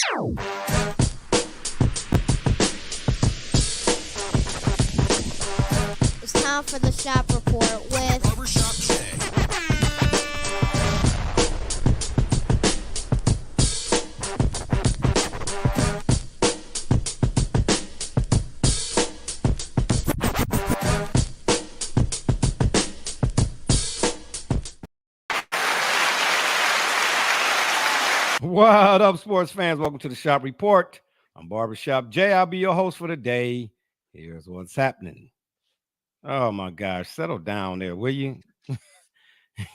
It's time for the shop report with Barbershop Jay. What up, sports fans? Welcome to the Shop Report. I'm Barbershop Jay. I'll be your host for the day. Here's what's happening. Oh my gosh, settle down there, will you?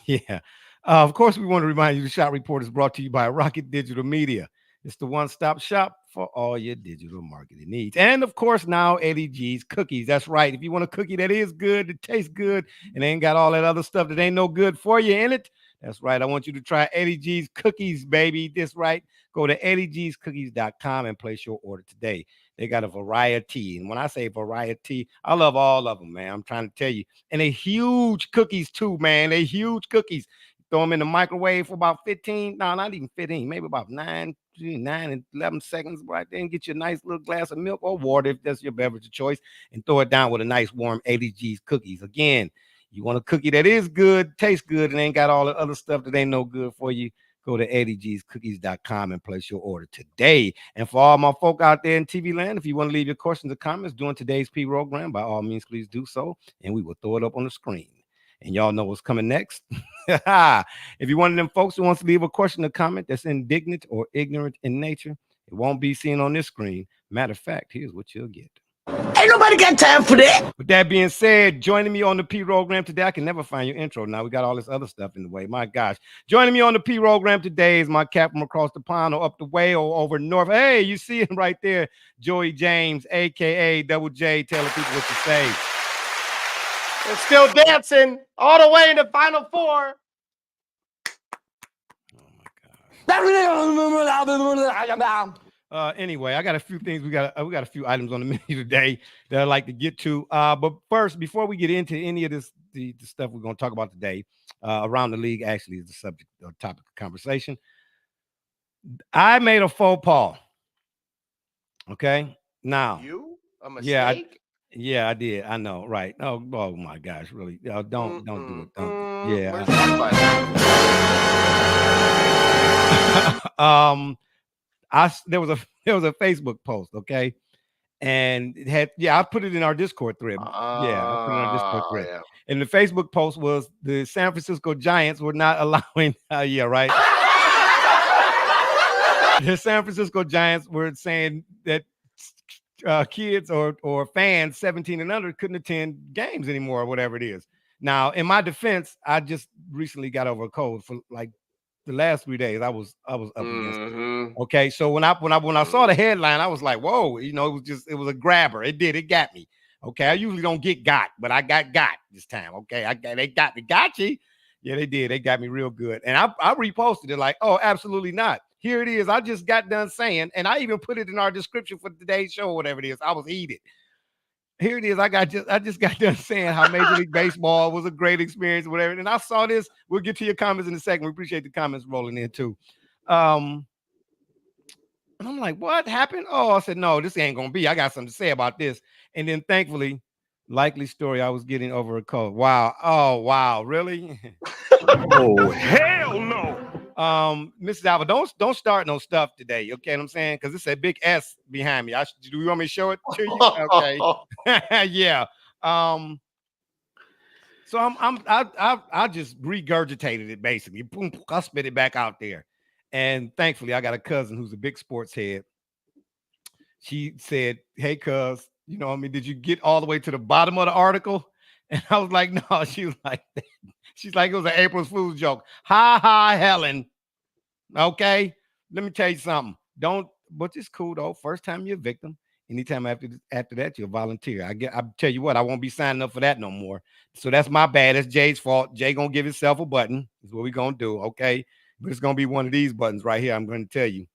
Yeah. Of course, we want to remind you the Shop Report is brought to you by Rocket Digital Media. It's the one-stop shop for all your digital marketing needs. And of course, now Eddie G's cookies. That's right. If you want a cookie that is good, that tastes good, and ain't got all that other stuff that ain't no good for you in it, that's right. I want you to try Eddie G's cookies, baby. That's right. Go to eddiegscookies.com and place your order today. They got a variety. And when I say variety, I love all of them, man. I'm trying to tell you. And they huge cookies too, man. They huge cookies. Throw them in the microwave for about 15, no, not even 15, maybe about 9 and 11 seconds right there, and get you a nice little glass of milk or water if that's your beverage of choice, and throw it down with a nice warm 80 G's cookies. Again, you want a cookie that is good, tastes good, and ain't got all the other stuff that ain't no good for you, go to eddiegscookies.com and place your order today. And for all my folk out there in TV land, if you want to leave your questions or comments during today's program, by all means, please do so, and we will throw it up on the screen. And y'all know what's coming next. If you're one of them folks who wants to leave a question or comment that's indignant or ignorant in nature, it won't be seen on this screen. Matter of fact, here's what you'll get. Ain't nobody got time for that. With that being said, joining me on the program today, I can never find your intro. Now we got all this other stuff in the way. My gosh. Joining me on the program today is my cat from across the pond or up the way or over north. Hey, you see him right there, Joey James, a.k.a. Double J. Tell the people what you say. They're still dancing all the way in the Final Four. Anyway, I got a few things. We got a few items on the menu today that I'd like to get to. But first, before we get into any of this, the stuff we're going to talk about today, around the league actually is the subject or topic of conversation. I made a faux pas. Okay, now a mistake. Yeah, I did. I know, right? Oh my gosh, really? Don't do it. Don't. Yeah. Where's that button? There was a Facebook post, okay, and it had I put it in our Discord thread. I put it in our Discord thread. Yeah. And the Facebook post was the San Francisco Giants were not allowing. Right. The San Francisco Giants were saying that kids or fans 17 and under couldn't attend games anymore or whatever it is. Now, in my defense, I just recently got over a cold for like the last 3 days. I was up against it. Okay, so when I saw the headline, I was like, whoa, it was a grabber. It got me. Okay, I usually don't get got, but I got this time. Okay, they got me. Got you. Yeah, they did. They got me real good. And I reposted it like, oh, absolutely not. Here it is. I just got done saying, and I even put it in our description for today's show, whatever it is. I was heated. Here it is. I just got done saying how Major League Baseball was a great experience, whatever. And I saw this. We'll get to your comments in a second. We appreciate the comments rolling in too. And I'm like, what happened? Oh, I said, no, this ain't gonna be. I got something to say about this. And then thankfully, likely story, I was getting over a cold. Wow. Oh, wow. Really? Oh, hell no. Mrs. Alva, don't start no stuff today. Okay, what I'm saying? Because it's a big S behind me. Do you want me to show it to you? Okay. Yeah. So I just regurgitated it basically. Boom, I spit it back out there. And thankfully, I got a cousin who's a big sports head. She said, hey, cuz, you know what I mean? Did you get all the way to the bottom of the article? And I was like, no. She was like, she's like, it was an April Fool's joke. Ha ha, Helen. Okay, let me tell you something. But it's cool though. First time you're a victim. Anytime after that, you're a volunteer. I tell you what, I won't be signing up for that no more. So that's my bad. That's Jay's fault. Jay gonna give himself a button. Is what we gonna do. Okay, but it's gonna be one of these buttons right here. I'm gonna tell you.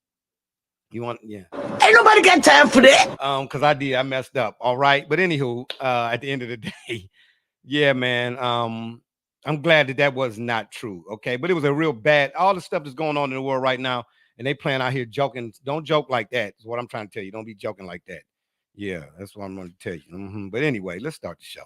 You want, yeah. Ain't nobody got time for that. Because I messed up. All right, but anywho, at the end of the day. Yeah, man. I'm glad that was not true. Okay, but it was a real bad. All the stuff that's going on in the world right now. and they playing out here joking. Don't joke like that. Is what I'm trying to tell you. Don't be joking like that. Yeah, that's what I'm going to tell you. But anyway, let's start the show.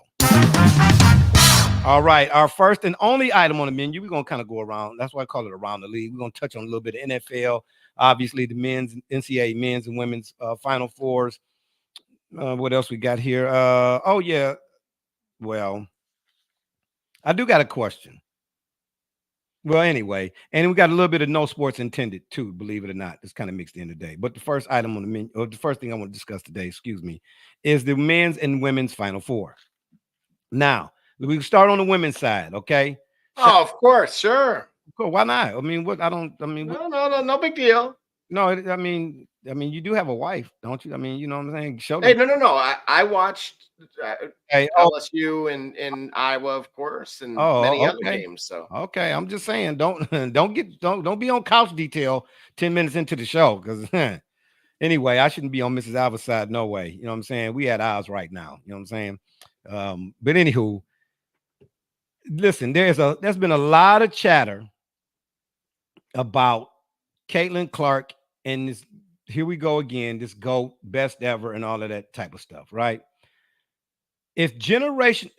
All right, our first and only item on the menu. We're going to kind of go around. That's why I call it around the league. We're going to touch on a little bit of NFL, obviously the men's NCAA men's and women's Final Fours. What else we got here? Oh yeah, well, I do got a question. Well, anyway, and we got a little bit of no sports intended too, believe it or not. It's kind of mixed in today. But the first item on the menu, or the first thing I want to discuss today, excuse me, is the men's and women's Final Four. Now, we can start on the women's side, okay? Oh, of course, sure. Cool. Why not? I mean, No big deal. No, I mean, you do have a wife, don't you? I mean, you know what I'm saying? Show Hey, them. no. I watched Hey, LSU in Iowa, of course, and many other games. So okay, I'm just saying, don't be on couch detail 10 minutes into the show, because anyway, I shouldn't be on Mrs. Alva's side, no way. You know what I'm saying? We had ours right now. You know what I'm saying? But anywho, listen, there's been a lot of chatter about Caitlin Clark and this. Here we go again, this GOAT, best ever, and all of that type of stuff, right? If generations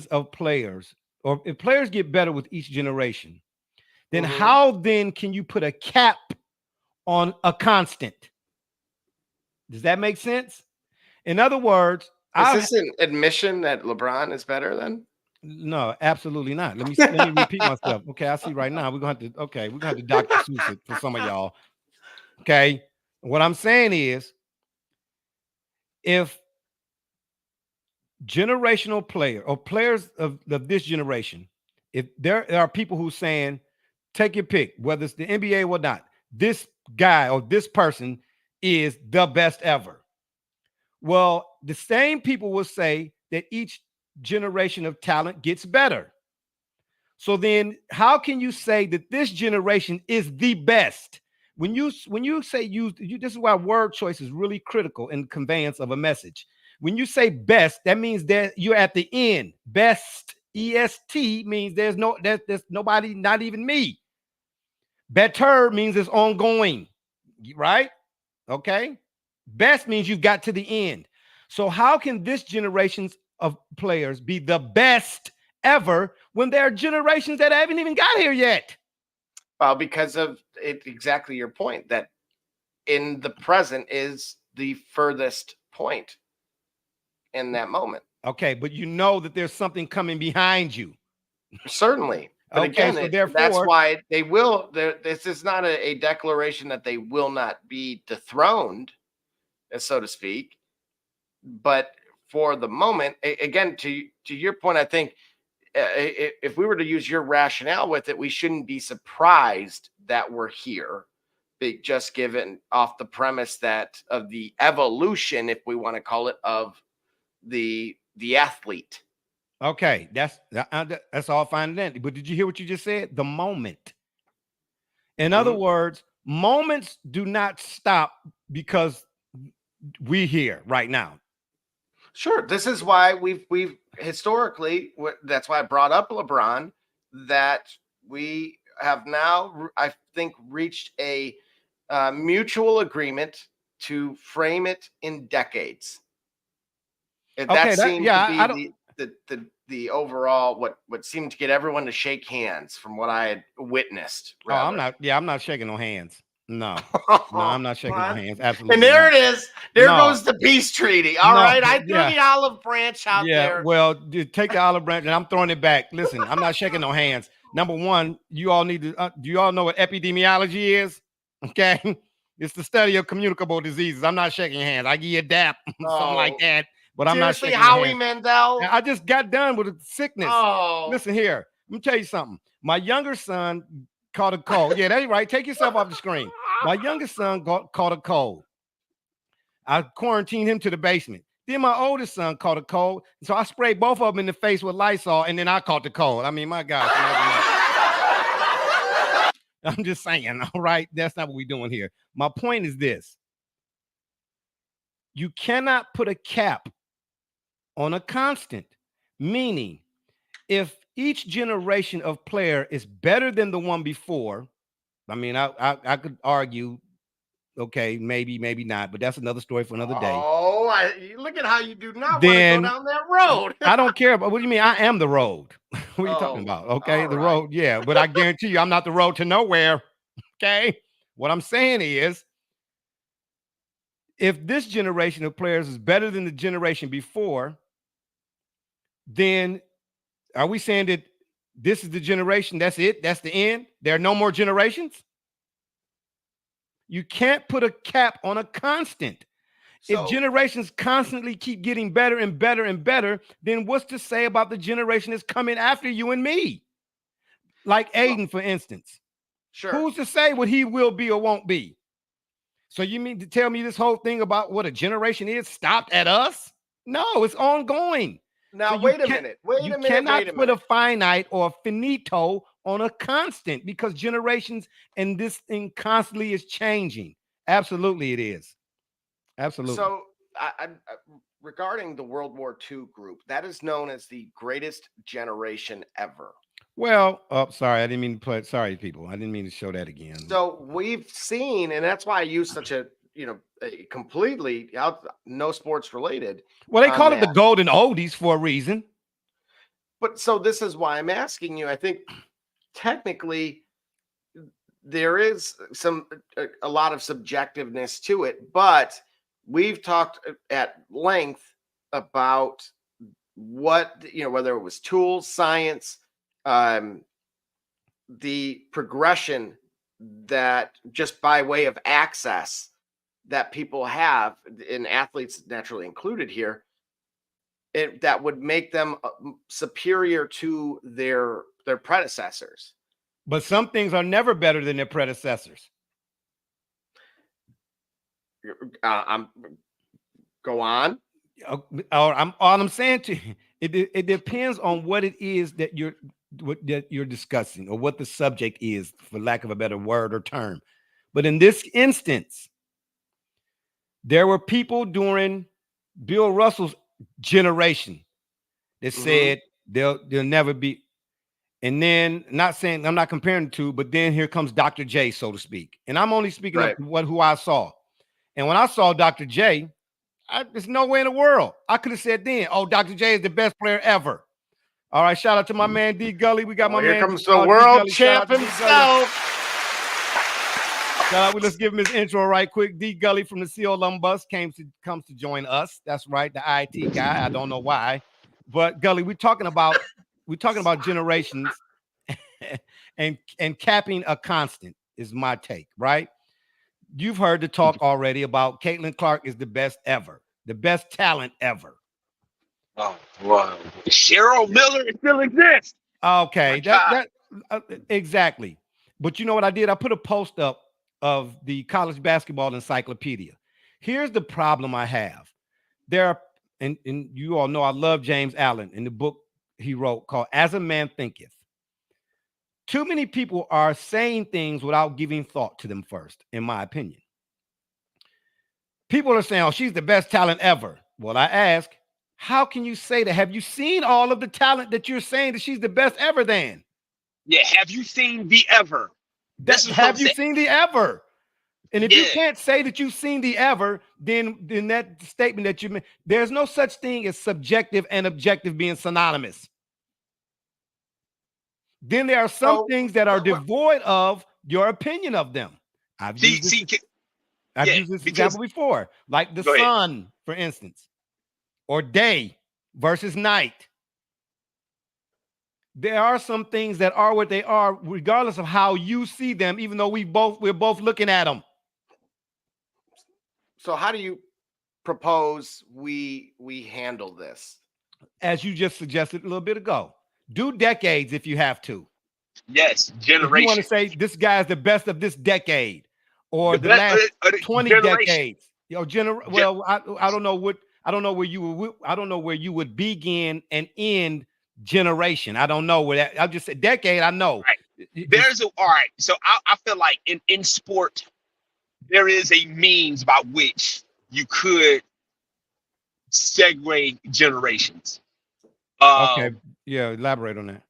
of players, or if players get better with each generation, then how then can you put a cap on a constant? Does that make sense? In other words, is this an admission that LeBron is better than? No, absolutely not. Let me repeat myself. Okay, I see right now. We're gonna have to Dr. Seuss it for some of y'all. Okay. What I'm saying is, if generational player or players of this generation, if there are people who saying, take your pick, whether it's the NBA or not, this guy or this person is the best ever. Well, the same people will say that each generation of talent gets better. So then how can you say that this generation is the best? When you say this is why word choice is really critical in conveyance of a message. When you say best, that means that you're at the end. Best, EST, means there's nobody, not even me. Better means it's ongoing, right? Okay. Best means you've got to the end. So how can this generations of players be the best ever when there are generations that haven't even got here yet? Well, because of it, exactly your point, that in the present is the furthest point in that moment. Okay, but you know that there's something coming behind you. Certainly. But okay, again, so therefore, that's why they will. This is not a declaration that they will not be dethroned, so to speak. But for the moment, again, to your point, I think if we were to use your rationale with it, we shouldn't be surprised that we're here, just given off the premise that of the evolution, if we want to call it, of the athlete. Okay, that's all fine and dandy. But did you hear what you just said? The moment. In other words, moments do not stop because we're here right now. Sure. This is why we've historically, that's why I brought up LeBron, that we have now, I think, reached a mutual agreement to frame it in decades. That seemed to be the overall what seemed to get everyone to shake hands from what I had witnessed. Rather. I'm not shaking no hands. No, I'm not shaking no hands. Absolutely. And there it is. There goes the peace treaty. All right. I threw the olive branch out there. Well, take the olive branch and I'm throwing it back. Listen, I'm not shaking no hands. Number one, you all need to, do you all know what epidemiology is? Okay. It's the study of communicable diseases. I'm not shaking hands. I give you a dap, something like that. But I'm not shaking Howie Mandel. I just got done with a sickness. Listen here. Let me tell you something. My younger son caught a cold. Yeah, that's right. Take yourself off the screen. My youngest son caught a cold. I quarantined him to the basement. Then my oldest son caught a cold. So I sprayed both of them in the face with Lysol, and then I caught the cold. I mean, my God. I'm just saying, all right? That's not what we're doing here. My point is this. You cannot put a cap on a constant, meaning if each generation of player is better than the one before, I mean, I could argue, okay, maybe not, but that's another story for another day. Oh, look at how you do not want to Then go down that road. I don't care about what do you mean? I am the road. What are you talking Oh, about? Okay, all the right. road, yeah, but I guarantee you, I'm not the road to nowhere. Okay, what I'm saying is, if this generation of players is better than the generation before, then are we saying that this is the generation? That's it. That's the end. There are no more generations. You can't put a cap on a constant. If generations constantly keep getting better and better and better, then what's to say about the generation that's coming after you and me? Like Aiden, for instance. Sure. Who's to say what he will be or won't be? So you mean to tell me this whole thing about what a generation is stopped at us? No, it's ongoing. Now, So wait a minute. You cannot put a finite or a finito on a constant because generations and this thing constantly is changing. Absolutely, it is. Absolutely. So, regarding the World War II group, that is known as the greatest generation ever. Well, sorry, I didn't mean to play. Sorry, people, I didn't mean to show that again. So we've seen, and that's why I use such a completely no sports related. Well, they call it the golden oldies for a reason. But so this is why I'm asking you. I think technically there is a lot of subjectiveness to it, but we've talked at length about what, whether it was tools, science, the progression that just by way of access that people have, and athletes naturally included here, that would make them superior to their predecessors. But some things are never better than their predecessors. Go on. All I'm saying to you, it depends on what it is that you're discussing or what the subject is, for lack of a better word or term. But in this instance, there were people during Bill Russell's generation that said they'll never be. And then, not saying I'm not comparing the two, but then here comes Dr. J, so to speak. And I'm only speaking of who I saw. And when I saw Dr. J, there's no way in the world I could have said then, oh, Dr. J is the best player ever. All right, shout out to my man D Gully. We got my man. Here comes the world champ himself. Shout out, let's give him his intro right quick. D Gully from the CO Lumbus comes to join us. That's right, the IT guy. I don't know why, but Gully, we're talking about generations and capping a constant is my take, right? You've heard the talk already about Caitlin Clark is the best ever, the best talent ever. Oh, wow. Cheryl Miller still exists. Okay, exactly. But you know what I did? I put a post up of the college basketball encyclopedia. Here's the problem I have. And you all know I love James Allen in the book he wrote called As a Man Thinketh. Too many people are saying things without giving thought to them first, in my opinion. People are saying, oh, she's the best talent ever. Well, I ask, how can you say that? Have you seen all of the talent that you're saying that she's the best ever then? Yeah, have you seen the ever? Have you seen the ever? And if you can't say that you've seen the ever, then that statement that you made, there's no such thing as subjective and objective being synonymous. Then there are some things that are devoid of your opinion of them. I've used this example before, like the sun, for instance, or day versus night. There are some things that are what they are, regardless of how you see them, even though we're both looking at them. So how do you propose we handle this? As you just suggested a little bit ago, do decades if you have to. Yes, generation. If you want to say this guy is the best of this decade or the last 20 decades. Well, I don't know where you would begin and end generation. I don't know where that. I'll just say decade. I know. Right. All right. So I feel like in sport, there is a means by which you could segue generations. Okay. Yeah. Elaborate on that.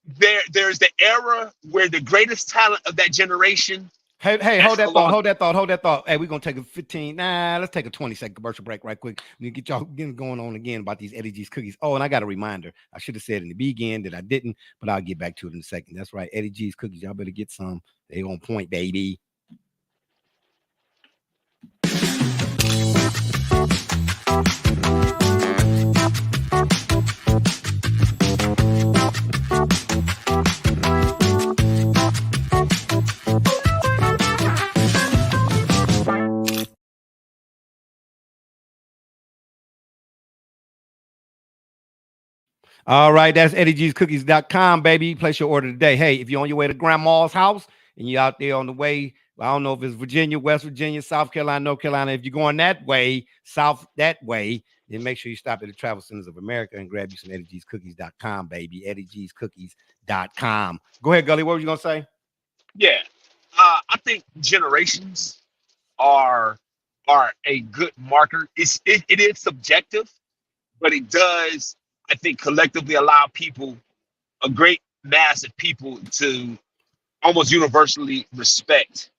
there's the era where the greatest talent of that generation. Hey, hold that thought. Hey, we're gonna take a 15. Let's take a 20-second commercial break right quick. We get y'all going on again about these Eddie G's cookies. Oh, and I got a reminder. I should have said in the beginning that I didn't, but I'll get back to it in a second. That's right, Eddie G's cookies. Y'all better get some. They on point, baby. All right, that's EddieG'sCookies.com, baby. Place your order today. Hey, if you're on your way to grandma's house and you're out there on the way, I don't know if it's Virginia, West Virginia, South Carolina, North Carolina. If you're going that way, south that way, then make sure you stop at the Travel Centers of America and grab you some EddieG'sCookies.com, baby. EddieG'sCookies.com. Go ahead, Gully. What were you going to say? Yeah. I think generations are a good marker. It is subjective, but it does, I think, collectively allow people, a great mass of people, to almost universally respect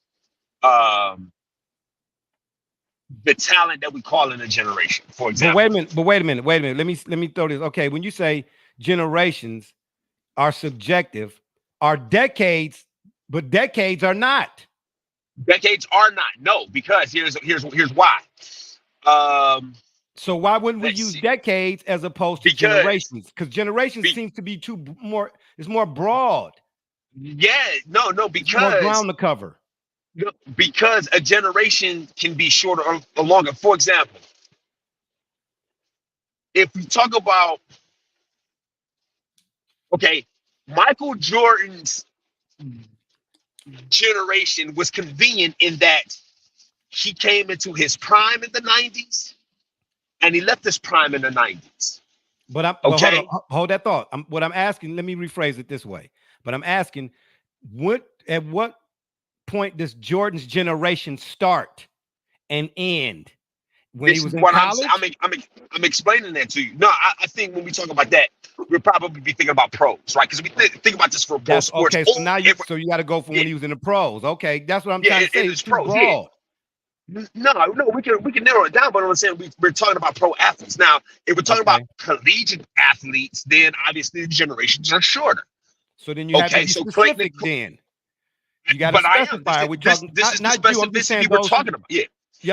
the talent that we call in a generation, for example. But wait a minute. Let me throw this. Okay, when you say generations are subjective, are decades, but decades are not. Decades are not. No, because here's why. So why wouldn't we use decades as opposed to generations? Because generations seems to be it's more broad. Yeah, no, because it's more ground to cover. No, because a generation can be shorter or longer. For example, if we talk about, okay, Michael Jordan's generation was convenient in that he came into his prime in the 90s and he left his prime in the 90s. But hold that thought. What I'm asking, let me rephrase it this way. But I'm asking, at what point does Jordan's generation start and end? When he was in college? I'm explaining that to you. No, I think when we talk about that, we'll probably be thinking about pros, right? Because we think about this for both sports. Okay, so now you got to go from when he was in the pros. Okay, that's what I'm trying to say. It's too broad. No, we can narrow it down, but I'm saying we're talking about pro athletes. Now, if we're talking about collegiate athletes, then obviously the generations are shorter. So then you have to be specific then. You got to specify. This is the specificity we're talking about. Yeah,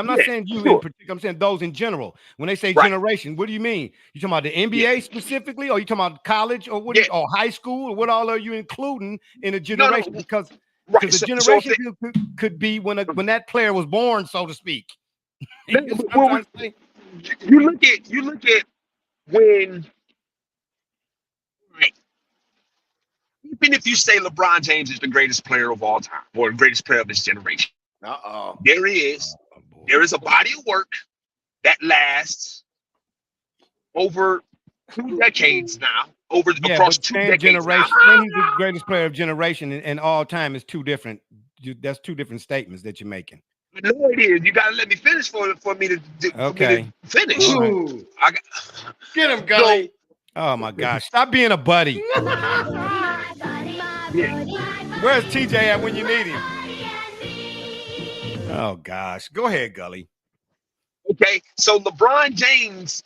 I'm not saying you in particular. I'm saying those in general. When they say generation, what do you mean? You talking about the NBA specifically, or you talking about college, or what? Or high school, or what all are you including in a generation? No. Because the generation could be when that player was born, so to speak. You look at when. Right. Even if you say LeBron James is the greatest player of all time or the greatest player of this generation, there he is. There is a body of work that lasts over 2 decades now, across 2 decades now. And he's the greatest player of generation and all time is 2 different. That's 2 different statements that you're making. No, it is. You got to let me finish for me to finish. Ooh. Get him, Gully. Oh my gosh! Stop being a buddy. Where's TJ at when you need him? Oh gosh, go ahead, Gully. Okay, so LeBron James,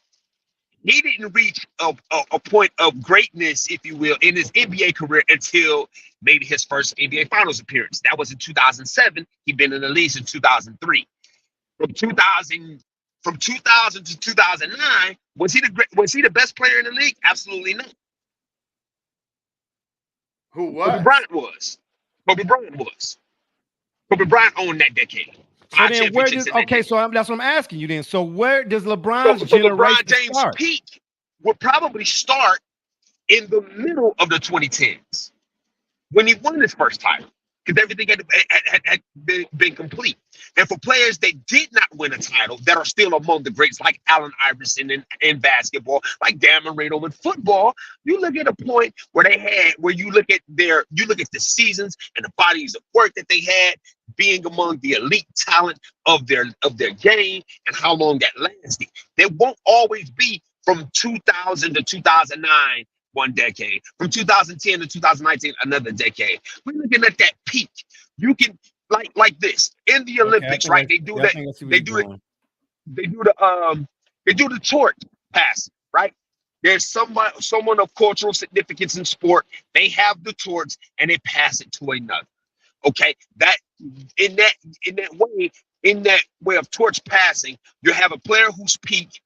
he didn't reach a point of greatness, if you will, in his NBA career until maybe his first NBA Finals appearance. That was in 2007. He'd been in the league since 2003. From 2000 to 2009, was he the best player in the league? Absolutely not. Who was? Kobe Bryant was. Kobe Bryant owned that decade. So then that's what I'm asking you then. So where does LeBron's generation LeBron James' peak would probably start in the middle of the 2010s when he won his first title, because everything had been complete. And for players that did not win a title that are still among the greats, like Allen Iverson in basketball, like Dan Marino in football, you look at a point where you look at the seasons and the bodies of work that they had, being among the elite talent of their game, and how long that lasted. They won't always be from 2000 to 2009 one decade. From 2010 to 2019, another decade. We're looking at that peak. You can like this in the Olympics, right? They do that. They do it. They do the torch pass, right? There's someone of cultural significance in sport. They have the torch and they pass it to another. Okay, that in that way of torch passing, you have a player whose peak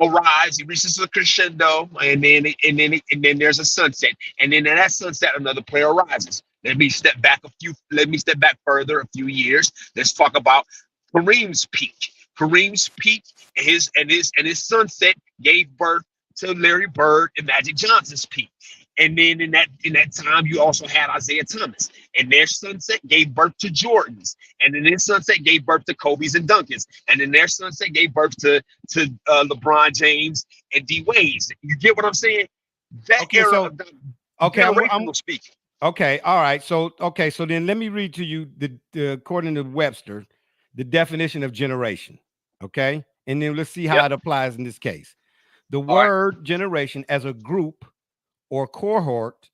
arrives, he reaches a crescendo, and then there's a sunset, and then in that sunset, another player arises. Let me step back further a few years. Let's talk about Kareem's peak. Kareem's peak and his sunset gave birth to Larry Bird and Magic Johnson's peak. And then in that time, you also had Isaiah Thomas, and their sunset gave birth to Jordans, and then their sunset gave birth to Kobe's and Duncan's, and then their sunset gave birth to LeBron James and D Wade's. You get what I'm saying? That era of generational speaking. Okay, all right. So then let me read to you the according to Webster, the definition of generation. Okay, and then let's see how it applies in this case. The word generation as a group or cohort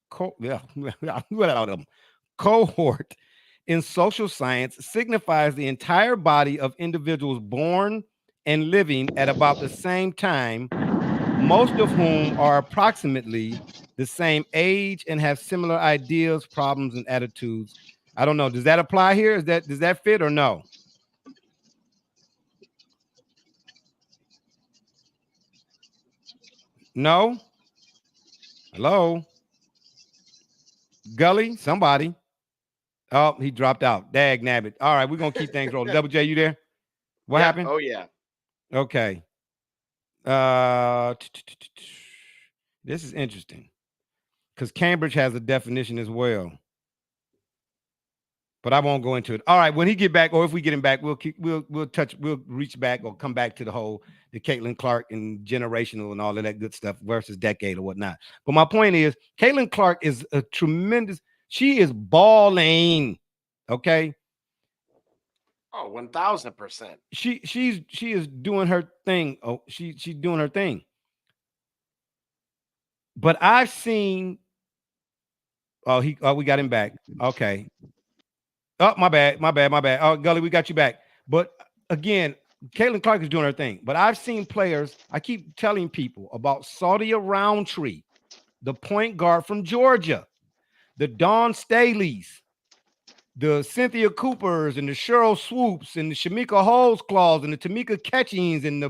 in social science signifies the entire body of individuals born and living at about the same time, most of whom are approximately the same age and have similar ideas, problems, and attitudes. I don't know. Does that apply here? Does that fit or no? No? Hello? Gully? Somebody? Oh, he dropped out. Dag nabbit. All right, we're going to keep things rolling. Double J, you there? What happened? Oh, yeah. Okay. This is interesting because Cambridge has a definition as well. But I won't go into it. All right, when he get back, or if we get him back, we'll reach back or come back to the Caitlin Clark and generational and all of that good stuff versus decade or whatnot. But my point is, Caitlin Clark is a tremendous. She is balling. Okay. Oh, 1,000%. She is doing her thing. Oh, she's doing her thing. But I've seen. Oh, we got him back. Okay. Oh, my bad. Oh, Gully, we got you back. But again, Caitlin Clark is doing her thing. But I've seen players. I keep telling people about Saudia Roundtree, the point guard from Georgia, the Dawn Staleys, the Cynthia Coopers, and the Cheryl Swoops, and the Shamika Holesclaws, and the Tamika Catchings, and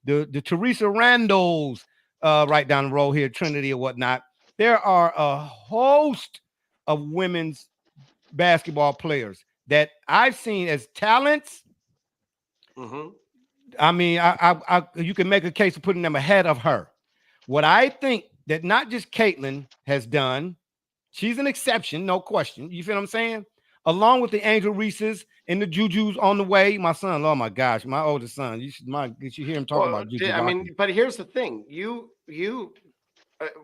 the Teresa Randalls, right down the road here, Trinity or whatnot. There are a host of women's basketball players that I've seen as talents. Mm-hmm. I mean, you can make a case of putting them ahead of her. What I think that not just Caitlin has done, she's an exception, no question. You feel what I'm saying? Along with the Angel Reeses and the Jujus on the way. My son, oh my gosh, my oldest son. You should hear him talking about Juju. I mean, but here's the thing: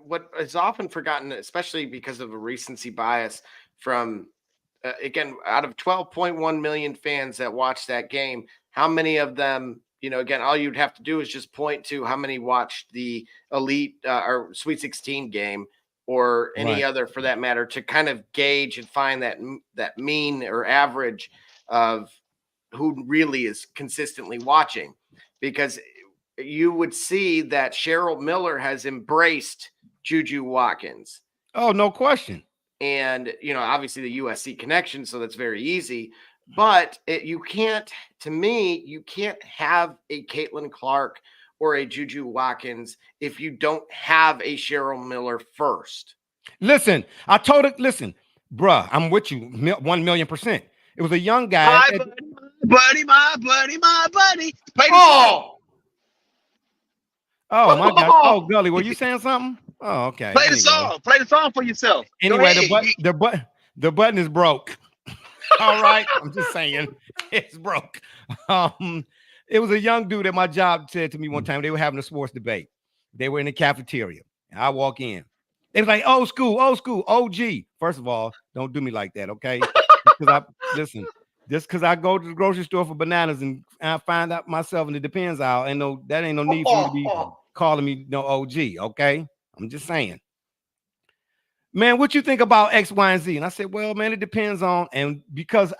what is often forgotten, especially because of a recency bias from. Again, out of 12.1 million fans that watched that game, how many of them, again, all you'd have to do is just point to how many watched the Elite or Sweet 16 game or any other for that matter to kind of gauge and find that mean or average of who really is consistently watching. Because you would see that Cheryl Miller has embraced Juju Watkins. Oh, no question. And, obviously the USC connection, so that's very easy. But you can't have a Caitlin Clark or a Juju Watkins if you don't have a Cheryl Miller first. Listen, I told it, bruh, I'm with you 1,000,000%. It was a young guy. My buddy. Oh, my God. Oh, Gully, were you saying something? Oh, okay. Play the song. Play the song for yourself. Anyway, the button is broke. All right. I'm just saying it's broke. It was a young dude at my job said to me one time, they were having a sports debate. They were in the cafeteria. And I walk in. They was like, old school, OG. First of all, don't do me like that, okay? Just because I go to the grocery store for bananas and I find out myself in the Depends aisle, that ain't no need for you to be calling me no OG, okay? I'm just saying. man, what you think about X, Y, and Z? And I said, well, man, it depends on, and because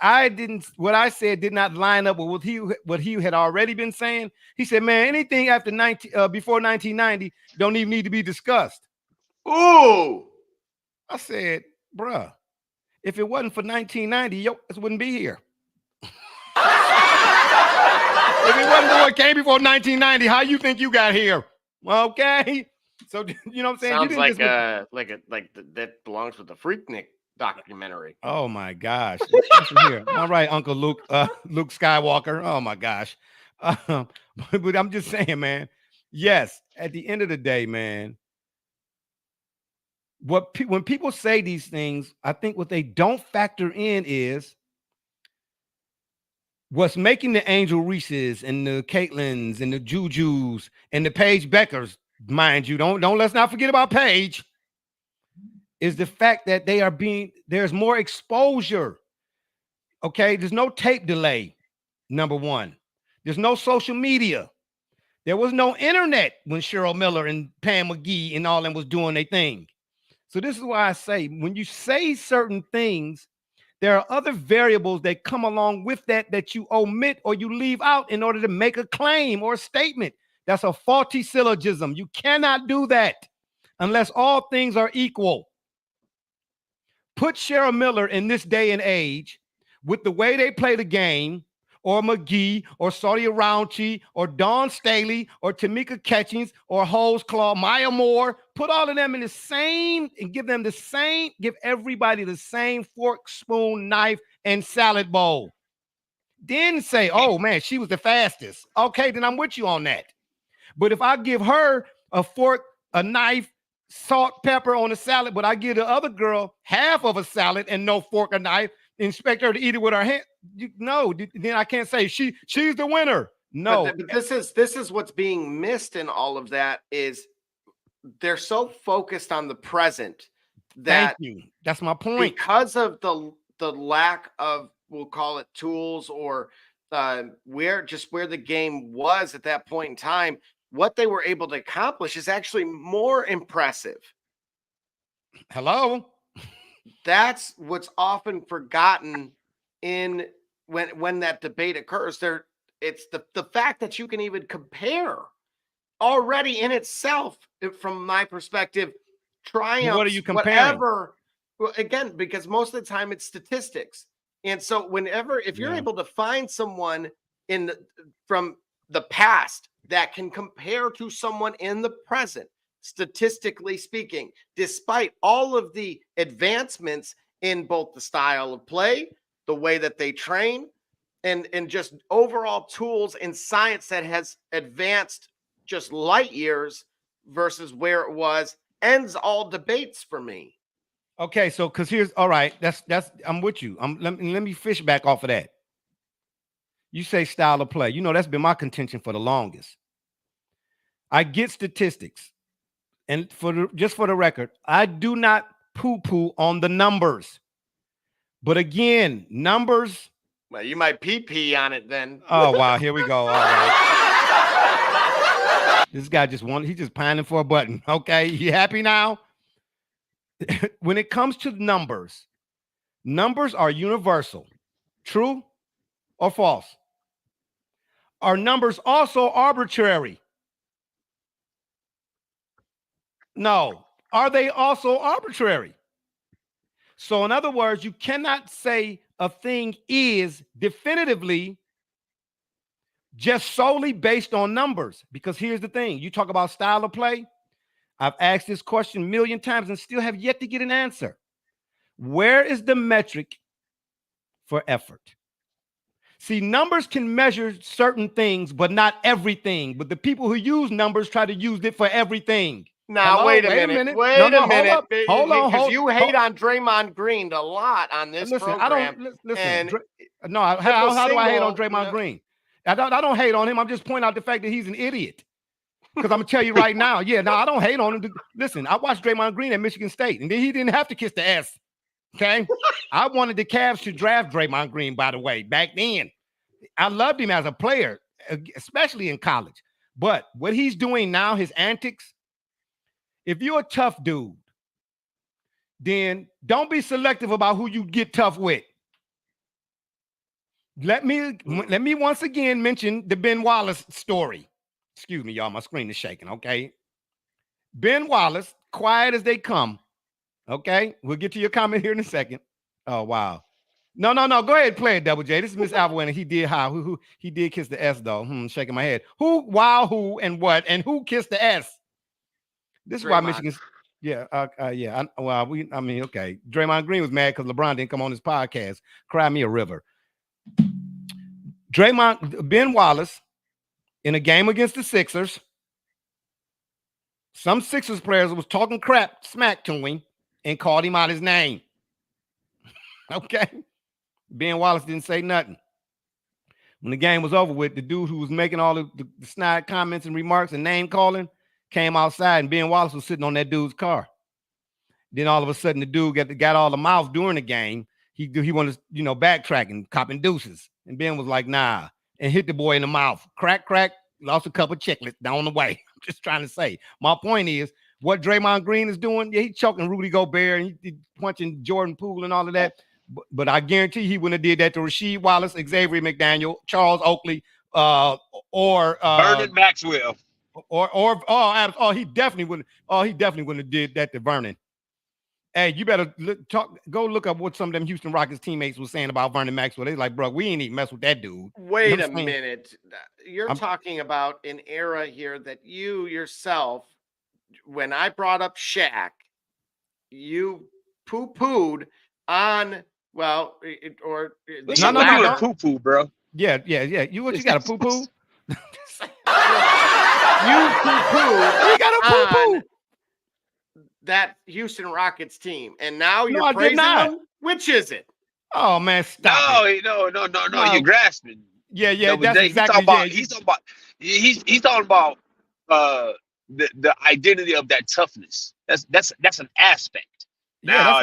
what I said did not line up with what he had already been saying. He said, man, anything after before 1990 don't even need to be discussed. Ooh. I said, bruh, if it wasn't for 1990, yo, this wouldn't be here. If it wasn't for what came before 1990, how you think you got here? Okay. So you know what I'm saying? Sounds like that belongs with the Freaknik documentary. Oh my gosh! Here. All right, Uncle Luke, Luke Skywalker. Oh my gosh! But I'm just saying, man. Yes, at the end of the day, man. When people say these things, I think what they don't factor in is what's making the Angel Reeses and the Caitlins and the Jujus and the Paige Beckers, mind you, let's not forget about Paige, is the fact that there's more exposure. Okay, there's no tape delay, number one. There's no social media. There was no internet when Cheryl Miller and Pam McGee and all them was doing their thing. So this is why I say, when you say certain things, there are other variables that come along with that you omit or you leave out in order to make a claim or a statement. That's a faulty syllogism. You cannot do that unless all things are equal. Put Cheryl Miller in this day and age with the way they play the game, or McGee, or Saudi Roundtree, or Dawn Staley, or Tamika Catchings, or Hose Claw, Maya Moore. Put all of them in the same and give everybody the same fork, spoon, knife, and salad bowl. Then say, oh man, she was the fastest. Okay, then I'm with you on that. But if I give her a fork, a knife, salt, pepper on a salad, but I give the other girl half of a salad and no fork or knife, expect her to eat it with her hand, then I can't say she's the winner. No. But this is what's being missed in all of that is they're so focused on the present that thank you. That's my point. Because of the lack of, we'll call it tools, or where the game was at that point in time, what they were able to accomplish is actually more impressive. Hello. That's what's often forgotten in when that debate occurs. It's the fact that you can even compare already in itself, from my perspective, triumphs. What are you comparing? Whatever, again, because most of the time it's statistics. And so if you're able to find someone from the past that can compare to someone in the present, statistically speaking, despite all of the advancements in both the style of play, the way that they train, and just overall tools and science that has advanced just light years versus where it was, ends all debates for me. Okay, so because here's all right, that's I'm with you. Let me fish back off of that. You say style of play. That's been my contention for the longest. I get statistics. And just for the record, I do not poo-poo on the numbers. But again, numbers. Well, you might pee on it then. Oh, wow. Here we go. All right. This guy he's just pining for a button. Okay. You happy now? When it comes to numbers are universal. True or false? Are numbers also arbitrary? No. Are they also arbitrary? So in other words, you cannot say a thing is definitively just solely based on numbers, because here's the thing. You talk about style of play. I've asked this question a million times and still have yet to get an answer. Where is the metric for effort? See, numbers can measure certain things, but not everything. But the people who use numbers try to use it for everything. Now, wait a minute. Wait a minute. Hold on. Because you hate on Draymond Green a lot on this program. How do I hate on Draymond Green? I don't hate on him. I'm just pointing out the fact that he's an idiot. Because I'm going to tell you right now. Yeah, no, I don't hate on him. Listen, I watched Draymond Green at Michigan State, and then he didn't have to kiss the ass. Okay? I wanted the Cavs to draft Draymond Green, by the way, back then. I loved him as a player, especially in college. But what he's doing now, his antics, if you're a tough dude, then don't be selective about who you get tough with. Let me once again mention the Ben Wallace story. Excuse me, y'all. My screen is shaking. Okay. Ben Wallace, quiet as they come. Okay. We'll get to your comment here in a second. Oh, wow. No. Go ahead and play it, Double J. This is Miss Alvin, and he did how? Who he did kiss the S though. Shaking my head. Who, wow, who, and what, and who kissed the S? This is why Michigan's. Yeah, yeah. Okay. Draymond Green was mad because LeBron didn't come on his podcast. Cry me a river. Ben Wallace, in a game against the Sixers, some Sixers players was talking smack to him, and called him out his name. Okay. Ben Wallace didn't say nothing. When the game was over with, the dude who was making all the snide comments and remarks and name calling came outside, and Ben Wallace was sitting on that dude's car. Then all of a sudden, the dude got all the mouth during the game. He wanted to, backtracking, copping deuces. And Ben was like, nah, and hit the boy in the mouth. Crack, lost a couple chiclets down the way. I'm just trying to say. My point is, what Draymond Green is doing, yeah, he's choking Rudy Gobert and he punching Jordan Poole and all of that. But I guarantee he wouldn't have did that to Rasheed Wallace, Xavier McDaniel, Charles Oakley, or Vernon Maxwell. He definitely wouldn't have did that to Vernon. Hey, you better go look up what some of them Houston Rockets teammates was saying about Vernon Maxwell. They're like, bro, we ain't even mess with that dude. Wait a minute. I'm talking about an era here that you yourself, when I brought up Shaq, you poo-pooed on, well, no, poo-poo, bro. Yeah. You got a poo-poo? You poo-pooed. You got a poo-poo. That Houston Rockets team, and now you're praising them. Which is it? Oh man, stop! No. You're grasping. Yeah. That's exactly. He's talking about the identity of that toughness. That's an aspect. Now,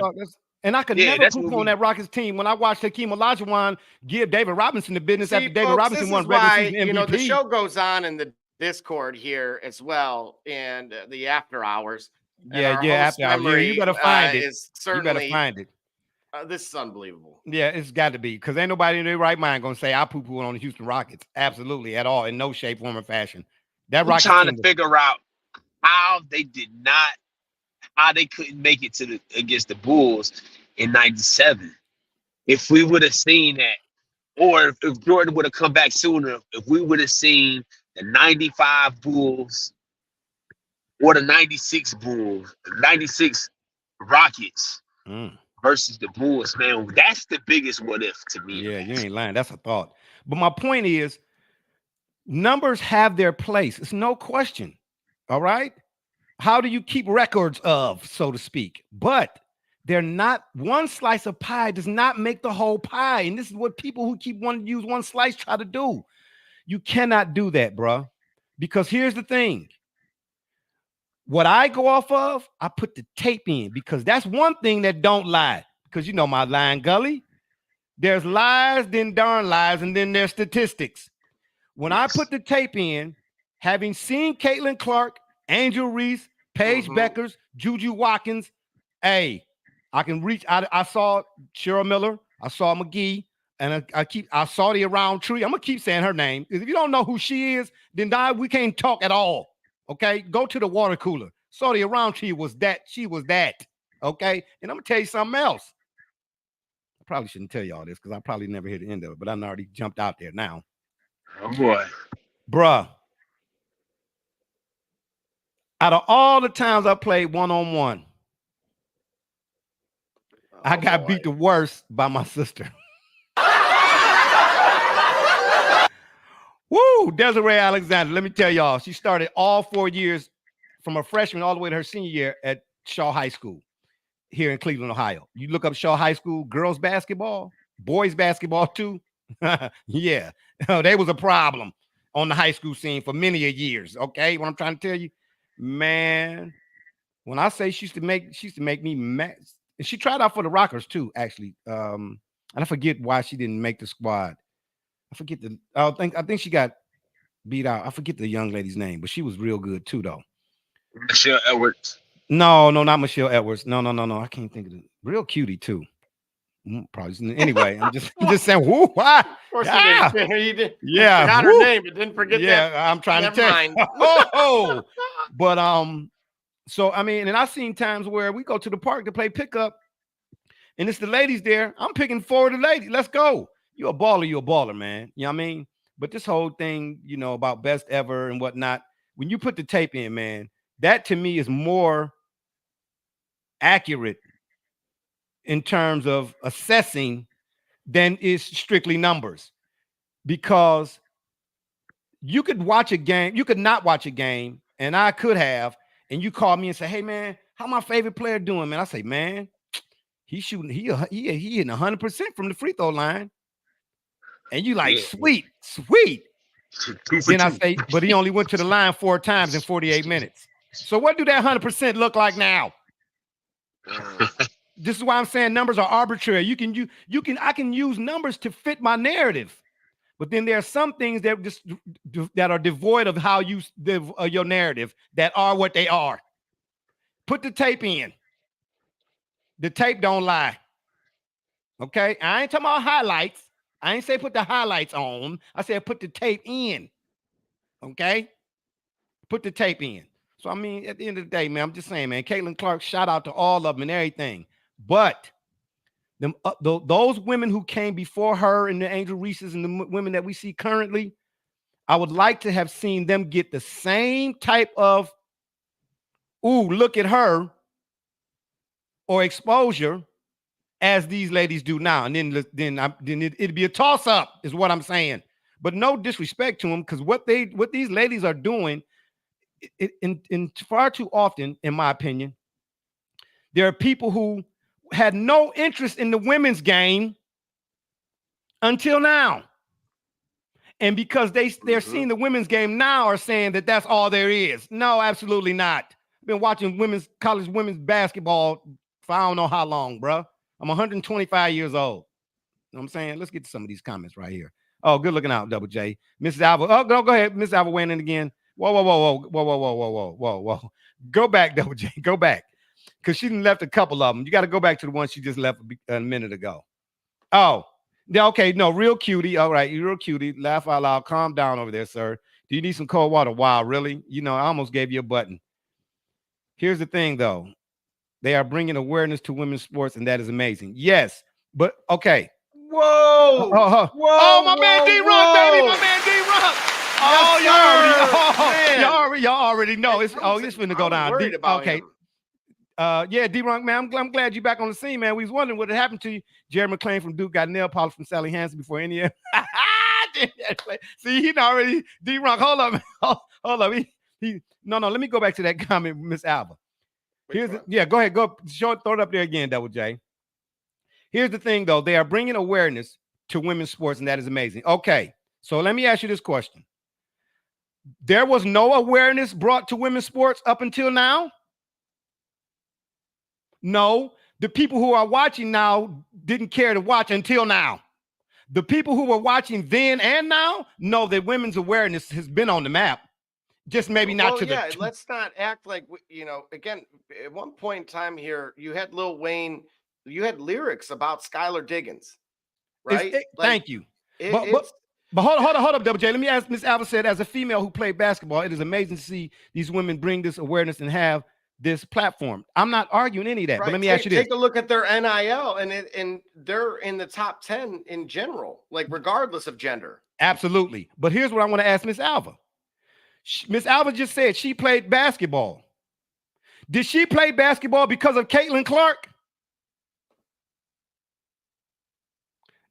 and I could never poop on that Rockets team. When I watched Hakeem Olajuwon give David Robinson the business after David Robinson won regular season MVP. The show goes on in the Discord here as well, and the after hours. After hours. You better find it. You better find it. This is unbelievable. Yeah, it's got to be, because ain't nobody in their right mind gonna say I poo-poo on the Houston Rockets. Absolutely, at all, in no shape, form, or fashion. That Rockets trying to figure out how they couldn't make it against the Bulls in '97. If we would have seen that, or if Jordan would have come back sooner, if we would have seen the '95 Bulls or the '96 Bulls, 96 Rockets versus the Bulls, man, that's the biggest what if to me. Yeah, you ain't lying. That's a thought. But my point is, numbers have their place. It's no question. All right. How do you keep records of, so to speak? But they're not, one slice of pie does not make the whole pie. And this is what people who keep wanting to use one slice try to do. You cannot do that, bro. Because here's the thing. What I go off of, I put the tape in, because that's one thing that don't lie. Because you know my lying gully. There's lies, then darn lies, and then there's statistics. When I put the tape in, having seen Caitlin Clark, Angel Reese, Paige Beckers, Juju Watkins, hey, I can reach. I saw Cheryl Miller, I saw McGee, and I saw the around tree. I'm gonna keep saying her name. If you don't know who she is, then we can't talk at all. Okay, go to the water cooler. So the around tree was that. She was that. Okay, and I'm gonna tell you something else. I probably shouldn't tell you all this because I probably never hear the end of it, but I already jumped out there now. Oh boy, bruh. Out of all the times I played one-on-one, I got beat the worst by my sister. Woo! Desiree Alexander. Let me tell y'all, she started all 4 years from her freshman all the way to her senior year at Shaw High School here in Cleveland, Ohio. You look up Shaw High School, girls basketball, boys basketball too. Yeah, there was a problem on the high school scene for many a years. Okay, what I'm trying to tell you, man, when I say she used to make me mad. And she tried out for the Rockers too, actually. And I forget why she didn't make the squad. I forget I think she got beat out. I forget the young lady's name, but she was real good too, though. Michelle Edwards. No, not Michelle Edwards. No. I can't think of it. Real cutie too. Probably. Anyway, I'm just saying. Whoo, why? Of course, Yeah, he did. yeah. Forgot her name, but didn't forget that. Yeah, I'm trying Never to tell. mind. Oh, but so I mean, and I've seen times where we go to the park to play pickup, and it's the ladies there. I'm picking forward the lady. Let's go. You're a baller, man. You know what I mean? But this whole thing, about best ever and whatnot, when you put the tape in, man, that to me is more accurate in terms of assessing than is strictly numbers. Because you could watch a game, you could not watch a game, and I could have, and you call me and say, "Hey man, how my favorite player doing, man?" I say, "Man, he's shooting, he hitting 100% from the free throw line." And you like, sweet. 2 for Then I 2. say, but he only went to the line 4 times in 48 minutes. So what do that 100% look like now? This is why I'm saying numbers are arbitrary. I can use numbers to fit my narrative. But then there are some things that are devoid of how you live your narrative that are what they are. Put the tape in. The tape don't lie. Okay? I ain't talking about highlights. I ain't say put the highlights on. I said put the tape in. Okay? Put the tape in. So, I mean, at the end of the day, man, I'm just saying, man, Caitlin Clark, shout out to all of them and everything. But those women who came before her and the Angel Reeses and the women that we see currently, I would like to have seen them get the same type of, ooh, look at her, or exposure as these ladies do now. And then it'd be a toss-up, is what I'm saying. But no disrespect to them, because what these ladies are doing, in far too often, in my opinion, there are people who had no interest in the women's game until now. And because they're seeing the women's game now, are saying that that's all there is. No, absolutely not. I've been watching college women's basketball for I don't know how long, bro. I'm 125 years old. You know what I'm saying? Let's get to some of these comments right here. Oh, good looking out, Double J. Mrs. Alva. Oh, go ahead. Mrs. Alva weighing in again. Whoa. Go back, Double J. Go back. Because she left a couple of them. You got to go back to the one she just left a minute ago. Oh, yeah, okay. No, real cutie. All right, you're real cutie. Laugh out loud. Calm down over there, sir. Do you need some cold water? Wow, really? I almost gave you a button. Here's the thing, though. They are bringing awareness to women's sports, and that is amazing. Yes, but okay. Whoa! Whoa! Oh, my man D-Rock, baby! My man D-Rock! Oh, y'all already know. It's finna go down. Worried about him. Yeah, D-Rock, man, I'm glad you're back on the scene, man. We was wondering what had happened to you. Jerry McClain from Duke got nail polish from Sally Hansen before any of See, he already D-Rock. Hold up. No, let me go back to that comment, Miss Alva. Go ahead. Throw it up there again, Double J. Here's the thing, though. They are bringing awareness to women's sports, and that is amazing. Okay, so let me ask you this question. There was no awareness brought to women's sports up until now? No, the people who are watching now didn't care to watch until now. The people who were watching then and now know that women's awareness has been on the map. Just maybe not to the... let's not act like, again, at one point in time here, you had Lil Wayne, you had lyrics about Skylar Diggins, right? Thank you. But hold up, Double J. Let me ask Miss Alva said, as a female who played basketball, it is amazing to see these women bring this awareness and have this platform. I'm not arguing any of that, but let me ask you this. Take a look at their NIL, and they're in the top 10 in general, like regardless of gender. Absolutely. But here's what I want to ask Miss Alva. Miss Alva just said she played basketball. Did she play basketball because of Caitlin Clark?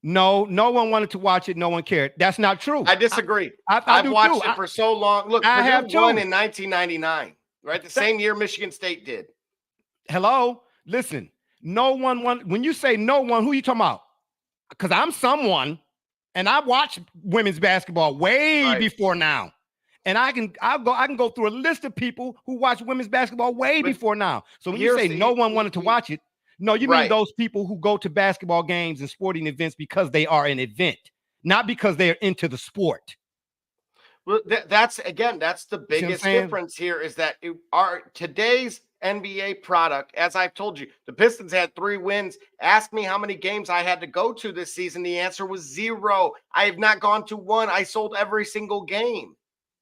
No, no one wanted to watch it. No one cared. That's not true. I disagree. I've watched it for so long. Look, I have won in 1999, right? The same year Michigan State did. Hello? Listen, no one when you say no one, who you talking about? Because I'm someone, and I watched women's basketball way before now. And I can go through a list of people who watch women's basketball way before now. So when you say no one wanted to watch it, no, you mean those people who go to basketball games and sporting events because they are an event, not because they're into the sport. Well, that's the biggest difference here, is that today's NBA product. As I've told you, the Pistons had 3 wins. Ask me how many games I had to go to this season. The answer was 0. I have not gone to 1. I sold every single game.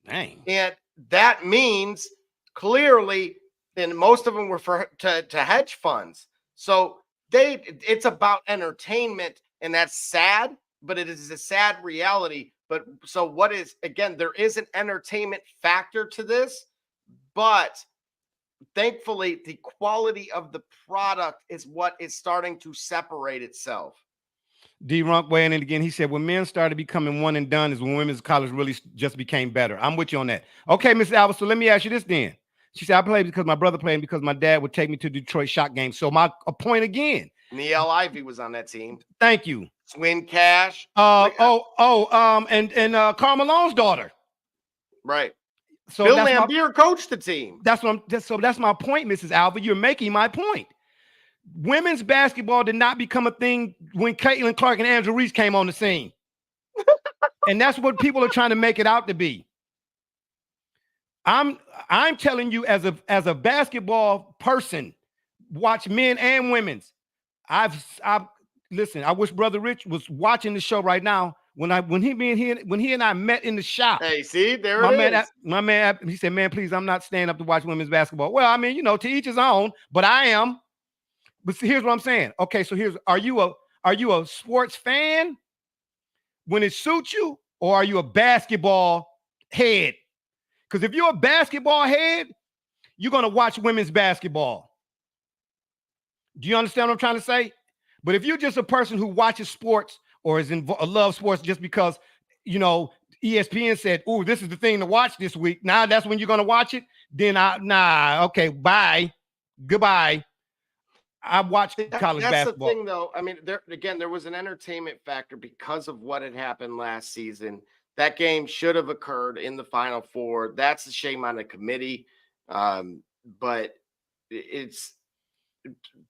Dang. And that means clearly, and most of them were to hedge funds. So it's about entertainment, and that's sad, but it is a sad reality. But so what is, again, there is an entertainment factor to this, but thankfully the quality of the product is what is starting to separate itself. D-Runk weighing in again. He said, when men started becoming one and done is when women's college really just became better. I'm with you on that. Okay, Mrs. Alba, so let me ask you this then. She said, I played because my brother played because my dad would take me to Detroit Shock games. So my point again. Neil Ivey was on that team. Thank you. Swin Cash. And Karl Malone's daughter. Right. So Bill Lambier coached the team. That's my point, Mrs. Alva. You're making my point. Women's basketball did not become a thing when Caitlin Clark and Angela Reese came on the scene. And that's what people are trying to make it out to be. I'm telling you, as a basketball person, watch men and women's. Listen, I wish Brother Rich was watching the show right now. When he and I met in the shop. Hey, see, there it is. My man, he said, man, please, I'm not staying up to watch women's basketball. Well, I mean, to each his own, but I am. But see, here's what I'm saying. Okay, so are you a sports fan when it suits you, or are you a basketball head? Because if you're a basketball head, you're gonna watch women's basketball. Do you understand what I'm trying to say? But if you're just a person who watches sports or loves sports just because, ESPN said, "Oh, this is the thing to watch this week." Now that's when you're going to watch it. Then okay, bye, goodbye. I watched college basketball. That's the thing, though. I mean, there was an entertainment factor because of what had happened last season. That game should have occurred in the Final Four. That's a shame on the committee. But it's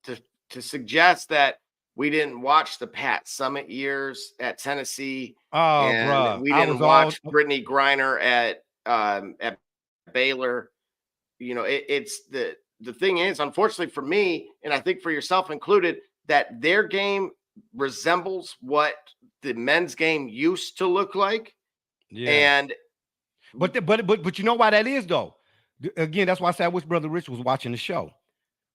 to suggest that we didn't watch the Pat Summitt years at Tennessee. Oh, bro. We didn't watch Brittany Griner at Baylor. It's the thing is, unfortunately for me, and I think for yourself included, that their game resembles what the men's game used to look like. Yeah. And but you know why that is, though? Again, that's why I said I wish Brother Rich was watching the show.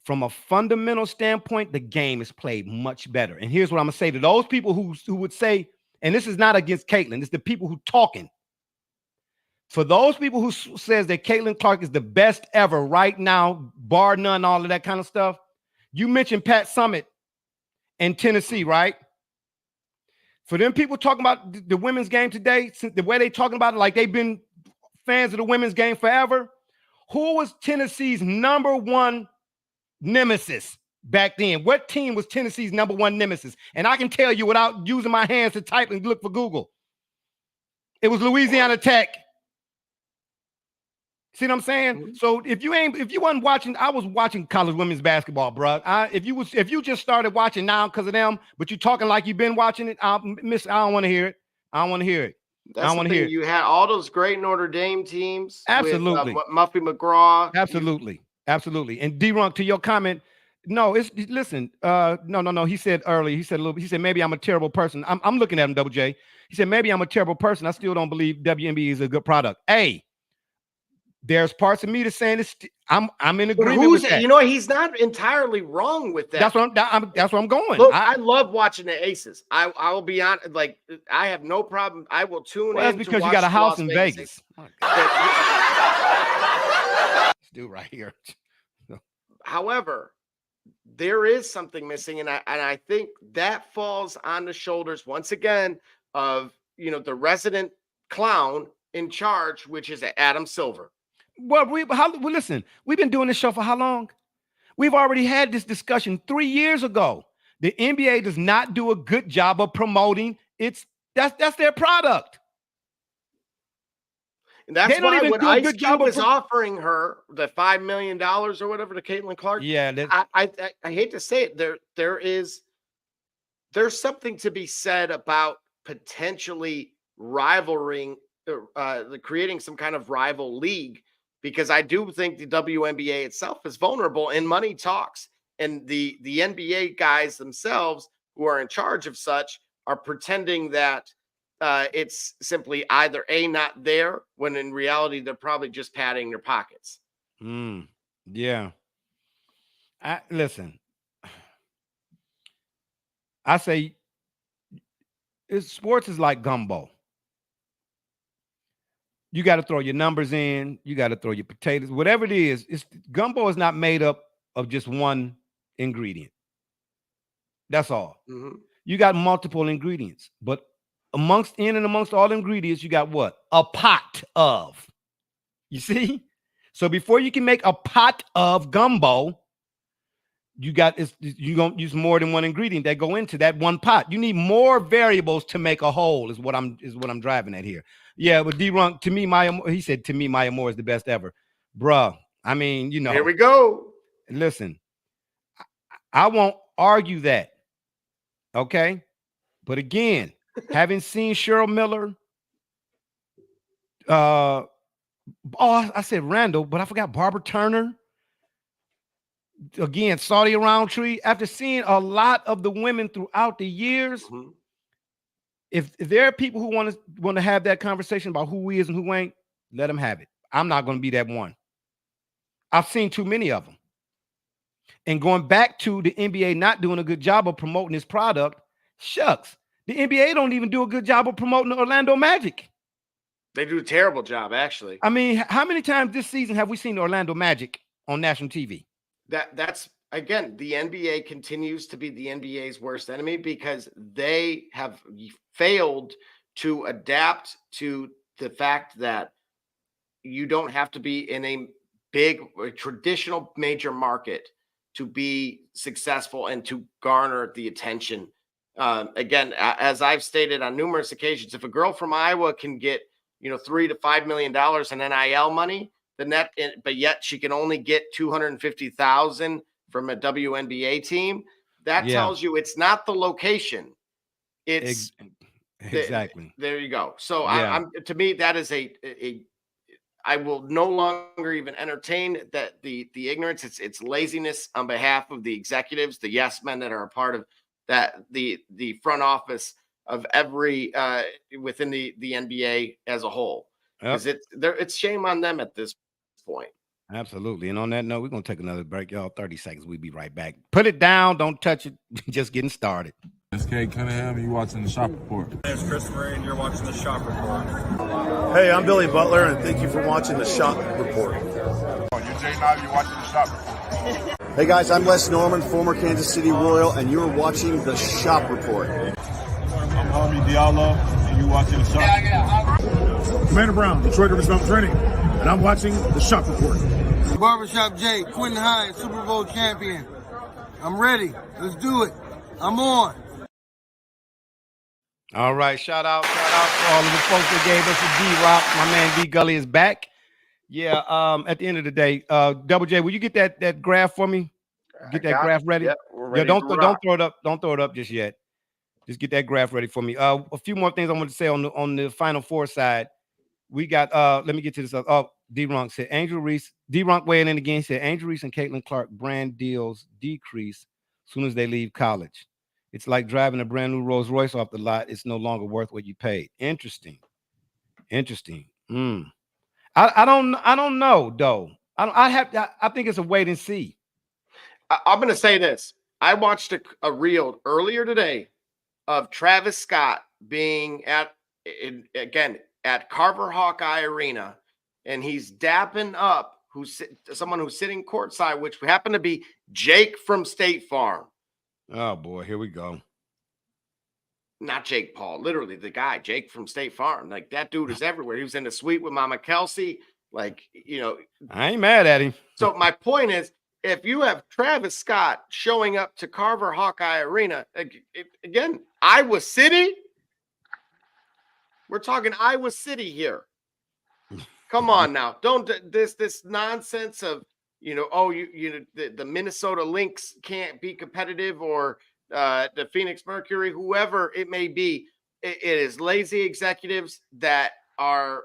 From a fundamental standpoint, the game is played much better. And here's what I'm going to say to those people who would say, and this is not against Caitlin, it's the people who talking. For those people who says that Caitlin Clark is the best ever right now, bar none, all of that kind of stuff. You mentioned Pat Summitt in Tennessee, right? For them people talking about the women's game today, the way they talking about it, like they've been fans of the women's game forever. Who was Tennessee's number one nemesis back then? What team was Tennessee's number one nemesis? And I can tell you without using my hands to type and look for Google. It was Louisiana Tech. See what I'm saying? Mm-hmm. So if you wasn't watching, I was watching college women's basketball, bro. If you just started watching now because of them, but you talking like you've been watching it, I don't want to hear it. I don't want to hear it. That's I don't want to hear it. You had all those great Notre Dame teams. Absolutely. With, Muffy McGraw. Absolutely. And D-Runk, to your comment, no, listen. No. He said earlier. He said maybe I'm a terrible person. I'm looking at him, Double J. He said maybe I'm a terrible person. I still don't believe WNBA is a good product. Hey, there's parts of me that's saying this. I'm in agreement with that. He's not entirely wrong with that. That's where I'm going. Look, I love watching the Aces. I will be honest. Like, I have no problem. I will tune in. That's because you got a house in Vegas. This dude right here. However, there is something missing, and I think that falls on the shoulders once again of the resident clown in charge, which is Adam Silver. Well, listen, we've been doing this show for how long? We've already had this discussion 3 years ago. The NBA does not do a good job of promoting that's their product. And that's why when Ice Cube was offering her the $5 million or whatever to Caitlin Clark, I hate to say it, there's something to be said about potentially creating some kind of rival league because I do think the WNBA itself is vulnerable in money talks. And the NBA guys themselves who are in charge of such are pretending that it's simply either A, not there, when in reality, they're probably just padding their pockets. Yeah. Listen, I say sports is like gumbo. You got to throw your numbers in. You got to throw your potatoes, whatever it is. Gumbo is not made up of just one ingredient. That's all. Mm-hmm. You got multiple ingredients, but amongst all ingredients, you got what? A pot of. You see? So before you can make a pot of gumbo, you're gonna use more than one ingredient that go into that one pot. You need more variables to make a whole, is what I'm driving at here. Yeah, but D-Runk, to me, he said to me, Maya Moore is the best ever. Bruh, I mean, Here we go. Listen, I won't argue that. Okay. But again, having seen Cheryl Miller, I said Randall, but I forgot Barbara Turner. Again, Saudi Roundtree. After seeing a lot of the women throughout the years, if there are people who want to have that conversation about who is and who ain't, let them have it. I'm not going to be that one. I've seen too many of them. And going back to the NBA not doing a good job of promoting this product, shucks. The NBA don't even do a good job of promoting the Orlando Magic. They do a terrible job, actually. I mean, how many times this season have we seen the Orlando Magic on national TV? That's again, the NBA continues to be the NBA's worst enemy because they have failed to adapt to the fact that you don't have to be in a traditional major market to be successful and to garner the attention. Again, as I've stated on numerous occasions, if a girl from Iowa can get, $3 to $5 million in NIL money, but yet she can only get $250,000 from a WNBA team, that tells you it's not the location. It's exactly. There you go. So to me, that is I will no longer even entertain that the ignorance. It's laziness on behalf of the executives, the yes men that are a part of that, the front office of every within the NBA as a whole. Because it's shame on them at this point. Absolutely. And on that note, we're gonna take another break, y'all. 30 seconds. We'll be right back. Put it down, don't touch it. Just getting started. It's Kate Cunningham, and you're watching the Shop Report. My name is Christopher, and you're watching the Shop Report. Hey, I'm Billy Butler, and thank you for watching the Shop Report. You're Jay Knight, you're watching the Shop Report. Hey guys, I'm Les Norman, former Kansas City Royal, and you're watching the Shop Report. I'm Homie Diallo, and you're watching the Shop Report. Commander Brown, Detroit Rivers Training, and I'm watching the Shop Report. Barbershop Jay, Quentin Hines, Super Bowl champion. I'm ready. Let's do it. I'm on. All right, shout out to all of the folks that gave us a D-Rock. My man D Gully is back. Yeah, at the end of the day, Double J, will you get that graph for me? Get that graph ready. Yep, we're ready. Don't throw it up. Don't throw it up just yet. Just get that graph ready for me. A few more things I want to say on the Final Four side. We got let me get to this. D-Ronk said Angel Reese. D-Ronk weighing in again said Angel Reese and Caitlin Clark brand deals decrease as soon as they leave college. It's like driving a brand new Rolls Royce off the lot. It's no longer worth what you paid. Interesting. I don't know though. I think it's a wait and see. I'm going to say this. I watched a reel earlier today of Travis Scott being at Carver Hawkeye Arena, and he's dapping up someone who's sitting courtside, which happened to be Jake from State Farm. Oh boy, here we go. Not Jake Paul, literally the guy, Jake from State Farm. Like, that dude is everywhere. He was in the suite with Mama Kelsey. Like, I ain't mad at him. So my point is, if you have Travis Scott showing up to Carver Hawkeye Arena, again, Iowa City, we're talking Iowa City here. Come on now. Don't this nonsense of, the Minnesota Lynx can't be competitive, or the Phoenix Mercury, whoever it may be. It is lazy executives that are,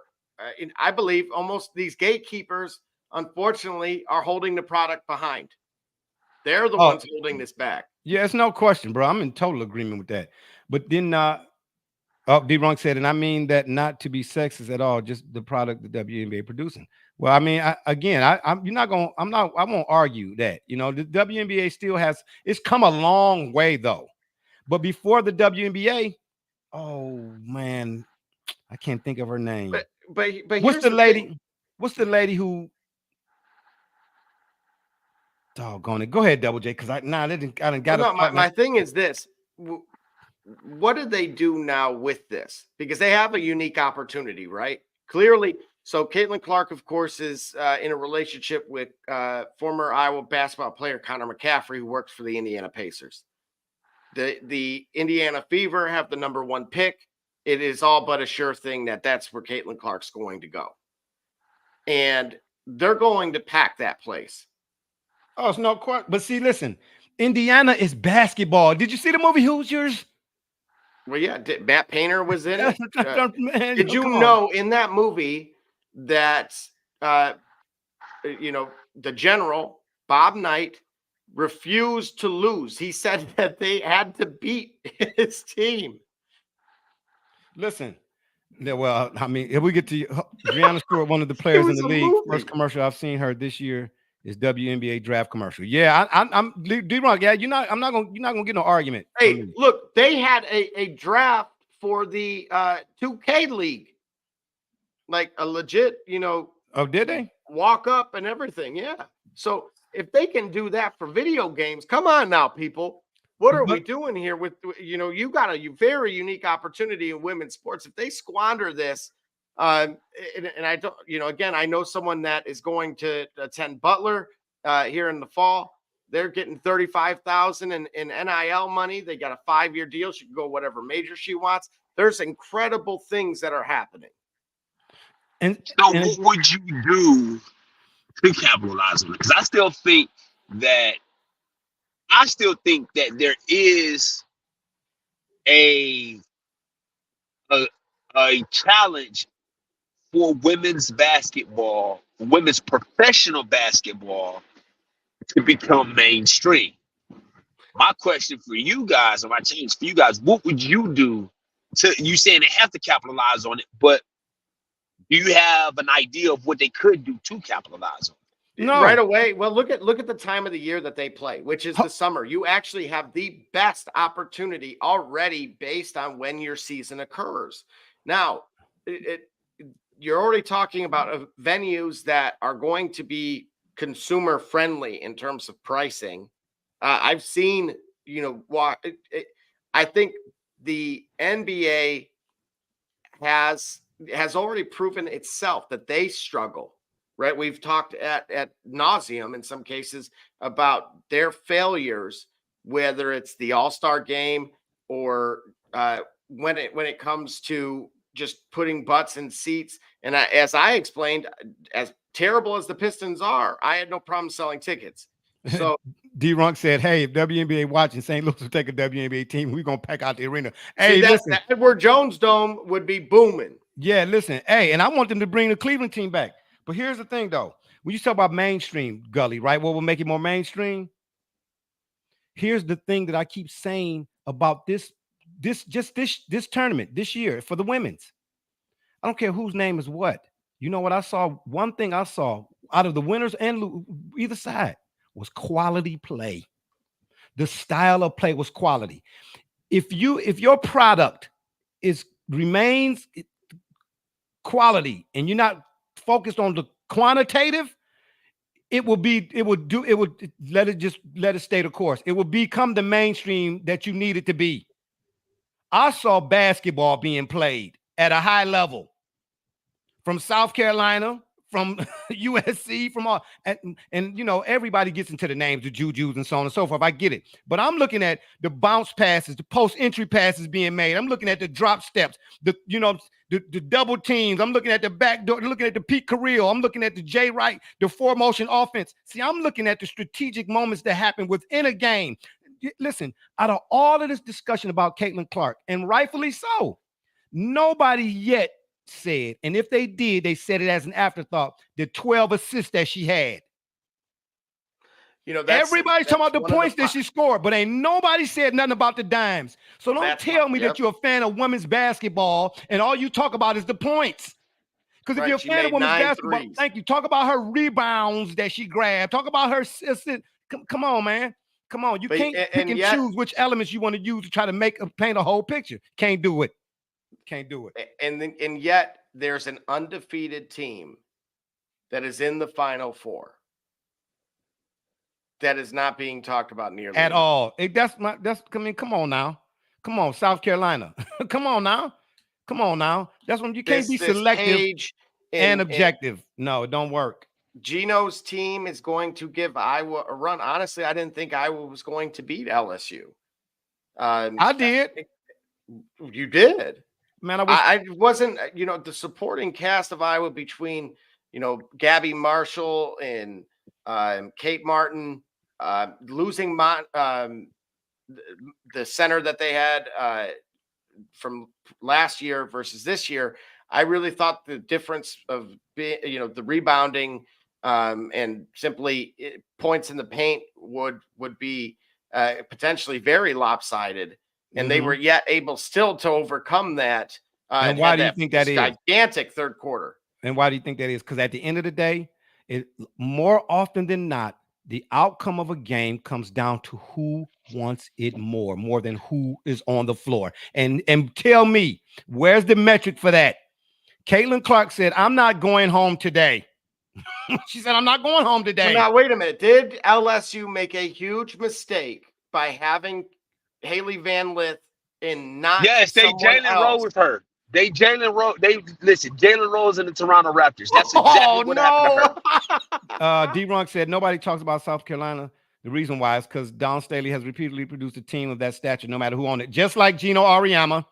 I believe, almost these gatekeepers unfortunately, are holding the product behind. They're the ones holding this back. Yeah, it's no question, bro. I'm in total agreement with that. But then D-Ron said, and I mean that not to be sexist at all, just the product the WNBA producing. Well, I mean, I won't argue that. You know, the WNBA still it's come a long way though. But before the WNBA, oh man, I can't think of her name. But what's the lady? Thing. What's the lady who? Doggone it! Go ahead, Double J, because I didn't got. No, my thing is this. What do they do now with this? Because they have a unique opportunity, right? Clearly. So Caitlin Clark, of course, is in a relationship with former Iowa basketball player Connor McCaffrey, who works for the Indiana Pacers. The Indiana Fever have the number 1 pick. It is all but a sure thing that that's where Caitlin Clark's going to go. And they're going to pack that place. Oh, it's no question. But see, listen, Indiana is basketball. Did you see the movie Hoosiers? Well, yeah, Matt Painter was in it. Man, did you know in that movie that, the general, Bob Knight, refused to lose? He said that they had to beat his team. Listen, well, I mean, if we get to Brianna Stewart, one of the players in the league, first commercial I've seen her this year is WNBA draft commercial. Yeah, I'm D-Ron. Yeah, you're not gonna get no argument. Hey, look, they had a draft for the 2K league, like a legit, Oh, did they walk up and everything? Yeah. So if they can do that for video games, come on now, people. What are we doing here with, you got a very unique opportunity in women's sports. If they squander this, and I don't, again, I know someone that is going to attend Butler here in the fall. They're getting $35,000 in NIL money. They got a 5-year deal. She can go whatever major she wants. There's incredible things that are happening. And so what would you do to capitalize on it? Because I still think that there is a challenge for women's basketball, women's professional basketball, to become mainstream. My question for you guys, or my challenge for you guys, what would you do you saying they have to capitalize on it, but do you have an idea of what they could do to capitalize on it? No. Right away. Well, look at the time of the year that they play, which is the summer. You actually have the best opportunity already based on when your season occurs. Now, you're already talking about venues that are going to be consumer friendly in terms of pricing. I've seen, I think the NBA has already proven itself that they struggle. Right. We've talked at nauseum in some cases about their failures, whether it's the All-Star game or when it comes to just putting butts in seats. And as I explained, as terrible as the Pistons are, I had no problem selling tickets. So D-Runk said, hey, if WNBA watching, St. Louis will take a WNBA team. We're going to pack out the arena. Hey, listen. That Edward Jones Dome would be booming. Yeah, listen. Hey, and I want them to bring the Cleveland team back. But here's the thing, though. When you talk about mainstream, Gully, right? What will make it more mainstream? Here's the thing that I keep saying about this tournament this year for the women's. I don't care whose name is what. You know what I saw? One thing I saw out of the winners and either side was quality play. The style of play was quality. If your product remains quality and you're not focused on the quantitative, it would let it stay the course. It will become the mainstream that you need it to be. I saw basketball being played at a high level from South Carolina, from USC, from all, and everybody gets into the names of Jujus and so on and so forth. I get it, but I'm looking at the bounce passes, the post entry passes being made. I'm looking at the drop steps, the double teams. I'm looking at the back door, looking at the Pete Carrillo. I'm looking at the Jay Wright, the 4-motion offense. See, I'm looking at the strategic moments that happen within a game. Listen, out of all of this discussion about Caitlin Clark, and rightfully so, nobody yet said, and if they did, they said it as an afterthought, the 12 assists that she had. You know, Everybody's talking about the points that she scored, but ain't nobody said nothing about the dimes. So don't tell me that you're a fan of women's basketball and all you talk about is the points. Because if you're a fan of women's basketball, thank you. Talk about her rebounds that she grabbed. Talk about her assist. Come on, man. Come on. You can't pick and choose which elements you want to use to try to paint a whole picture. Can't do it. Can't do it. And yet there's an undefeated team that is in the Final Four that is not being talked about nearly at all. Come on now. Come on, South Carolina. Come on now. Come on now. That's when you can't be selective and objective. No, it don't work. Gino's team is going to give Iowa a run. Honestly, I didn't think Iowa was going to beat LSU. I did. You did. Man, I wasn't, the supporting cast of Iowa between, Gabby Marshall and Kate Martin, losing the center that they had from last year versus this year. I really thought the difference of the rebounding and simply points in the paint would be potentially very lopsided, and they were yet able still to overcome that. And why do you think that is? Gigantic third quarter. And why do you think that is? Because at the end of the day, more often than not, the outcome of a game comes down to who wants it more than who is on the floor. And tell me, where's the metric for that? Caitlin Clark said, I'm not going home today. She said, I'm not going home today. Now, wait a minute. Did LSU make a huge mistake by having Haley Van Lith and not? Yes, they Jalen Rose with her. Jalen Rose and the Toronto Raptors. That's exactly what happened to her. D-Ronk said, nobody talks about South Carolina. The reason why is because Dawn Staley has repeatedly produced a team of that stature, no matter who on it. Just like Gino Auriemma.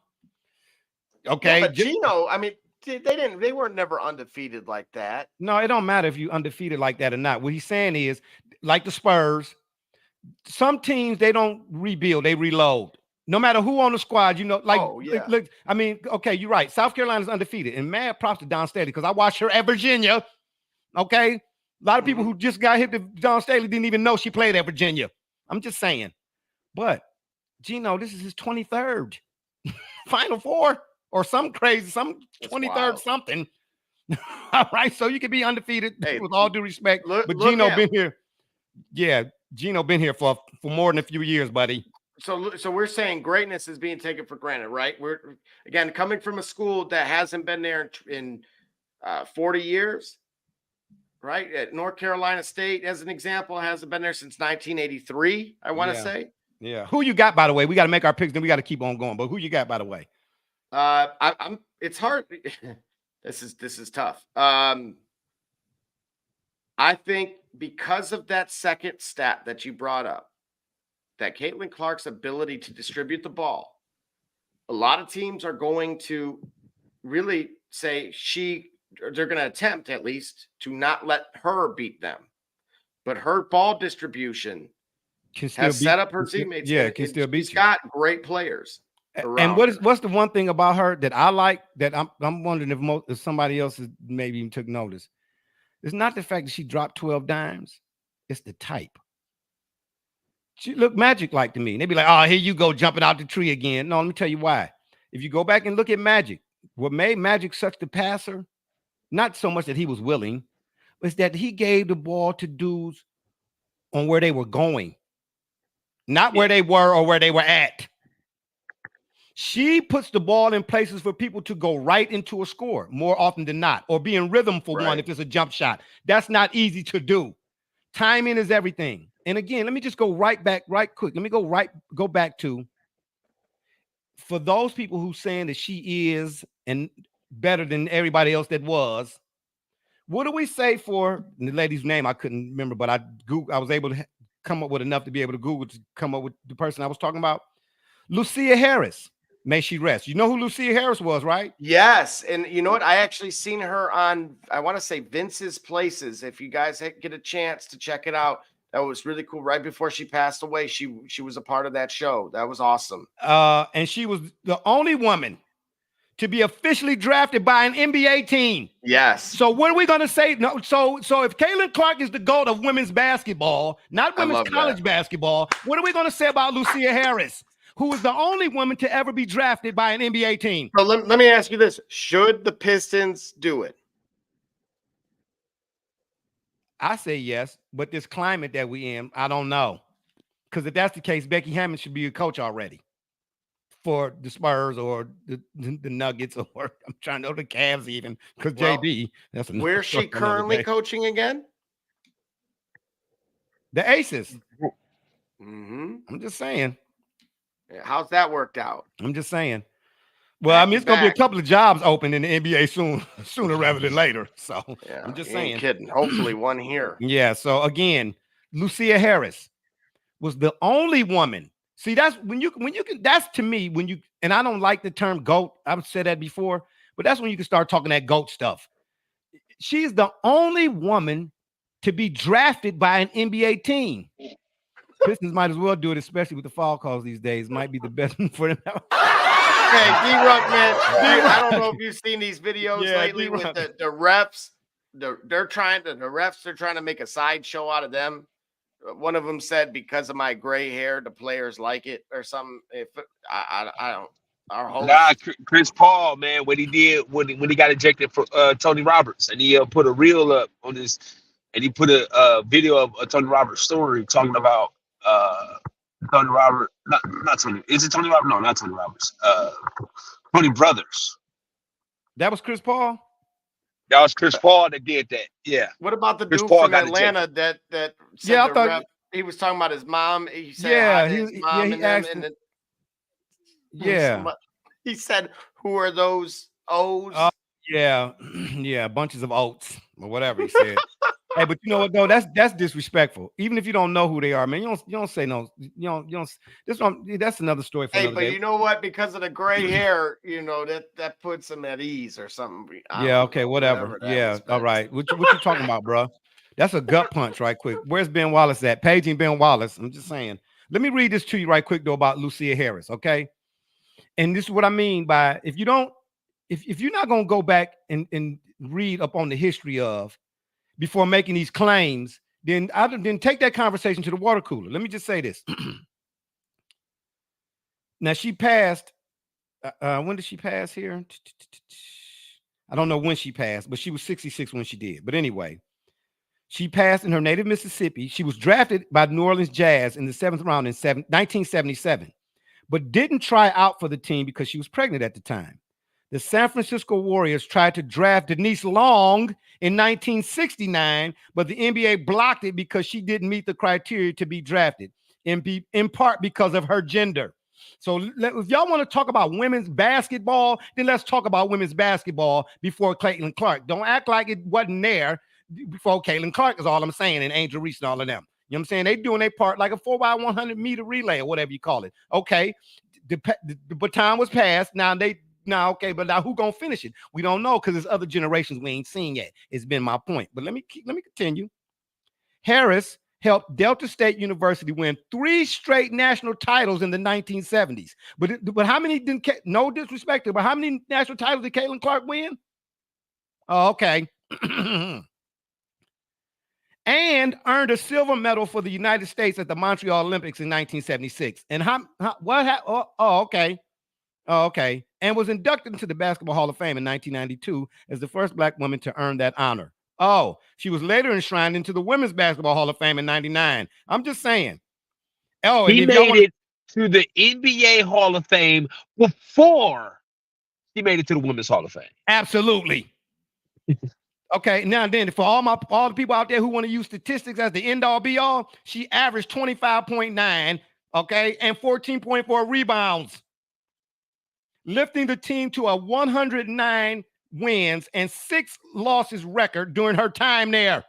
Okay. Yeah, but Gino, I mean, they were never undefeated like that. No, it don't matter if you undefeated like that or not. What he's saying is, like the Spurs, some teams, they don't rebuild, they reload. No matter who on the squad, look, I mean, okay, you're right. South Carolina's undefeated. And mad props to Dawn Staley because I watched her at Virginia. Okay. A lot of people who just got hit to Dawn Staley didn't even know she played at Virginia. I'm just saying. But Gino, this is his 23rd Final Four or some 23rd something. All right. So you can be undefeated with all due respect. But Gino been here. Yeah, Gino been here for more than a few years, buddy. So we're saying greatness is being taken for granted, right? We're again coming from a school that hasn't been there in 40 years, right? At North Carolina State, as an example, hasn't been there since 1983. I want to say. Yeah. Who you got, by the way? We got to make our picks, then we got to keep on going. But who you got, by the way? It's hard. This is tough. I think because of that second stat that you brought up, that Caitlin Clark's ability to distribute the ball, a lot of teams are going to really say they're going to attempt at least to not let her beat them. But her ball distribution has set up her teammates. Yeah, can still beat you. She's got great players. And what's the one thing about her that I like that I'm wondering if somebody else maybe even took notice? It's not the fact that she dropped 12 dimes. It's the type. She looked Magic-like to me. And they'd be like, oh, here you go jumping out the tree again. No, let me tell you why. If you go back and look at Magic, what made Magic such the passer, not so much that he was willing, was that he gave the ball to dudes on where they were going, not where they were or where they were at. She puts the ball in places for people to go right into a score more often than not, or be in rhythm for one if it's a jump shot. That's not easy to do. Timing is everything. And again, let me just go right quick. Let me go back to, for those people who saying that she is and better than everybody else that was, what do we say for the lady's name? I couldn't remember, but I was able to come up with enough to be able to Google to come up with the person I was talking about. Lucia Harris. May she rest. You know who Lucia Harris was, right? Yes. And you know what? I actually seen her on, I want to say Vince's Places. If you guys get a chance to check it out, that was really cool. Right before she passed away, she was a part of that show. That was awesome. And she was the only woman to be officially drafted by an NBA team. Yes. So what are we going to say? No. So if Caitlin Clark is the GOAT of women's basketball, not women's college basketball, what are we going to say about Lucia Harris, who is the only woman to ever be drafted by an NBA team? So let me ask you this. Should the Pistons do it? I say yes, but this climate that we in, I don't know. Because if that's the case, Becky Hammond should be a coach already for the Spurs or the Nuggets, or I'm trying to know the Cavs even, because JB. That's where's she currently coaching again? The Aces. Mm-hmm. I'm just saying. How's that worked out? I'm just saying. Well, I mean, it's going to be a couple of jobs open in the NBA sooner rather than later. So I'm just saying. Ain't kidding. Hopefully one here. Yeah. So again, Lucia Harris was the only woman. See, that's when you can, that's to me, when you, and I don't like the term GOAT. I've said that before, but that's when you can start talking that GOAT stuff. She's the only woman to be drafted by an NBA team. Pistons might as well do it, especially with the foul calls these days. Might be the best for them. Hey, D-Ruck, man. I don't know if you've seen these videos lately with the refs. The refs are trying to make a sideshow out of them. One of them said, because of my gray hair, the players like it or something. If I don't. Our host. Chris Paul, man, what he did when he got ejected for Tony Roberts, and he put a reel up on this, and he put a video of a Tony Roberts story talking about Tony Roberts, not Tony. Is it Tony Roberts? No, not Tony Roberts. Tony Brothers. That was Chris Paul. That was Chris Paul that did that. Yeah. What about the dude from Atlanta that said I thought he was talking about his mom? He said his mom and them, and he said, "Who are those O's?" Yeah, bunches of oats or whatever he said. Hey, but you know what though? That's disrespectful. Even if you don't know who they are, man, you don't say no. You don't. That's another story for another day. You know what? Because of the gray hair, that puts him at ease or something. Okay, whatever. Yeah, all right. What you talking about, bro? That's a gut punch, right quick. Where's Ben Wallace at? Paging Ben Wallace. I'm just saying. Let me read this to you right quick though about Lucia Harris. Okay, and this is what I mean by if you're not gonna go back and read up on the history of before making these claims, then take that conversation to the water cooler. Let me just say this. Now she passed. When did she pass here? I don't know when she passed, but she was 66 when she did. But anyway, she passed in her native Mississippi. She was drafted by New Orleans Jazz in the 7th round in 1977, but didn't try out for the team because she was pregnant at the time. The San Francisco Warriors tried to draft Denise Long in 1969, but the NBA blocked it because she didn't meet the criteria to be drafted, in part because of her gender. So if y'all want to talk about women's basketball, then let's talk about women's basketball before Caitlin Clark. Don't act like it wasn't there before Caitlin Clark is all I'm saying, and Angel Reese and all of them. You know what I'm saying? They doing their part like a 4x100 meter relay or whatever you call it. Okay, the baton was passed. Okay, but now who gonna finish it? We don't know because there's other generations we ain't seen yet. It's been my point. But let me continue. Harris helped Delta State University win 3 straight national titles in the 1970s. But how many didn't? No disrespect, but how many national titles did Caitlin Clark win? Oh, okay. And earned a silver medal for the United States at the Montreal Olympics in 1976. And okay. Oh, okay. And was inducted into the Basketball Hall of Fame in 1992 as the first Black woman to earn that honor. Oh, she was later enshrined into the Women's Basketball Hall of Fame in 99. I'm just saying. Oh, he made it to the NBA Hall of Fame before he made it to the Women's Hall of Fame. Absolutely. Okay, now then, for all the people out there who want to use statistics as the end-all be-all, she averaged 25.9, okay, and 14.4 rebounds, lifting the team to a 109 wins and 6 losses record during her time there.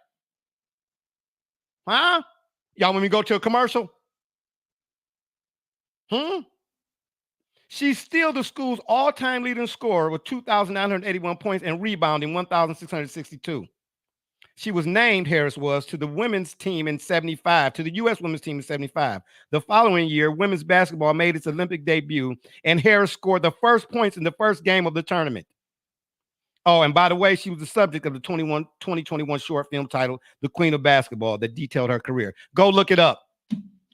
Huh? Y'all want me to go to a commercial? She's still the school's all-time leading scorer with 2,981 points and rebounding 1,662. She was named, Harris was, to the women's team in 75, to the U.S. women's team in 75. The following year, women's basketball made its Olympic debut, and Harris scored the first points in the first game of the tournament. Oh, and by the way, she was the subject of the 2021 short film titled The Queen of Basketball that detailed her career. Go look it up.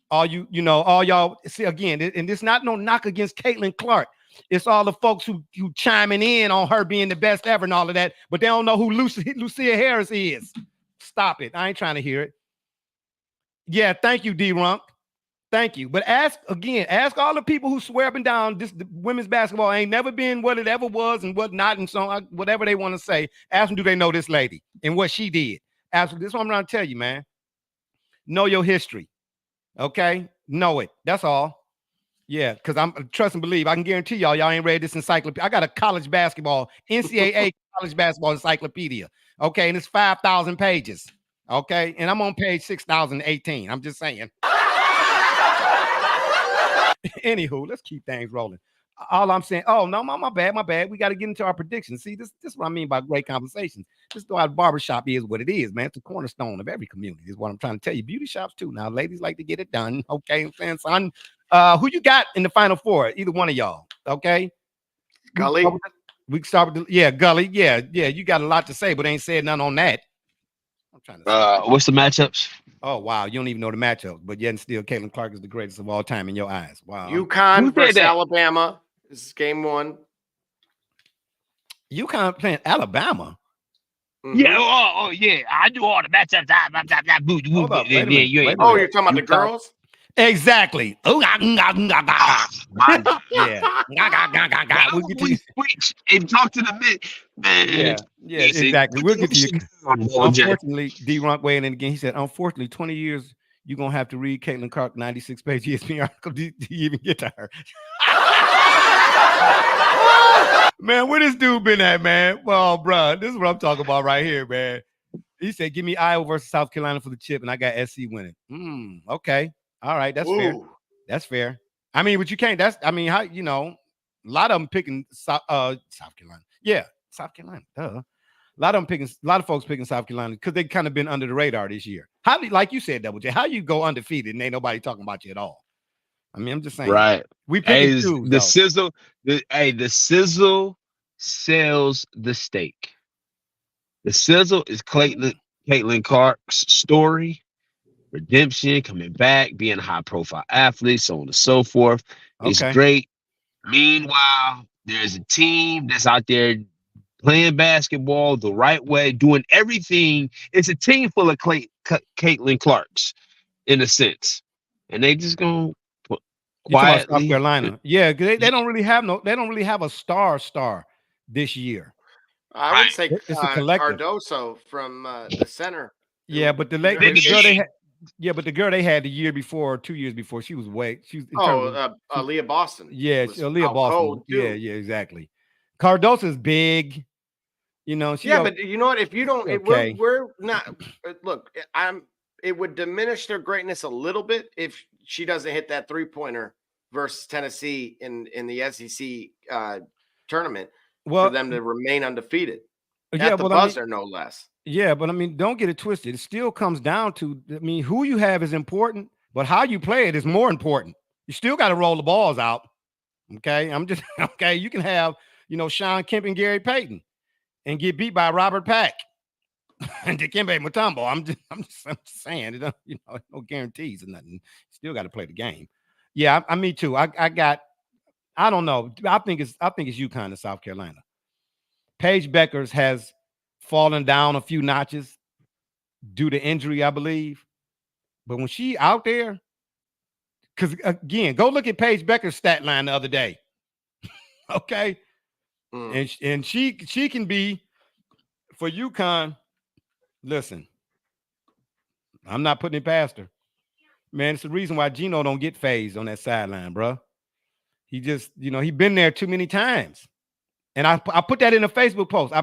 All all y'all see again, and this not no knock against Caitlin Clark. It's all the folks who chiming in on her being the best ever and all of that, but they don't know who Lucia Harris is. Stop it. I ain't trying to hear it. Yeah, thank you, D-Runk. Thank you. But ask all the people who swear up and down the women's basketball ain't never been what it ever was and what not, and so on, whatever they want to say. Ask them, do they know this lady and what she did? Ask them. This is what I'm trying to tell you, man. Know your history. Okay? Know it. That's all. Yeah, because I'm trust and believe. I can guarantee y'all ain't read this encyclopedia. I got a college basketball, NCAA college basketball encyclopedia. Okay, and it's 5,000 pages. Okay, and I'm on page 6,018. I'm just saying. Anywho, let's keep things rolling. All I'm saying, oh no, my bad. We got to get into our predictions. See, this is what I mean by great conversations. This is why the barbershop is what it is, man. It's the cornerstone of every community, is what I'm trying to tell you. Beauty shops too. Now, ladies like to get it done. Okay, I'm saying, son. Who you got in the Final Four? Either one of y'all. Okay. Gully. We can start with Gully. Yeah. You got a lot to say, but ain't said none on that. I'm trying to. What's the matchups? Oh wow, you don't even know the matchups, but yet and still, Caitlin Clark is the greatest of all time in your eyes. Wow. Uconn versus Alabama. This is game 1. Uconn playing Alabama. Mm-hmm. Yeah. Yeah. I do all the matchups. Hold up, wait a minute. You're talking about the girls? Exactly. Oh, yeah. And talk to the men. Yeah, exactly. We'll get to you. Unfortunately, D-Runk weighing in again. He said, unfortunately, 20 years, you're going to have to read Caitlin Clark 96-page ESPN article to even get to her. Man, where this dude been at, man? Well, bro, this is what I'm talking about right here, man. He said, give me Iowa versus South Carolina for the chip, and I got SC winning. Okay. All right, that's fair. That's fair. I mean, but you can't. How a lot of them picking South Carolina. Yeah, South Carolina. Duh. A lot of folks picking South Carolina because they kind of been under the radar this year. How do, like you said, Double J, how you go undefeated and ain't nobody talking about you at all? I mean, I'm just saying. Right. We pick the sizzle. The sizzle sells the steak. The sizzle is Caitlin Clark's story. Redemption, coming back, being a high-profile athlete, so on and so forth. It's great. Meanwhile, there's a team that's out there playing basketball the right way, doing everything. It's a team full of Caitlin Clarks, in a sense, and they just gonna quietly. South Carolina, yeah, they don't really have a star this year. I would say it's a collective. Cardoso from the center. Yeah, but the girl they had the year before, 2 years before, she was Leah Boston. Yeah, Leah Boston. Yeah, exactly. Cardoso's big. But you know what? If you don't, we're not. Look, it would diminish their greatness a little bit if she doesn't hit that 3-pointer versus Tennessee in the SEC tournament for them to remain undefeated. At the buzzer, no less. Yeah, but I mean, don't get it twisted. It still comes down to, who you have is important, but how you play it is more important. You still got to roll the balls out. Okay, you can have, Sean Kemp and Gary Payton and get beat by Robert Pack and Dikembe Mutombo. I'm just saying, no guarantees or nothing. Still got to play the game. Yeah, me too. I don't know. I think it's UConn and South Carolina. Paige Beckers has fallen down a few notches due to injury, I believe. But when she out there, because again, go look at Paige Becker's stat line the other day. Okay. And she can be for UConn. Listen, I'm not putting it past her. Man, it's the reason why Gino don't get phased on that sideline, bro. He just, he been there too many times. And I put that in a Facebook post.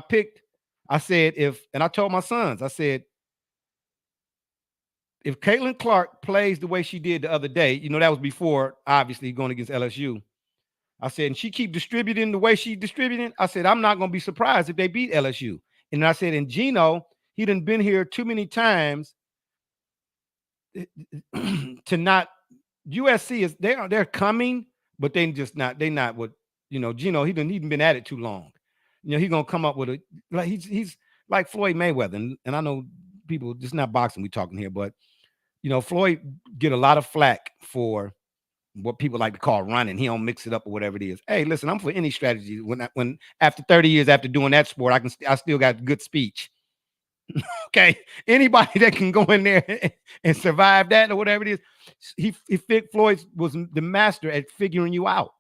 I said, and I told my sons, I said, if Caitlin Clark plays the way she did the other day, that was before, obviously, going against LSU. I said, and she keep distributing the way she distributing, I said, I'm not going to be surprised if they beat LSU. And I said, and Gino, he done been here too many times to not. USC is they're coming, but they not what Gino. He didn't even been at it too long. He's gonna come up with he's like Floyd Mayweather, and I know people. It's not boxing we talking here, but Floyd get a lot of flack for what people like to call running. He don't mix it up or whatever it is. Hey, listen, I'm for any strategy. When after 30 years after doing that sport, I still got good speech. Okay, anybody that can go in there and survive that or whatever it is, Floyd was the master at figuring you out.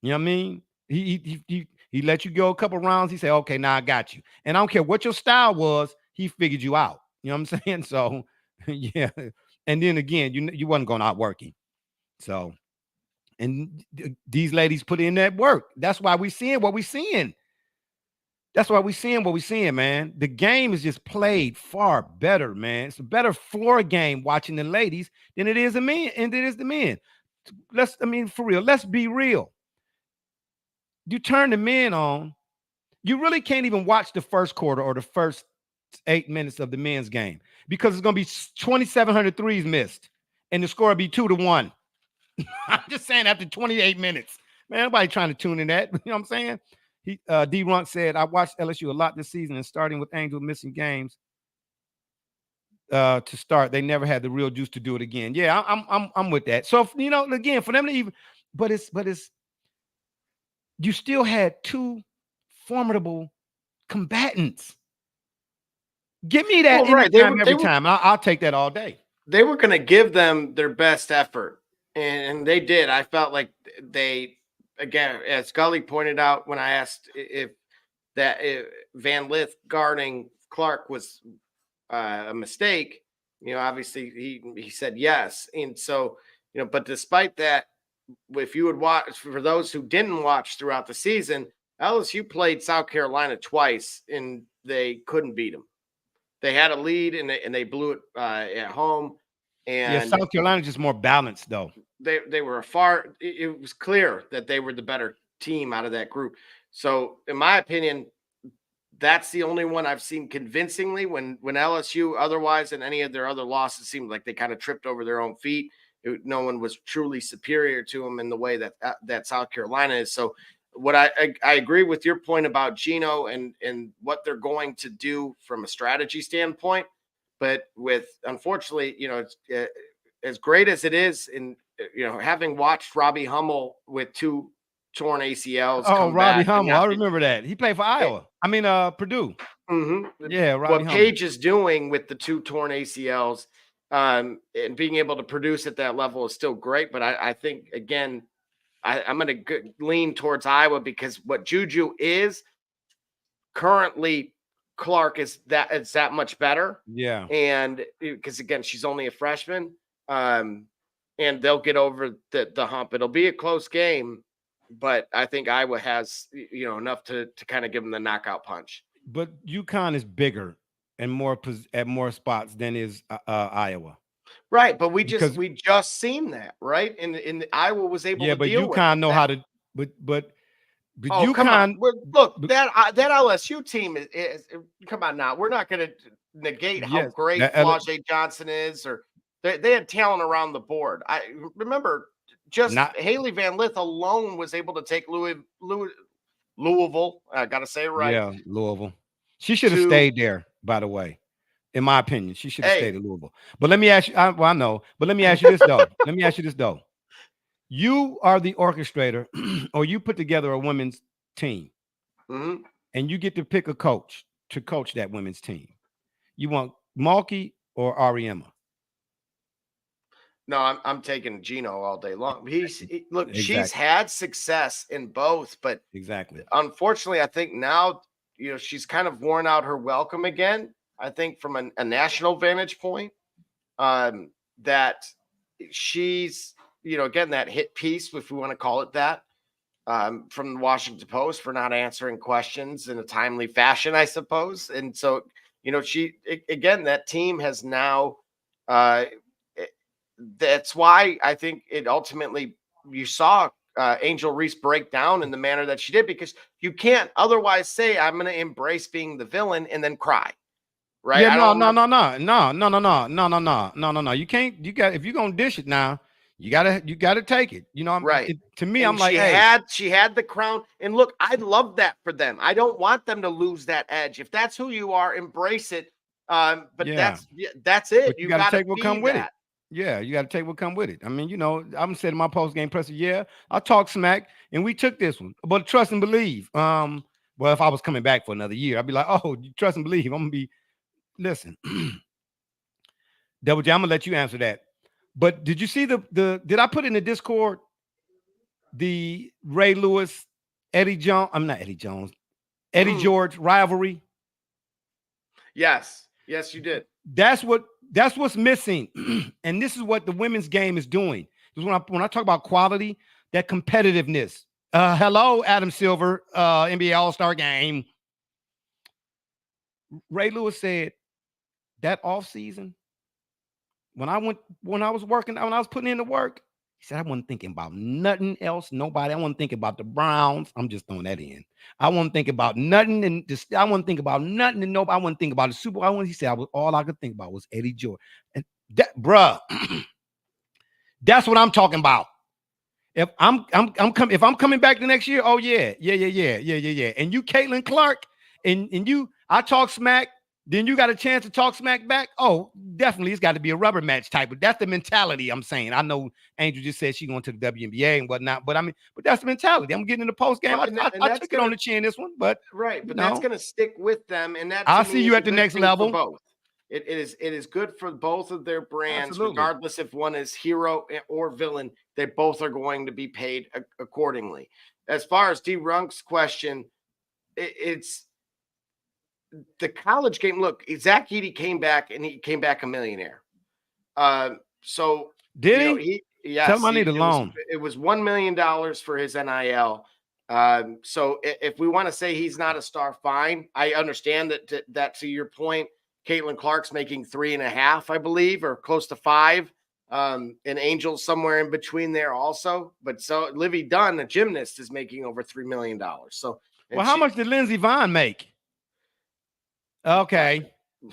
You know what I mean? He let you go a couple rounds. He said, "Okay, now I got you." And I don't care what your style was, he figured you out. You know what I'm saying? So, yeah. And then again, you wasn't going to outwork him. So, and these ladies put in that work. That's why we seeing what we seeing. That's why we seeing what we seeing, man. The game is just played far better, man. It's a better floor game watching the ladies than it is the men, and it is the men. For real, let's be real. You turn the men on, you really can't even watch the first quarter or the first 8 minutes of the men's game because it's gonna be 2,700 threes missed, and the score will be 2-1. I'm just saying after 28 minutes, man, nobody trying to tune in that. You know what I'm saying? D. Runt said, I watched LSU a lot this season, and starting with Angel missing games to start, they never had the real juice to do it again. Yeah, I'm with that. So again, for them to even, but it's you still had two formidable combatants. Give me that every time. I'll take that all day. They were going to give them their best effort, and they did. I felt like they. Again, as Gully pointed out when I asked if Van Lith guarding Clark was a mistake, obviously he said yes. And so, but despite that, if you would watch, for those who didn't watch throughout the season, LSU played South Carolina twice and they couldn't beat them. They had a lead and they blew it at home. And South Carolina just more balanced though. They were it was clear that they were the better team out of that group. So in my opinion, that's the only one I've seen convincingly when LSU otherwise and any of their other losses seemed like they kind of tripped over their own feet. No one was truly superior to them in the way that South Carolina is. So what I agree with your point about Gino and what they're going to do from a strategy standpoint, but with unfortunately, it's as great as it is in, having watched Robbie Hummel with 2 torn ACLs. Oh, Robbie Hummel. I remember that. He played for Iowa. Purdue. Mm-hmm. Yeah, Robbie Hummel. Paige is doing with the 2 torn ACLs and being able to produce at that level is still great. But I think, again, I'm going to lean towards Iowa because what Juju is currently, Clark is that much better. Yeah. And because, again, she's only a freshman. And they'll get over the hump. It'll be a close game, but I think Iowa has, enough to kind of give them the knockout punch. But UConn is bigger and at more spots than is Iowa. Right, but we just seen that, right? And Iowa was able to deal with it. Yeah, but UConn know how to but UConn, come on. Look, that LSU team is come on now. We're not going to negate how great Flau'jae Johnson is, or they had talent around the board. I remember Haley Van Lith alone was able to take Louisville. I got to say it right. Yeah, Louisville. She should have stayed there, by the way. In my opinion, she should have stayed at Louisville. But let me ask you, I know, but let me ask you this though. You are the orchestrator, or you put together a women's team, and you get to pick a coach to coach that women's team. You want Malky or Ariema? No, I'm taking Gino all day long. She's had success in both, but unfortunately, I think now she's kind of worn out her welcome again. I think from a national vantage point, that she's, again, that hit piece, if we want to call it that, from the Washington Post for not answering questions in a timely fashion, I suppose. And so, that team has now, that's why I think it ultimately, you saw Angel Reese break down in the manner that she did, because you can't otherwise say, I'm going to embrace being the villain and then cry. right? Yeah, I no, don't no, remember- no, no, no, no, no, no, no, no, no, no, no. You can't. You got if you're gonna dish it now, you gotta take it. You know, Right. to me, And I'm like, hey, she had the crown. And look, I love that for them. I don't want them to lose that edge. If that's who you are, embrace it. But yeah. that's it. But you You got to got to take what be come with it. that. Yeah, you got to take what come with it. I mean, you know, I'm saying in my post game presser, yeah, I talked smack and we took this one, but trust and believe. Well, if I was coming back for another year, I'd be like, oh, you trust and believe. I'm gonna be. Listen, Double J, I'm gonna let you answer that. But did you see the? Did I put in the Discord the Ray Lewis, Eddie Jones? I'm not Eddie Jones, Eddie George rivalry. Yes, you did. That's what's missing. And this is what the women's game is doing. Because when I talk about quality, that competitiveness. Hello, Adam Silver, NBA All-Star game. Ray Lewis said that offseason, when I was putting in the work, he said, I wasn't thinking about nothing else, nobody. I wasn't thinking about the Browns. I'm just throwing that in. I wasn't thinking about nothing, and I wasn't thinking about nothing, and nobody. I wasn't thinking about the Super Bowl. He said, all I could think about was Eddie George. And that, bruh, that's what I'm talking about. If I'm coming back the next year, oh yeah. And you, Caitlin Clark, and you, I talk smack. Then you got a chance to talk smack back. Oh, definitely, it's got to be a rubber match type. But that's the mentality I'm saying. I know Angel just said she going to the WNBA and whatnot, but but that's the mentality. I'm getting in the post game. Well, I took it on the chin this one, but right. But that's going to stick with them, and that I'll see you at the next level. Both. It is good for both of their brands, Absolutely. Regardless if one is hero or villain. They both are going to be paid accordingly. As far as D. Runk's question, it's the college game. Look, Zach Edey came back, and he came back a millionaire. So did he? Yes. Tell him I need a loan. It was $1 million for his NIL. So if we want to say he's not a star, fine. I understand that to your point, Caitlin Clark's making 3.5, I believe, or close to 5. And Angel's somewhere in between there also. But so Livy Dunn, a gymnast, is making over $3 million. So how much did Lindsey Vonn make? Okay.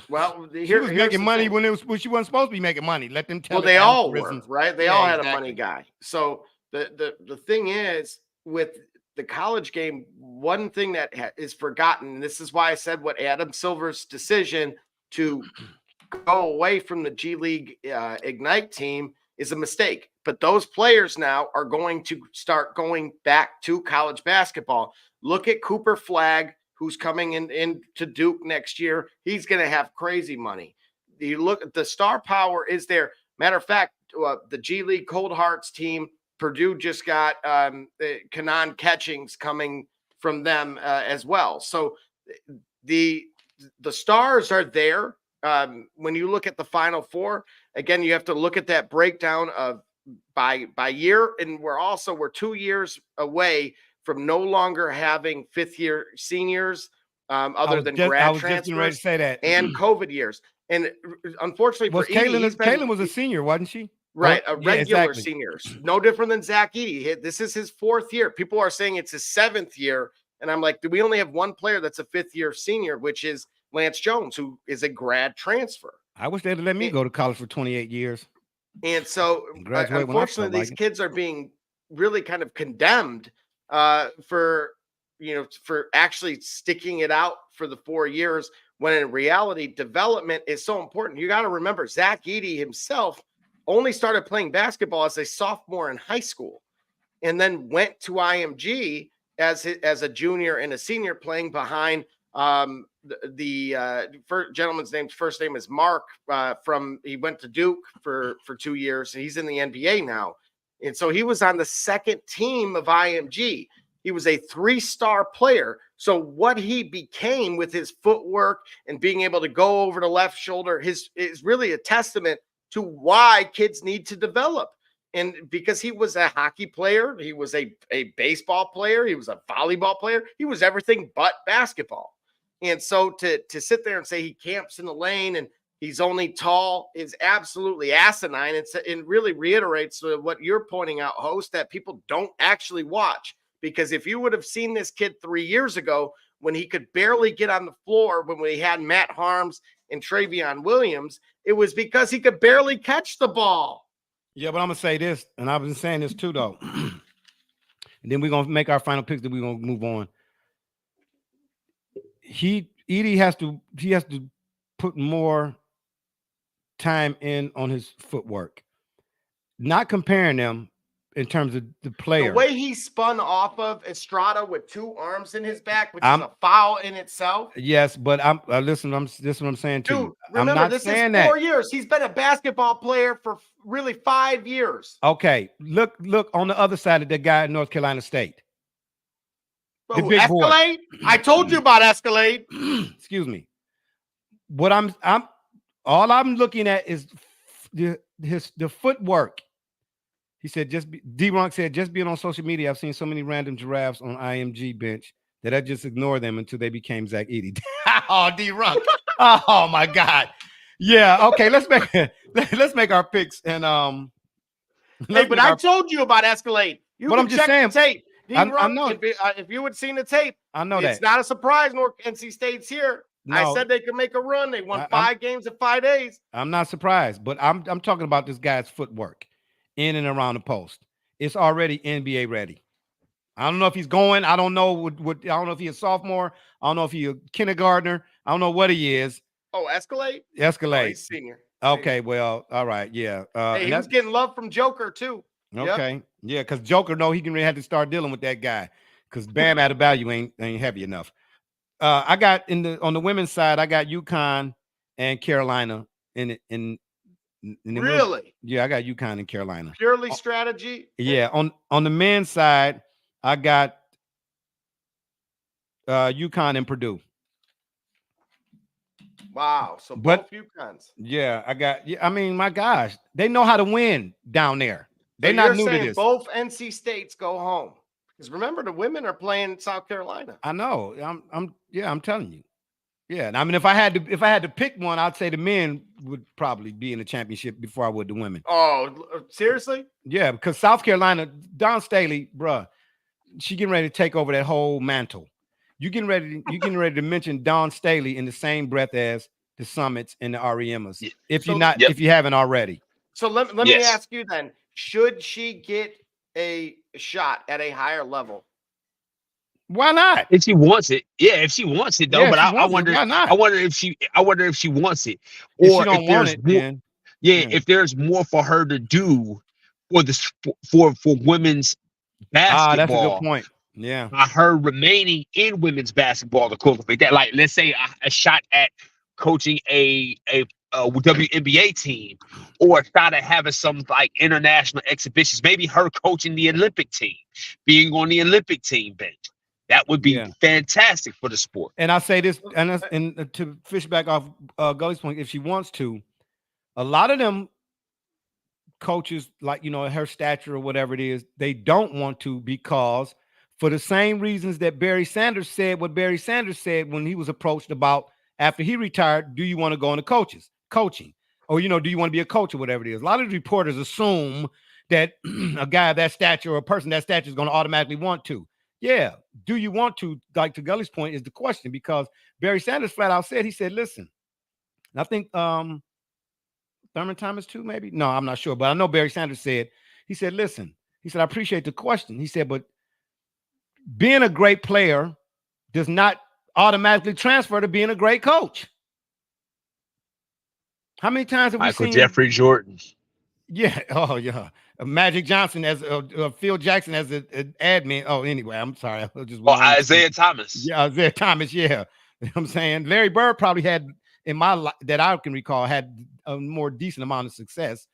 Well, she was making money when she wasn't supposed to be making money. Let them tell. Well, they all were, right? They all had a money guy. So the thing is, with the college game, one thing that is forgotten, and this is why I said what Adam Silver's decision to go away from the G League Ignite team is a mistake. But those players now are going to start going back to college basketball. Look at Cooper Flagg, who's coming in to Duke next year. He's going to have crazy money. You look at the star power is there. Matter of fact, the G League Cold Hearts team, Purdue just got Kanan Catchings coming from them as well. So the stars are there. When you look at the Final Four, again, you have to look at that breakdown of by year, and we're 2 years away from no longer having fifth-year seniors, other than grad transfers and COVID years. And unfortunately for Edey, Caitlin was a senior, wasn't she? Right, a regular seniors. No different than Zach Edey. This is his 4th year. People are saying it's his 7th year, and I'm like, do we only have one player that's a 5th-year senior, which is Lance Jones, who is a grad transfer. I wish they'd let me go to college for 28 years. And so, unfortunately, these kids are being really kind of condemned for actually sticking it out for the 4 years, when in reality, development is so important. You got to remember, Zach Edey himself only started playing basketball as a sophomore in high school, and then went to IMG as a junior and a senior, playing behind the first gentleman's first name is Mark. He went to Duke for 2 years. He's in the NBA now, and so he was on the second team of IMG. He was a 3-star player. So what he became with his footwork and being able to go over the left shoulder is really a testament to why kids need to develop. And because he was a hockey player, he was a baseball player, he was a volleyball player, he was everything but basketball. And so to sit there and say he camps in the lane and he's only tall is absolutely asinine. It really reiterates what you're pointing out, host, that people don't actually watch. Because if you would have seen this kid 3 years ago when he could barely get on the floor when we had Matt Harms and Travion Williams, it was because he could barely catch the ball. Yeah, but I'm gonna say this, and I've been saying this too, though. And then we're gonna make our final picks, then we're gonna move on. Edie has to put more time in on his footwork. Not comparing them in terms of the player. The way he spun off of Estrada with 2 arms in his back, which is a foul in itself. Yes, but this is what I'm saying too. Dude, remember, I'm not this saying is 4 that. years. He's been a basketball player for really 5 years. Okay, look on the other side of the guy at North Carolina State. The big Escalade? boy. I told you about Escalade. Excuse me. What all I'm looking at is the footwork. He said, D-Ronk said, just being on social media, I've seen so many random giraffes on IMG bench that I just ignore them until they became Zach Edey. Oh, D-Ronk. Oh my God. Yeah. Okay. Let's make our picks. And I told you about Escalade. But I'm just saying, tape. I know. If you would have seen the tape, I know it's not a surprise. NC State's here. No, I said they could make a run. They won 5 games in 5 days. I'm not surprised, but I'm talking about this guy's footwork in and around the post. It's already NBA ready. I don't know if he's going. I don't know I don't know if he's a sophomore. I don't know if he's a kindergartner. I don't know what he is. Oh, Escalade? Escalade. Oh, he's senior. Okay, well, all right, yeah. He was getting love from Joker too. Okay, yep. Yeah, because Joker he can really have to start dealing with that guy because Bam Adebayo ain't heavy enough. I got on the women's side, I got UConn and Carolina in really? Yeah, I got UConn and Carolina. Purely strategy. Yeah, on the men's side, I got UConn and Purdue. Wow, so both UConns. Yeah, I mean, my gosh, they know how to win down there. They're not new to this. Both NC States go home. Because remember, the women are playing South Carolina. I know. I'm telling you. Yeah, and I mean, if I had to pick one, I'd say the men would probably be in the championship before I would the women. Oh, seriously? Yeah, because South Carolina, Dawn Staley, bruh, she getting ready to take over that whole mantle. You getting ready to mention Dawn Staley in the same breath as the Summits and the REMers, if you haven't already. So let me ask you then: should she get a shot at a higher level? Why not? If she wants it, if she wants it though. Yeah, but I wonder if she wants it, or if there's more. If there's more for her to do for women's basketball. That's a good point. Yeah, her remaining in women's basketball to cultivate that. Like, let's say a shot at coaching a WNBA team, or a shot at having some like international exhibitions. Maybe her coaching the Olympic team, being on the Olympic team bench. That would be fantastic for the sport. And I say this, and to fish back off Gully's point, if she wants to, a lot of them coaches, like, her stature or whatever it is, they don't want to, because for the same reasons that Barry Sanders said what Barry Sanders said when he was approached about after he retired, do you want to go into coaching? Or, do you want to be a coach or whatever it is? A lot of reporters assume that a guy of that stature or a person of that stature is going to automatically want to. Yeah. Do you want to? Like, to Gully's point is the question, because Barry Sanders flat out said, he said, listen, I think Thurman Thomas too, maybe. No, I'm not sure. But I know Barry Sanders said, he said, listen, he said, I appreciate the question. He said, but being a great player does not automatically transfer to being a great coach. How many times have we seen Jeffrey Jordan? Yeah. Oh, yeah. Magic Johnson as Phil Jackson as an admin. Oh, anyway, I'm sorry. I just Isaiah Thomas. Yeah, Isaiah Thomas. Yeah. You know what I'm saying? Larry Bird probably had, in my life that I can recall, had a more decent amount of success.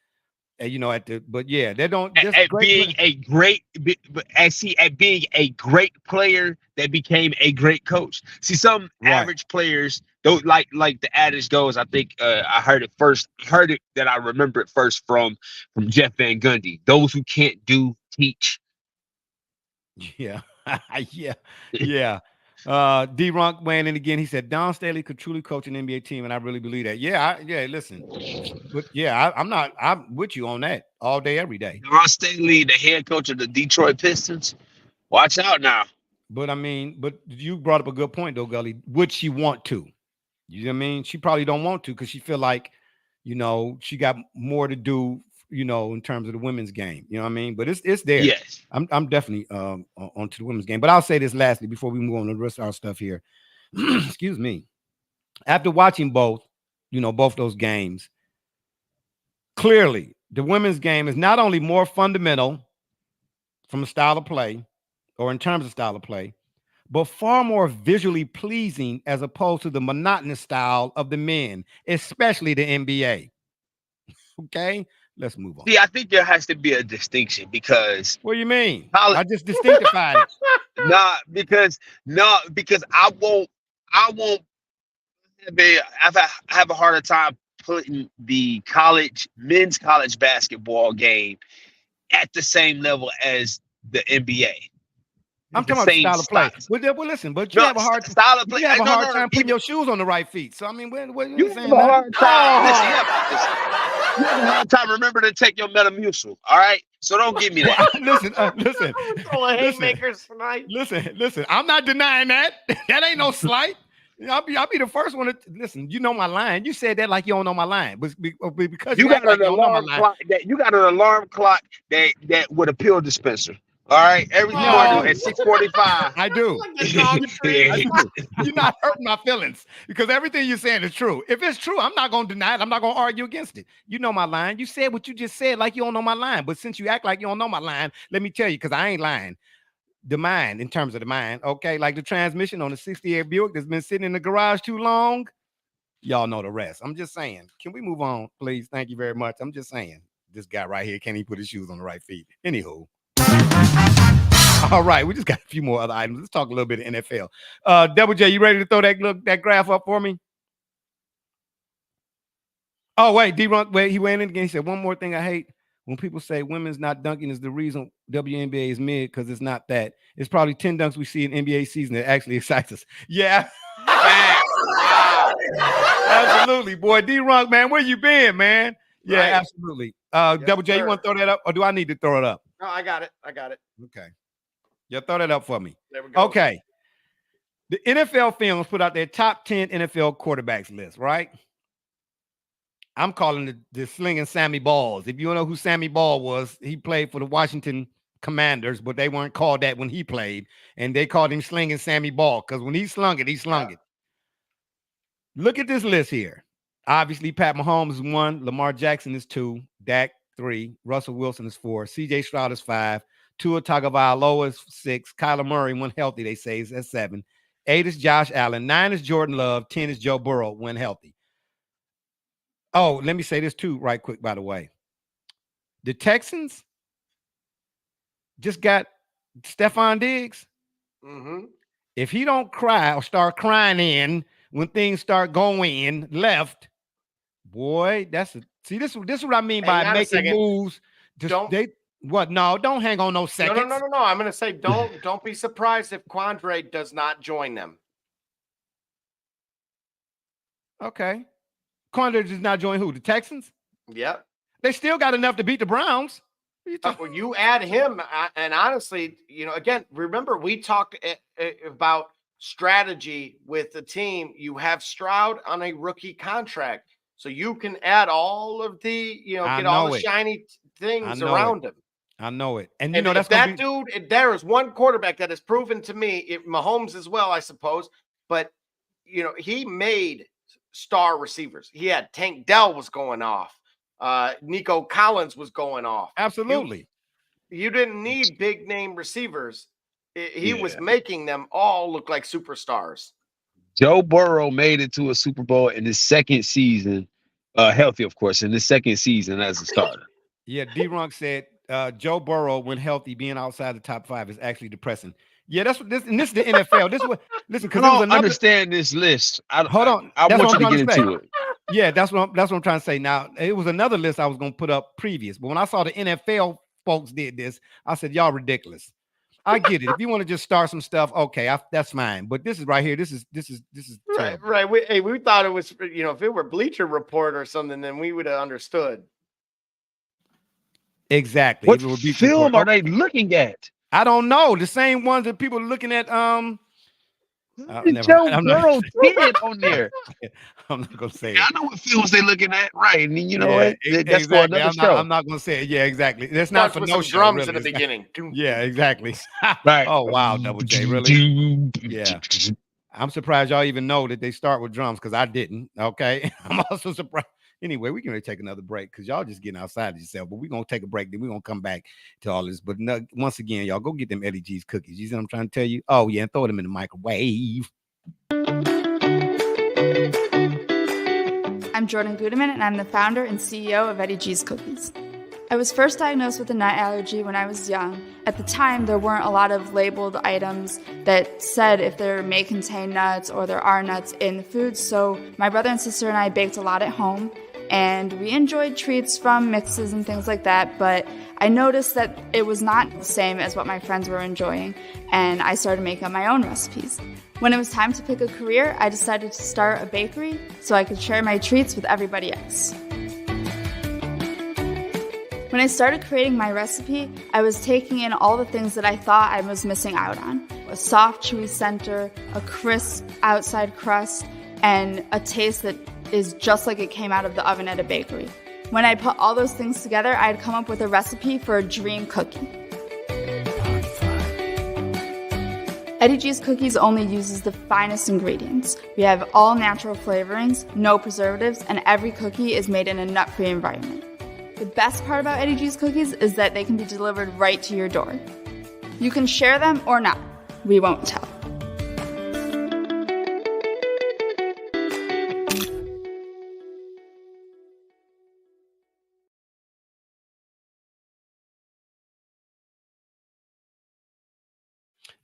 But yeah, they don't at being a great player that became a great coach. See, some average players don't like the adage goes. I think I heard it that I remember it first from Jeff Van Gundy. Those who can't do, teach. Yeah, yeah. D-Ronk weighing in again. He said Dawn Staley could truly coach an NBA team, and I really believe that. Listen, but I'm with you on that all day, every day. Dawn Staley, the head coach of the Detroit Pistons. Watch out now. But I mean, but you brought up a good point though, Gully. Would she want to? You know what I mean? She probably don't want to because she feel like, she got more to do, in terms of the women's game. You know what I mean? But it's there. Yes. I'm definitely onto the women's game. But I'll say this lastly before we move on to the rest of our stuff here. Excuse me. After watching both those games, clearly the women's game is not only more fundamental from a style of play or in terms of style of play, but far more visually pleasing as opposed to the monotonous style of the men, especially the NBA. Okay, let's move on. See, I think there has to be a distinction because what do you mean? I just distinctified it. Because I won't have a harder time putting the men's college basketball game at the same level as the NBA. I'm talking about style of play. Well, listen, but you have a hard style of play. You have a hard time putting your shoes on the right feet. So I mean, what you saying? Have a hard time. Listen, you have a hard time. Remember to take your Metamucil. All right, so don't give me that. Listen. I'm not denying that. That ain't no slight. I'll be the first one to listen. You know my line. You said that like you don't know my line, but because you got an alarm clock that with a pill dispenser. All right, every morning at 6:45. I do. You're not hurting my feelings because everything you're saying is true. If it's true, I'm not going to deny it. I'm not going to argue against it. You know my line. You said what you just said like you don't know my line. But since you act like you don't know my line, let me tell you, because I ain't lying. The mind, in terms of the mind, okay, like the transmission on the 68 Buick that's been sitting in the garage too long. Y'all know the rest. I'm just saying. Can we move on, please? Thank you very much. I'm just saying. This guy right here, can't even put his shoes on the right feet. Anywho. All right, we just got a few more other items. Let's talk a little bit of NFL. Double J, you ready to throw that graph up for me? Oh, wait, D-Run, he went in again. He said, one more thing I hate. When people say women's not dunking is the reason WNBA is mid, because it's not that. It's probably 10 dunks we see in NBA season that actually excites us. Yeah. Absolutely, boy. D-Run, man, where you been, man? Yeah, right. Absolutely. Double J, you want to throw that up, or do I need to throw it up? No, I got it. Okay. Yeah, throw that up for me. There we go. Okay. The NFL Films put out their top 10 NFL quarterbacks list, right? I'm calling the slinging Sammy Balls. If you don't know who Sammy Ball was, he played for the Washington Commanders, but they weren't called that when he played. And they called him slinging Sammy Ball because when he slung it, he slung it. Look at this list here. Obviously, Pat Mahomes is 1, Lamar Jackson is 2, Dak 3, Russell Wilson is 4, CJ Stroud is 5, Tua Tagovailoa is 6, Kyler Murray, when healthy, they say, is at 7, 8 is Josh Allen, 9 is Jordan Love, 10 is Joe Burrow when healthy. Oh, let me say this too, right quick, by the way. The Texans just got Stephon Diggs. Mm-hmm. If he don't cry or start crying in when things start going left, boy, this is what I mean by making moves. No, don't hang on no seconds. No. I'm gonna say don't be surprised if Quandre does not join them. Okay. Quandre does not join who? The Texans? Yep. They still got enough to beat the Browns. When you add him, and honestly, again, remember we talked about strategy with the team. You have Stroud on a rookie contract, so you can add all of the, get all the shiny things around him. I know it, and that's that dude. If there is one quarterback that has proven to me, Mahomes as well, I suppose, but he made star receivers. He had Tank Dell was going off. Nico Collins was going off. Absolutely. You didn't need big name receivers. He was making them all look like superstars. Joe Burrow made it to a Super Bowl in his second season, healthy, of course, in his second season as a starter. Yeah, D-Runk said Joe Burrow, when healthy, being outside the top 5 is actually depressing. Yeah, that's what this is the NFL. This is what listen, because I don't understand this list. Hold on. I want you to get into it. Yeah, that's what I'm trying to say. Now, it was another list I was going to put up previous, but when I saw the NFL folks did this, I said, y'all ridiculous. I get it. If you want to just start some stuff, okay, that's fine. But this is right here. This is right. We thought it was, if it were Bleacher Report or something, then we would have understood. Exactly. What film are they looking at? I don't know. The same ones that people are looking at. Joe Burrow 10 on there. I'm not gonna say Yeah, it. I know what films they're looking at, right? And you know what? That's exactly. for another show. I'm not gonna say it. Yeah, exactly. That's not for no show. Drums really. in the beginning. Yeah, exactly. Right. Oh wow, Double J, really? Yeah. I'm surprised y'all even know that they start with drums because I didn't. Okay. I'm also surprised. Anyway, we can really take another break because y'all just getting outside of yourself. But we're gonna take a break, then we're gonna come back to all this. But no, once again, y'all go get them Eddie G's cookies. You see what I'm trying to tell you? Oh, yeah, and throw them in the microwave. I'm Jordan Gudeman, and I'm the founder and CEO of Eddie G's Cookies. I was first diagnosed with a nut allergy when I was young. At the time, there weren't a lot of labeled items that said if there may contain nuts or there are nuts in the food, so my brother and sister and I baked a lot at home, and we enjoyed treats from mixes and things like that, but I noticed that it was not the same as what my friends were enjoying, and I started making up my own recipes. When it was time to pick a career, I decided to start a bakery so I could share my treats with everybody else. When I started creating my recipe, I was taking in all the things that I thought I was missing out on. A soft, chewy center, a crisp outside crust, and a taste that is just like it came out of the oven at a bakery. When I put all those things together, I had come up with a recipe for a dream cookie. Eddie G's Cookies only uses the finest ingredients. We have all natural flavorings, no preservatives, and every cookie is made in a nut-free environment. The best part about Eddie G's Cookies is that they can be delivered right to your door. You can share them or not. We won't tell.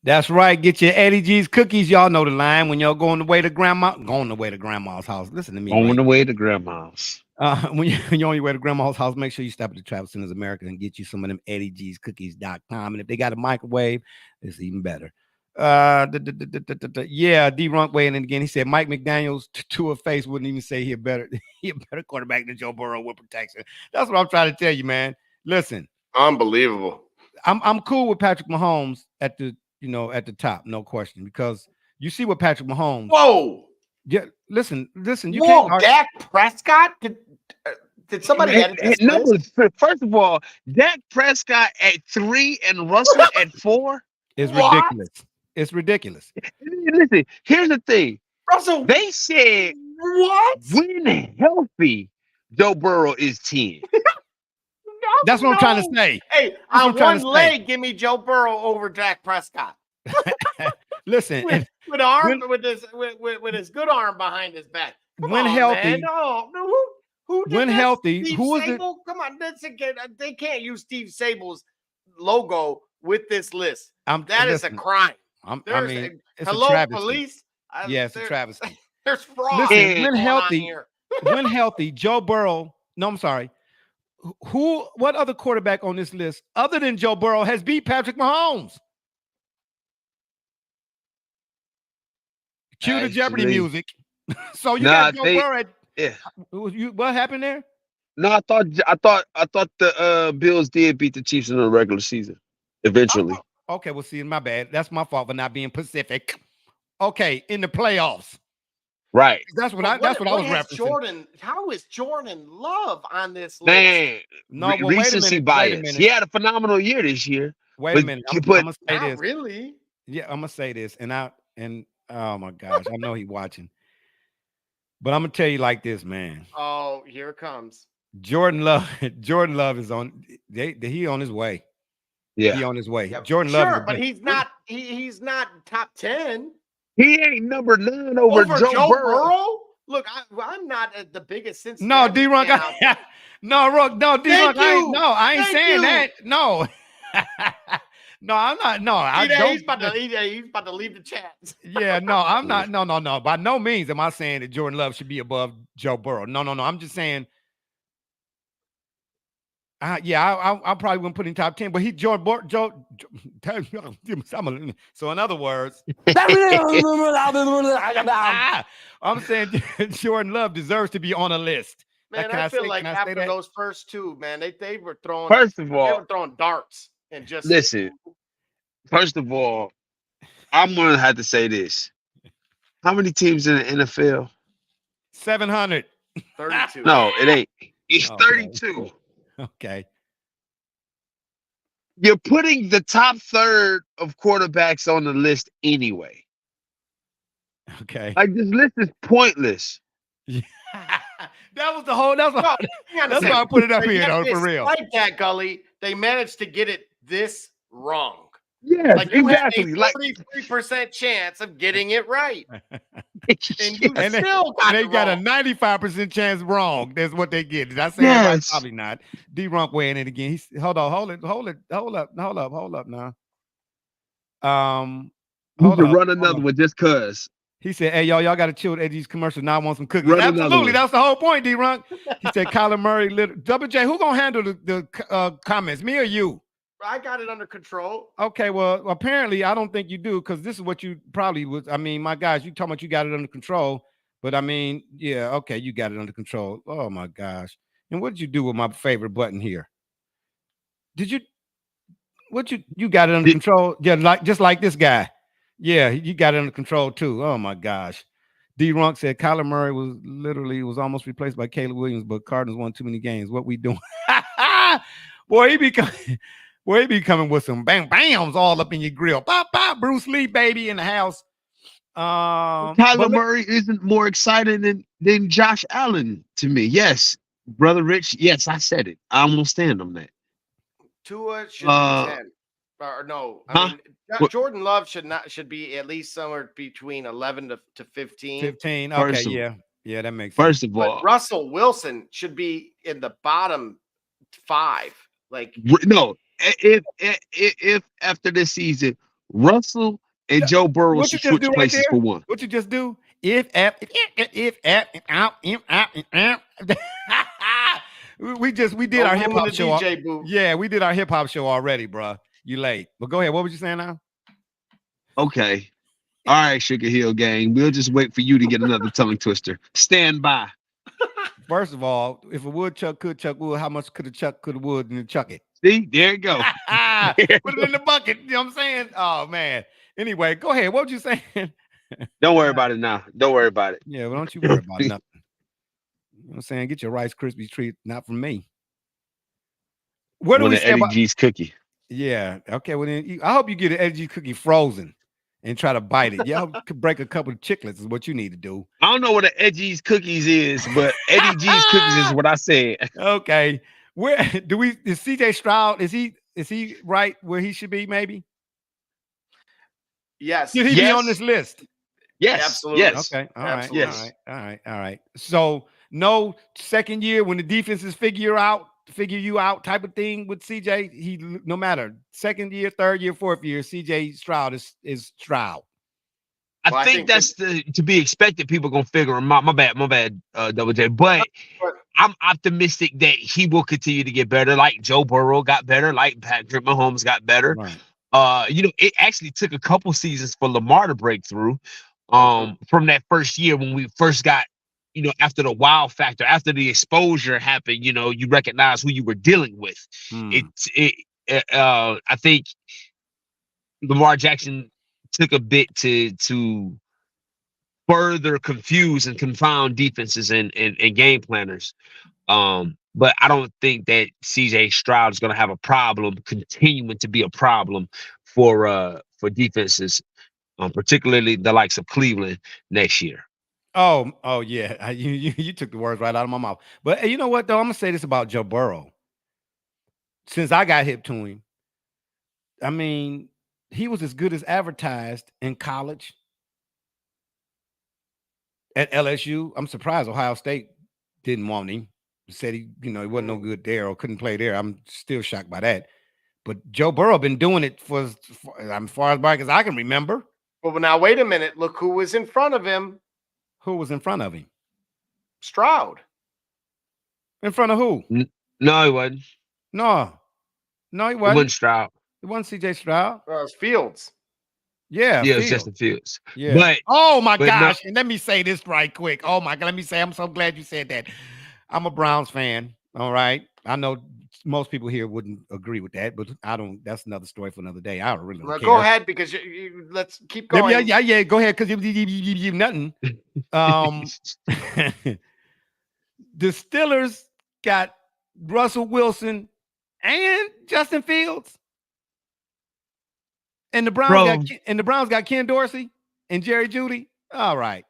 That's right. Get your Eddie G's Cookies. Y'all know the line when y'all going the way to grandma's house. Listen to me. On the way to grandma's. When you're on your way to grandma's house, make sure you stop at the Travel Centers America and get you some of them EddieG'sCookies.com. And if they got a microwave, it's even better. Yeah, D-Runk weighing in again. He said Mike McDaniels to a face wouldn't even say he a better quarterback than Joe Burrow with protection. That's what I'm trying to tell you, man. Listen. Unbelievable. I'm cool with Patrick Mahomes at the top, no question, because you see what Patrick Mahomes. Whoa. Yeah, listen. You can't. Dak Prescott? Did somebody edit this? No, first of all, Dak Prescott at 3 and Russell at 4 is ridiculous. It's ridiculous. Listen, here's the thing. Russell, they said when healthy, Joe Burrow is 10. That's what I'm trying to say. Hey, on one leg, give me Joe Burrow over Dak Prescott. Listen, with his good arm behind his back. When healthy, who did when that? healthy, Steve who is Sable? it? Come on, they can't use Steve Sable's logo with this list. That is a crime. It's hello, a travesty. police. Yeah, it's a travesty. There's fraud. Listen, when healthy, Joe Burrow. No, I'm sorry. What other quarterback on this list other than Joe Burrow has beat Patrick Mahomes? Cue the Jeopardy music. So you got Joe Burrow. What happened there? No, I thought the Bills did beat the Chiefs in the regular season eventually. Okay, well, see, my bad. That's my fault for not being Pacific. Okay, in the playoffs. Right. That's what I was referencing. How is Jordan Love on this list? Man, no, recency bias. He had a phenomenal year this year. Wait a minute. I'm gonna say this. Really? Yeah, I'm gonna say this, and oh my gosh, I know he's watching. But I'm gonna tell you like this, man. Oh, here it comes. Jordan Love is on. He on his way. Yeah, he on his way. Yeah, Jordan Love, but he's not. He's not top 10. He ain't number 9 over Joe Burrow. Look, I'm not the biggest sense. No, D-Runk. No, D-Runk. I ain't saying that. No. No, I'm not. No, he's about to leave the chat. Yeah, no, I'm not. No. By no means am I saying that Jordan Love should be above Joe Burrow. No. I'm just saying. I probably wouldn't put him top 10, but Joe. So in other words, I'm saying Jordan Love deserves to be on a list. Man, I feel like after those first two, man, they were throwing. First of all, they were throwing darts and just listen. First of all, I'm gonna have to say this. How many teams in the NFL? 700. 32. No, it ain't. It's Okay. 32. Okay. You're putting the top third of quarterbacks on the list anyway. Okay. Like, this list is pointless. Yeah. That was the whole. That's why. No, That's why I put it up here, though, for real. Like that, Gully, they managed to get it this wrong. Yes, Like you exactly. had a Like 43% chance of getting it right, and you And still got they it got a wrong. 95% chance wrong. That's what they get. Did I say it right? Yes. Probably not. D-Rump weighing in again. He's hold up now. we Hold can up. run another one just cuz. He said, "Hey, y'all got to chill with Edgy's commercial. Now I want some cookies." Run another Absolutely, one. that's the whole point, D-Runk. He said, "Kyler Murray, Double J, who gonna handle the comments, me or you?" I got it under control. Okay, well, apparently I don't think you do, because this is what you probably was. I mean, my guys, you talking about you got it under control, but I mean, yeah, okay, you got it under control. Oh my gosh! And what did you do with my favorite button here? Did you? What you got it under control? Yeah, just like this guy. Yeah, you got it under control too. Oh my gosh. D-Runk said Kyler Murray was almost replaced by Caleb Williams, but Cardinals won too many games. What we doing? Boy, he be coming with some bang bams all up in your grill. Pop, pop, Bruce Lee, baby, in the house. Kyler Murray isn't more exciting than Josh Allen to me. Yes, Brother Rich. Yes, I said it. I'm gonna stand on that. Tua should be 10. Or no, I mean Jordan Love should be at least somewhere between 11 to 15. 15. Okay, yeah, that makes sense. First of all, Russell Wilson should be in the bottom 5. Like no, if after this season, Russell and Joe Burrow should switch places for one. What you just do? We did our hip hop show. Yeah, we did our hip hop show already, bro. You late. But go ahead. What was you saying now? Okay. All right, Sugar Hill gang. We'll just wait for you to get another tongue twister. Stand by. First of all, if a woodchuck could chuck wood, how much could a chuck could a wood and chuck it? See, there you go. Put it in the bucket. You know what I'm saying? Oh man. Anyway, go ahead. What were you saying? Don't worry about it now. Don't worry about it. Yeah, well, don't you worry about nothing. You know what I'm saying? Get your Rice Krispies treat, not from me. What do we say Eddie about G's cookie? Yeah. Okay. Well, then I hope you get an Eddie G cookie frozen and try to bite it. Yeah, could break a couple of chiclets is what you need to do. I don't know what an Eddie G's cookies is, but Eddie G's cookies is what I said. Okay. Where do we? Is CJ Stroud? Is he right where he should be? Maybe. Yes. Should he be on this list? Yes. Absolutely. Yes. Okay. All right. Absolutely. Yes. All right. So no second year when the defenses figure you out type of thing with CJ. He no matter second year, third year, fourth year, CJ Stroud is Stroud. I think that's to be expected. People gonna figure him out. My bad, Double J. But I'm optimistic that he will continue to get better. Like Joe Burrow got better. Like Patrick Mahomes got better. Right. It actually took a couple seasons for Lamar to break through. From that first year when we first got, after the wow factor, after the exposure happened, you recognize who you were dealing with. I think Lamar Jackson took a bit to further confuse and confound defenses and game planners. But I don't think that CJ Stroud is going to have a problem continuing to be a problem for defenses, particularly the likes of Cleveland next year. Oh yeah. You took the words right out of my mouth. But you know what though? I'm gonna say this about Joe Burrow. Since I got hip to him, I mean, he was as good as advertised in college. At LSU, I'm surprised Ohio State didn't want him. Said he wasn't no good there or couldn't play there. I'm still shocked by that. But Joe Burrow been doing it for as far back as I can remember. Well, now wait a minute. Look who was in front of him. Who was in front of him? Stroud. In front of who? No, he wasn't. No, he wasn't. It wasn't Stroud. It wasn't CJ Stroud. It was Fields. Yeah, it was Justin Fields. Yeah. But oh my gosh! And let me say this right quick. Oh my God! Let me say I'm so glad you said that. I'm a Browns fan. All right, I know most people here wouldn't agree with that, but I don't. That's another story for another day. I don't really care. Go ahead, because let's keep going. Yeah. Go ahead, because you nothing. The Steelers got Russell Wilson and Justin Fields, and the Browns got Ken Dorsey and Jerry Jeudy. All right.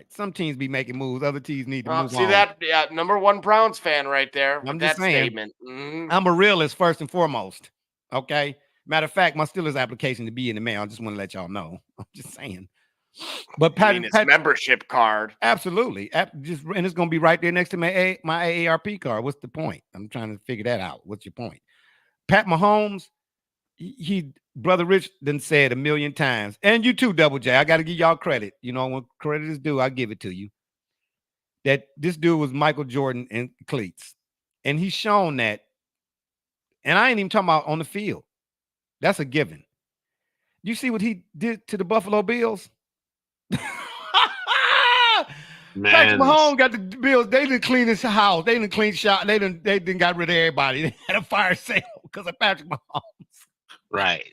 Some teams be making moves. Other teams need to move see on. that? Yeah, number one Browns fan right there. I'm just just saying. Statement. Mm-hmm. I'm a realist first and foremost. Okay. Matter of fact, my Steelers application to be in the mail. I just want to let y'all know. I'm just saying. But Pat, membership card. Absolutely. And it's going to be right there next to my AARP card. What's the point? I'm trying to figure that out. What's your point? Pat Mahomes, he Brother Rich done said a million times, and you too, Double J. I got to give y'all credit. You know, when credit is due, I give it to you. That this dude was Michael Jordan in cleats, and he's shown that. And I ain't even talking about on the field. That's a given. You see what he did to the Buffalo Bills? Patrick Mahomes got the Bills. They didn't clean his house. They didn't clean shop. They didn't got rid of everybody. They had a fire sale because of Patrick Mahomes. Right.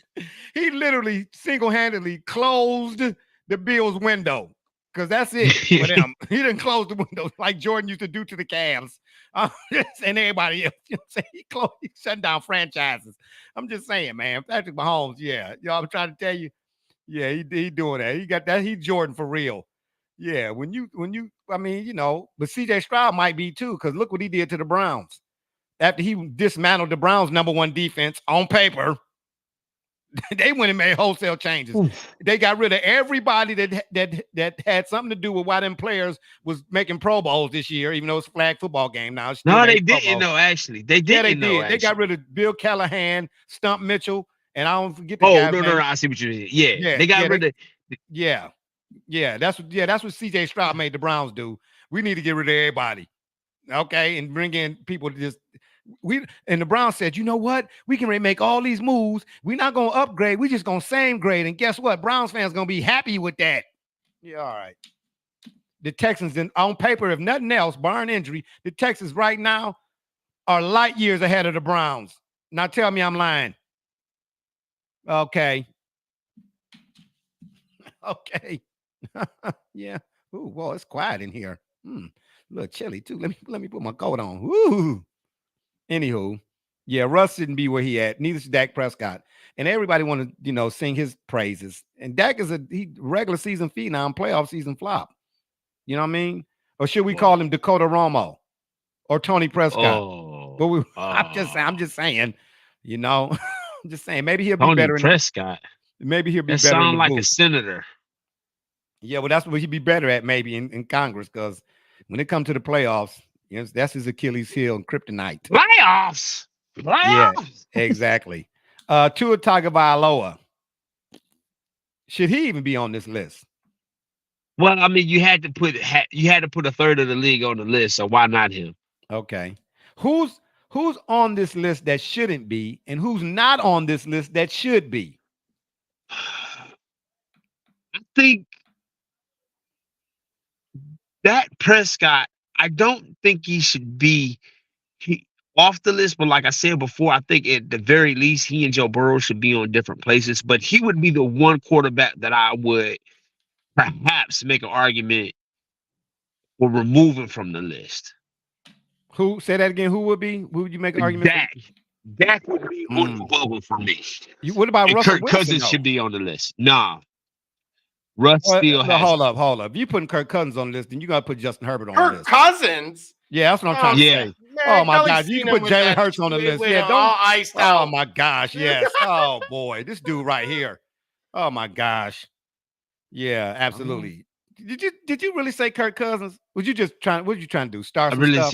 He literally single-handedly closed the Bills' window because that's it for them. He didn't close the window like Jordan used to do to the Cavs and everybody else. You know what I'm saying? He shut down franchises. I'm just saying, man. Patrick Mahomes, yeah. Y'all, I'm trying to tell you, yeah, he doing that. He got that. He Jordan for real. Yeah, when you, I mean, you know, but CJ Stroud might be too, because look what he did to the Browns. After he dismantled the Browns' #1 defense on paper, they went and made wholesale changes. Oof. They got rid of everybody that had something to do with why them players was making Pro Bowls this year, even though it's a flag football game now. No, they didn't know, actually. They didn't know. They got rid of Bill Callahan, Stump Mitchell, and I don't forget the guy's name. I see what you mean. Yeah. They got rid of that's what CJ Stroud made the Browns do. We need to get rid of everybody. Okay, and bring in people to just and the Browns said, you know what? We can make all these moves. We're not gonna upgrade, we're just gonna same grade. And guess what? Browns fans gonna be happy with that. Yeah, all right. The Texans, on paper, if nothing else, barring injury, the Texans right now are light years ahead of the Browns. Now tell me I'm lying. Okay. Yeah. Ooh, well, it's quiet in here. A little chilly too. Let me put my coat on. Woo. Anywho, yeah, Russ shouldn't be where he at. Neither should Dak Prescott. And everybody want to, sing his praises. And Dak is he regular season phenom, playoff season flop. You know what I mean? Or should we call him Dakota Romo or Tony Prescott? But I'm just saying, I'm just saying maybe he'll be Tony better. Prescott. Maybe he'll be better. Sound like a senator. Yeah, well, that's what he'd be better at maybe in Congress, because when it comes to the playoffs, that's his Achilles heel and kryptonite. Playoffs. Yeah, exactly. Tua Tagovailoa. Should he even be on this list? Well, I mean, you had to put a third of the league on the list, so why not him? Okay. Who's on this list that shouldn't be, and who's not on this list that should be? I think that Prescott, I don't think he should be off the list, but like I said before, I think at the very least he and Joe Burrow should be on different places. But he would be the one quarterback that I would perhaps make an argument for removing from the list. Who? Say that again. Who would be? Who would you make an argument? Dak would be on the bubble for me. What about Russell Kirk Cousins should be on the list. Nah. Russ still has. Hold up. If you putting Kirk Cousins on the list, then you gotta put Justin Herbert on the list. Kirk Cousins? Yeah, that's what I'm trying to say. Man, oh my God, you can put Jalen Hurts on the list. Yeah, all iced out. Oh my gosh, yes. Oh boy, this dude right here. Oh my gosh. Yeah, absolutely. Did you really say Kirk Cousins? What you trying to do? Start some stuff?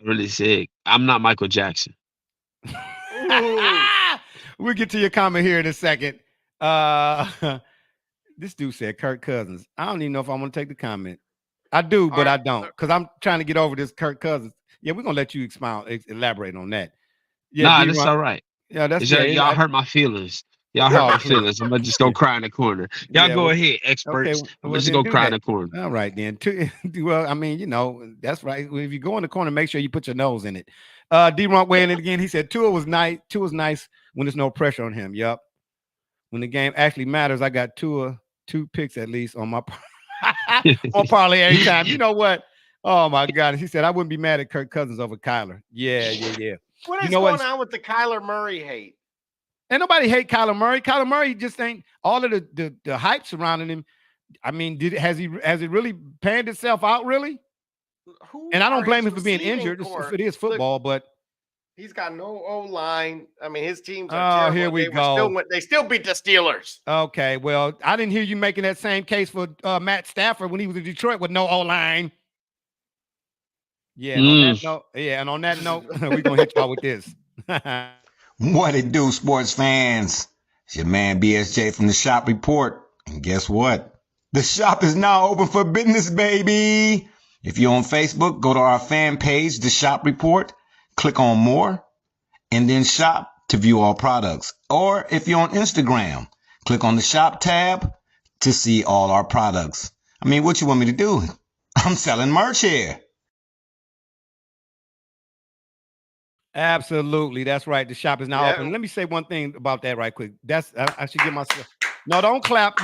Really sick. I'm not Michael Jackson. We'll get to your comment here in a second. This dude said Kirk Cousins. I don't even know if I'm going to take the comment. I do, but I don't, because I'm trying to get over this Kirk Cousins. Yeah, we're going to let you elaborate on that. Yeah, that's all right. Yeah, y'all hurt my feelings. Y'all hurt my feelings. I'm gonna just go cry in the corner. Y'all Yeah, go well, ahead, okay, experts. I'm well just then go do cry in that. the corner. All right then. Well, I mean, that's right. If you go in the corner, make sure you put your nose in it. D-Ronk weighing in again. He said Tua was nice. Tua's nice when there's no pressure on him. Yup. When the game actually matters, I got Tua 2 picks at least on my on parlay every time. You know what? Oh my God. He said I wouldn't be mad at Kirk Cousins over Kyler. Yeah. What is You know going on with the Kyler Murray hate? Ain't nobody hate Kyler Murray. Kyler Murray just ain't all of the hype surrounding him. I mean, has it really panned itself out really? And I don't blame him for being injured. It is football, but he's got no O-line. I mean, his teams are terrible. Here we go. They still beat the Steelers. Okay, well, I didn't hear you making that same case for Matt Stafford when he was in Detroit with no O-line. Yeah, and on that note, we're gonna hit y'all with this. What it do, sports fans? It's your man BSJ from the Shop Report. And guess what? The shop is now open for business, baby. If you're on Facebook, go to our fan page, The Shop Report, click on more, and then shop to view all products. Or if you're on Instagram, click on the shop tab to see all our products. I mean, what you want me to do? I'm selling merch here. Absolutely, that's right. The shop is now open. Let me say one thing about that right quick. I should give myself. No, don't clap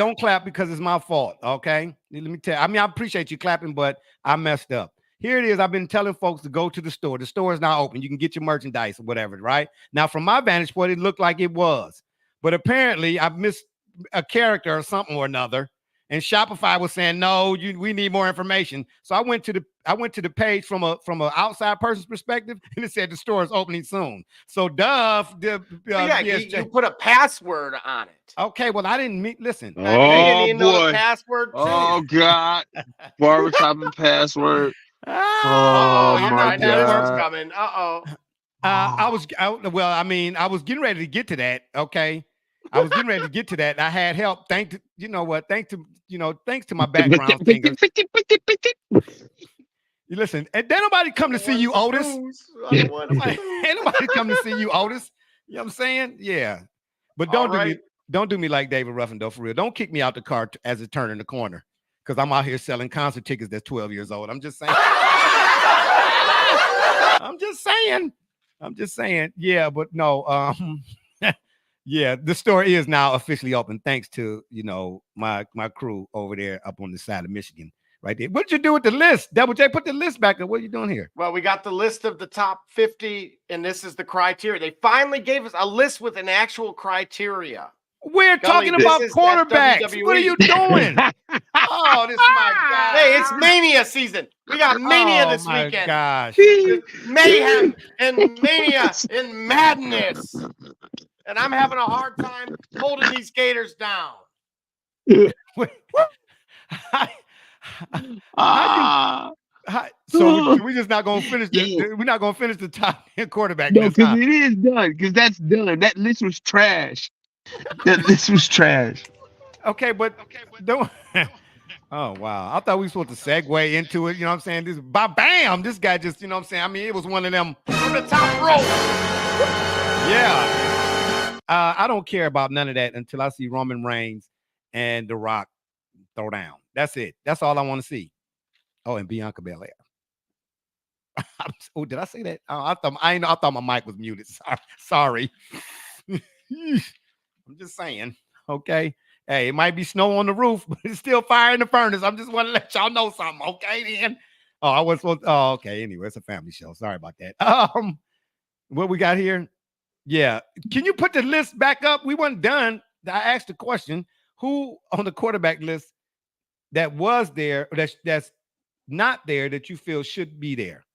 because it's my fault. Okay, let me tell you. I mean, I appreciate you clapping, but I messed up. Here it is. I've been telling folks to go to the store. The store is now open. You can get your merchandise or whatever. Right now, from my vantage point, it looked like it was, but apparently I missed a character or something or another. And Shopify was saying, no, we need more information. So I went to the page from a outside person's perspective, and it said the store is opening soon. So you put a password on it. Okay, well, I didn't listen. Oh, boy. Know the password too. Oh, God. Barbershop and password. Oh, my God. Coming. I was getting ready to get to that. Okay. I was getting ready to get to that. I had help. Thanks to my background singers. You listen, and then nobody come to see you, Otis. Ain't nobody come to see you, Otis. You know what I'm saying? Yeah. But don't do me like David Ruffin, though, for real. Don't kick me out the car as it turned in the corner. Because I'm out here selling concert tickets that's 12 years old. I'm just saying. I'm just saying. Yeah, but no, yeah, the store is now officially open thanks to, my crew over there up on the side of Michigan right there. What'd you do with the list? Double J, put the list back up. What are you doing here? Well, we got the list of the top 50, and this is the criteria. They finally gave us a list with an actual criteria. We're talking about quarterbacks. What are you doing? Oh, this is my God. Hey, it's Mania season. We got Mania this weekend. Gosh. Mayhem and Mania and madness. And I'm having a hard time holding these Gators down. So we're just not going to finish. We're not going to finish the top 10 quarterback. No, because it is done. Because that's done. That list was trash. Okay, but don't. Oh wow! I thought we were supposed to segue into it. You know what I'm saying? This bam! This guy just, you know what I'm saying? I mean, it was one of them from the top row. Yeah. I don't care about none of that until I see Roman Reigns and The Rock throw down. That's it. That's all I want to see. Oh, and Bianca Belair. Oh, did I say that? I thought my mic was muted. Sorry. I'm just saying. Okay. Hey, it might be snow on the roof, but it's still fire in the furnace. I'm just want to let y'all know something. Okay, then. Oh, I was supposed. Oh, okay. Anyway, it's a family show. Sorry about that. What we got here? Yeah. Can you put the list back up? We weren't done. I asked the question: who on the quarterback list that was there, that's not there, that you feel should be there?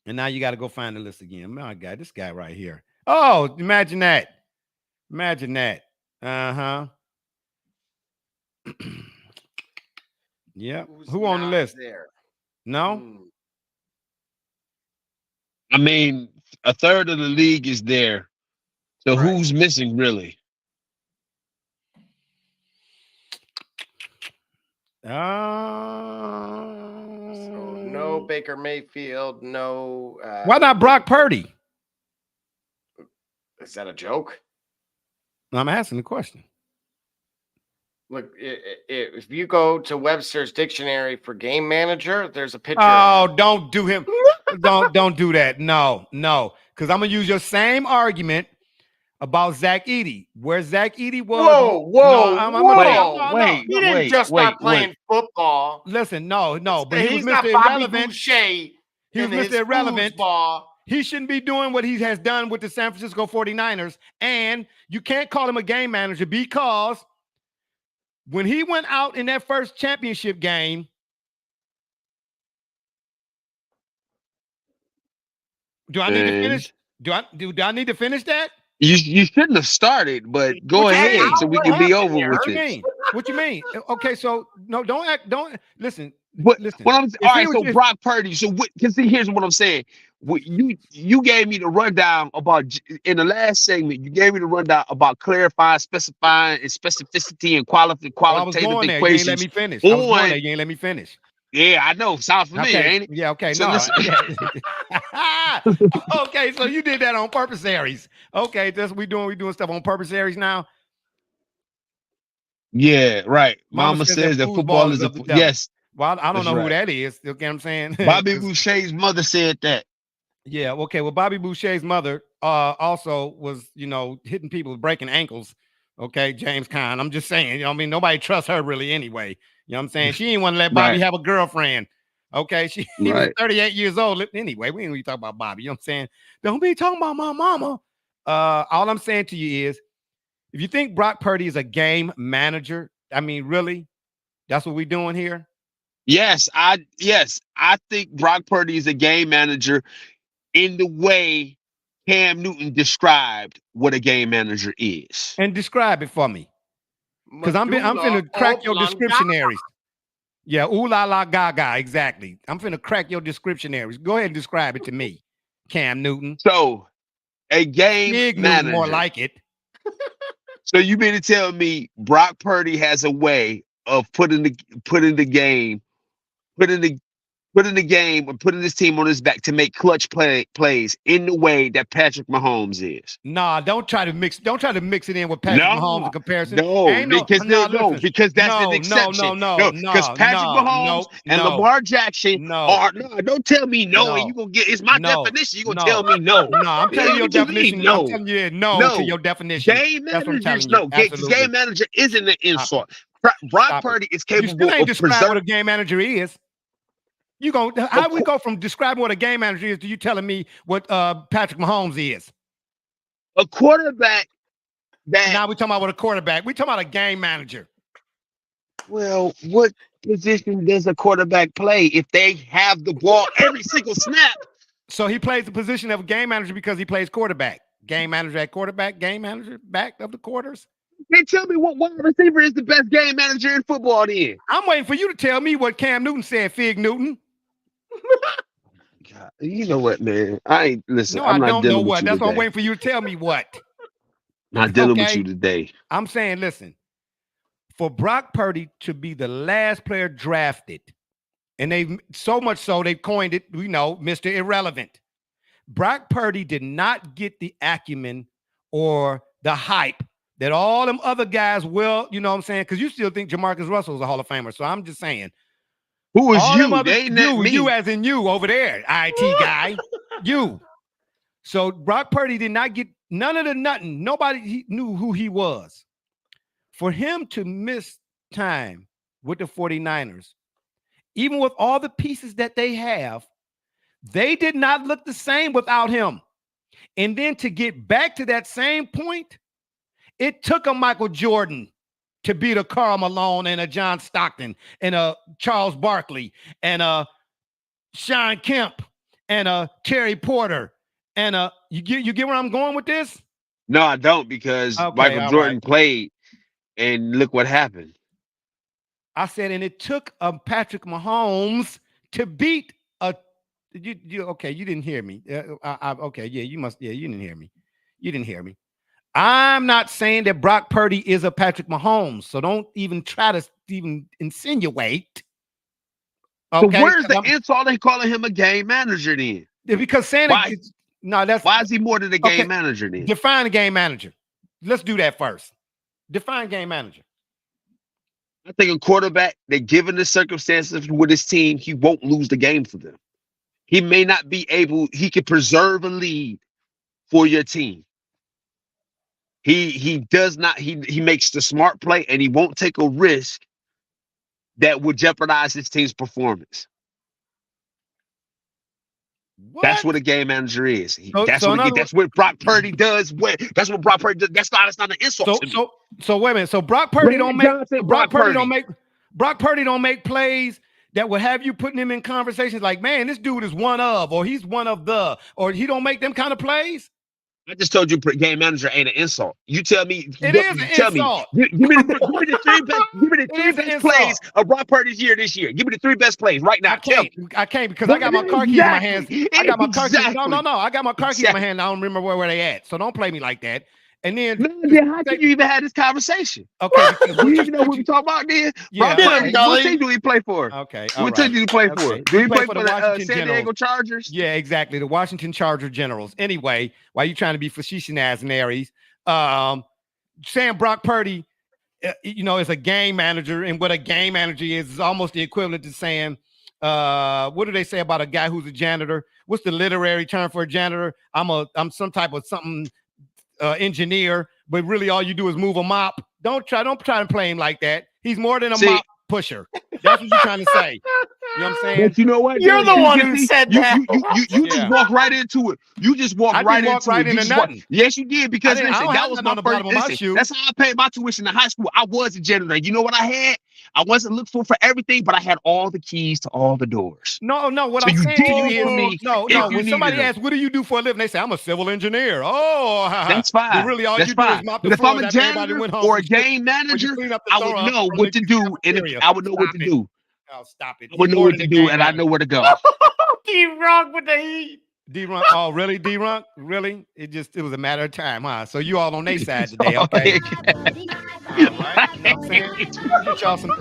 And now you got to go find the list again. My God, this guy right here. Oh, imagine that. Imagine that. Uh-huh. Yeah. Who on the list? There? No? I mean, a third of the league is there. So who's missing, really? So no Baker Mayfield, no. Why not Brock Purdy? Is that a joke? I'm asking the question. Look, if you go to Webster's dictionary for game manager, there's a picture. Oh, don't do him. don't do that. No, because I'm gonna use your same argument about Zach Edey, where Zach Edey was. Wait. He didn't just start playing football. Listen, no, but he was not Mr. Bobby Irrelevant. Boucher. He was Mr. Irrelevant. He shouldn't be doing what he has done with the San Francisco 49ers. And you can't call him a game manager because when he went out in that first championship game, do I need to finish? Do I need to finish that? You shouldn't have started, but go ahead so we can be over with it. What you mean? Okay, so no, don't listen. Listen. All right, so Brock Purdy. So see, here's what I'm saying. You gave me the rundown about in the last segment. You gave me the rundown about clarifying, specifying, and specificity and qualitative equations. You ain't let me finish. You ain't let me finish. Yeah, I know. Sounds familiar, ain't it? Yeah, okay. So Okay, so you did that on purpose, Aries. Okay, that's we doing stuff on purpose, Aries now. Yeah, right. Mama says that football is yes. Well, I don't know who that is. You know what I'm saying? Bobby Boucher's mother said that. Yeah, okay. Well, Bobby Boucher's mother also was, hitting people with breaking ankles. Okay, James Conn. I'm just saying, I mean, nobody trusts her really anyway. You know what I'm saying? She didn't want to let Bobby have a girlfriend. Okay, he was 38 years old. Anyway, we ain't really talk about Bobby. You know what I'm saying? Don't be talking about my mama. All I'm saying to you is, if you think Brock Purdy is a game manager, I mean, really, that's what we're doing here? Yes, I think Brock Purdy is a game manager in the way Cam Newton described what a game manager is. And describe it for me. Because I'm finna crack your descriptionaries. Yeah, ooh la la gaga, exactly. I'm finna crack your descriptionaries. Go ahead and describe it to me, Cam Newton. So, a game manager. Newton, more like it. So you mean to tell me Brock Purdy has a way of putting the game and putting this team on his back to make clutch plays in the way that Patrick Mahomes is? Nah, don't try to mix it in with Patrick Mahomes in comparison. Because that's an exception. Because Patrick Mahomes and Lamar Jackson are don't tell me you gonna get it's my definition. You're gonna tell me no. No, I'm telling you your definition. No. I'm telling you to your definition. Game managers, game manager isn't an insult. Brock Purdy is capable of preserving what a game manager is. How we go from describing what a game manager is to you telling me what Patrick Mahomes is? A quarterback that now we're talking about what a quarterback. We're talking about a game manager. Well, what position does a quarterback play if they have the ball every single snap? So he plays the position of a game manager because he plays quarterback. Game manager at quarterback, game manager back of the quarters. They tell me what wide receiver is the best game manager in football then. I'm waiting for you to tell me what Cam Newton said, Fig Newton. God, you know what, man? I ain't listen. No, I'm I not don't dealing know with what. you That's today. why I'm waiting for you to tell me what. Not dealing with you today. I'm saying, listen, for Brock Purdy to be the last player drafted, and they so much so they coined it, Mr. Irrelevant. Brock Purdy did not get the acumen or the hype that all them other guys will, you know what I'm saying? Because you still think Jamarcus Russell is a Hall of Famer. So I'm just saying. Who is you? You as in you over there, IT guy. You. So Brock Purdy did not get none of the nothing. Nobody knew who he was. For him to miss time with the 49ers, even with all the pieces that they have, they did not look the same without him. And then to get back to that same point, it took a Michael Jordan to beat a Karl Malone and a John Stockton and a Charles Barkley and a Sean Kemp and a Terry Porter and you get where I'm going with this? No, I don't, because Michael Jordan played and look what happened. I said, and it took a Patrick Mahomes to beat a you didn't hear me. You didn't hear me. You didn't hear me. I'm not saying that Brock Purdy is a Patrick Mahomes, so don't even try to even insinuate. Okay? So where's the insult they calling him a game manager then? Because saying why is he more than a game manager then? Define a game manager. Let's do that first. Define game manager. I think a quarterback that, given the circumstances with his team, he won't lose the game for them. He may not be able. He can preserve a lead for your team. He does not. He makes the smart play, and he won't take a risk that would jeopardize his team's performance. What? That's what a game manager is. That's so what Brock Purdy does. That's what Brock Purdy does. That's not an insult to me. So wait a minute. So Brock Purdy don't make plays that will have you putting him in conversations like, man, this dude is one of, or he's one of the, or he don't make them kind of plays. I just told you, game manager ain't an insult. You tell me. It is an insult. Give me the three best plays of Brock Purdy's year this year. Give me the 3 best plays right now. I can't because I got my car keys in my hands. I got my car keys. No. I got my car keys in my hand. I don't remember where they at. So don't play me like that. And then, how can you even have this conversation? Okay, you know what we talk about then? Yeah, what team do he play for? Okay, what team do he play for? Do he play for the San Diego Chargers? Yeah, exactly, the Washington Charger Generals. Anyway, while you trying to be facetious as an Aries, saying Brock Purdy, is a game manager, and what a game manager is almost the equivalent to saying, what do they say about a guy who's a janitor? What's the literary term for a janitor? I'm some type of something. Engineer, but really all you do is move a mop. Don't try to play him like that. He's more than a mop pusher. That's what you're trying to say. You know what I'm saying? But you know what? You're the one who said that. You just walk right into it. You just walk right into nothing. Yes, you did, because that was my first. That's how I paid my tuition in high school. I was a janitor. You know what I had? I wasn't looking for everything, but I had all the keys to all the doors. No. What I'm saying to you is, no. When somebody asks, "What do you do for a living?" They say, "I'm a civil engineer." Oh, that's fine. But really, all you do is mop the floor. But if I'm a janitor or a game manager, I would know what to do, and I would know what to do. Oh, stop it! I would know what to do, and I know where to go. D-Runk with the heat. D-Runk. Oh, really? D-Runk? Really? It was a matter of time, huh? So you all on their side today, okay? Get y'all some.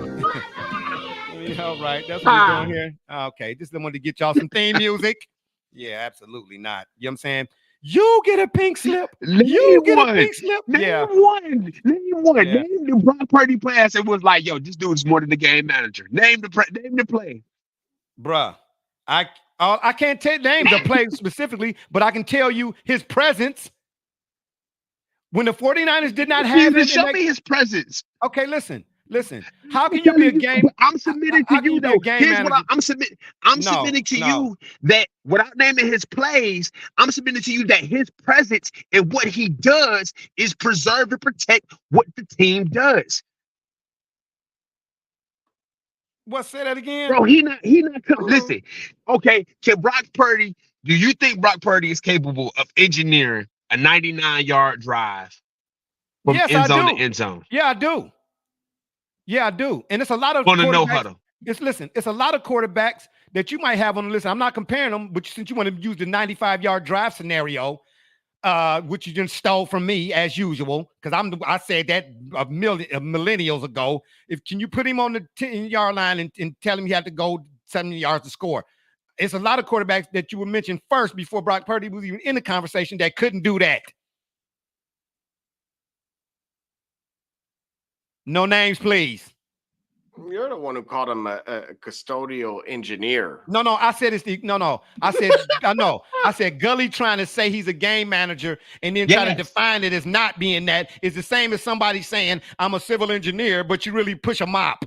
All right, that's what we're doing here. Okay, just wanted to get y'all some theme music. Yeah, absolutely not. You know what I'm saying? You get a pink slip. You get a pink slip. Name one. Name the Brock Purdy pass. It was like, yo, this dude's more than the game manager. Name the play. Bruh, I can't name the play specifically, but I can tell you his presence. When the 49ers did not have him. Show me his presence. Okay, listen. How can you be a game? I'm submitting to you though. Here's what I'm submitting. I'm submitting to you that without naming his plays, I'm submitting to you that his presence and what he does is preserve and protect what the team does. What? Say that again, bro. He not. Listen. Okay, can Brock Purdy? Do you think Brock Purdy is capable of engineering a 99-yard drive from end zone to end zone? Yeah, I do. And it's a lot of on a no huddle. It's a lot of quarterbacks that you might have on the list. I'm not comparing them, but since you want to use the 95-yard drive scenario, which you just stole from me as usual, because I said that a millennials ago. Can you put him on the 10-yard line and tell him he had to go 70 yards to score? It's a lot of quarterbacks that you would mention first before Brock Purdy was even in the conversation that couldn't do that. No names, please. You're the one who called him a custodial engineer. No. I said I said Gully trying to say he's a game manager and then try to define it as not being that is the same as somebody saying I'm a civil engineer, but you really push a mop.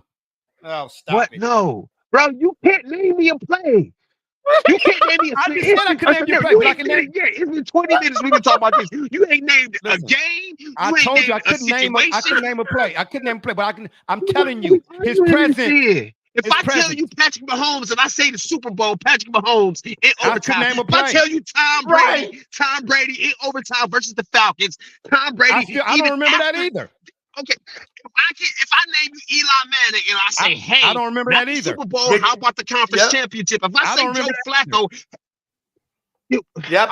Oh, stop it. No, bro, you can't name me a play. You can't name me a play. It's been 20 minutes we've been talking about this. You ain't named a game. I told you I couldn't name a play. But I'm telling you, his presence. If I tell you Patrick Mahomes and I say the Super Bowl, Patrick Mahomes in overtime. If I tell you Tom Brady in overtime versus the Falcons, Tom Brady. I don't remember that either. Okay, if I name you Eli Manning and I say, hey, I don't remember that either. Super Bowl, how about the conference championship? If I say Joe Flacco,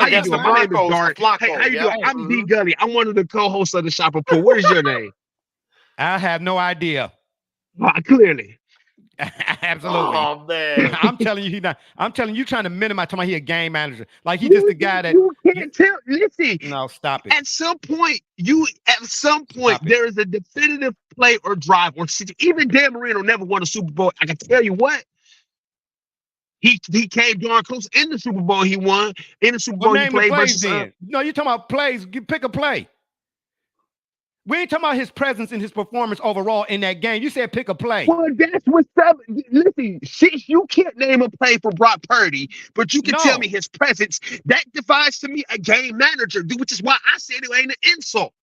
against the Broncos, Flacco. Hey, how you doing? I'm D Gully. I'm one of the co-hosts of the Shop Report. What is your name? I have no idea. Clearly. Absolutely. Oh man. I'm telling you, he's not. I'm telling you, trying to minimize. Talking about he a game manager, like he just the guy that you can't tell. Listen, no, stop it. At some point, there is a definitive play or drive or even Dan Marino never won a Super Bowl. I can tell you what. He came darn close in the Super Bowl. He won in the Super Bowl. He played versus. No, you're talking about plays. You pick a play. We ain't talking about his presence and his performance overall in that game. You said pick a play. Well, that's what's up. Listen, you can't name a play for Brock Purdy, but you can tell me his presence. That defines to me a game manager, which is why I said it ain't an insult.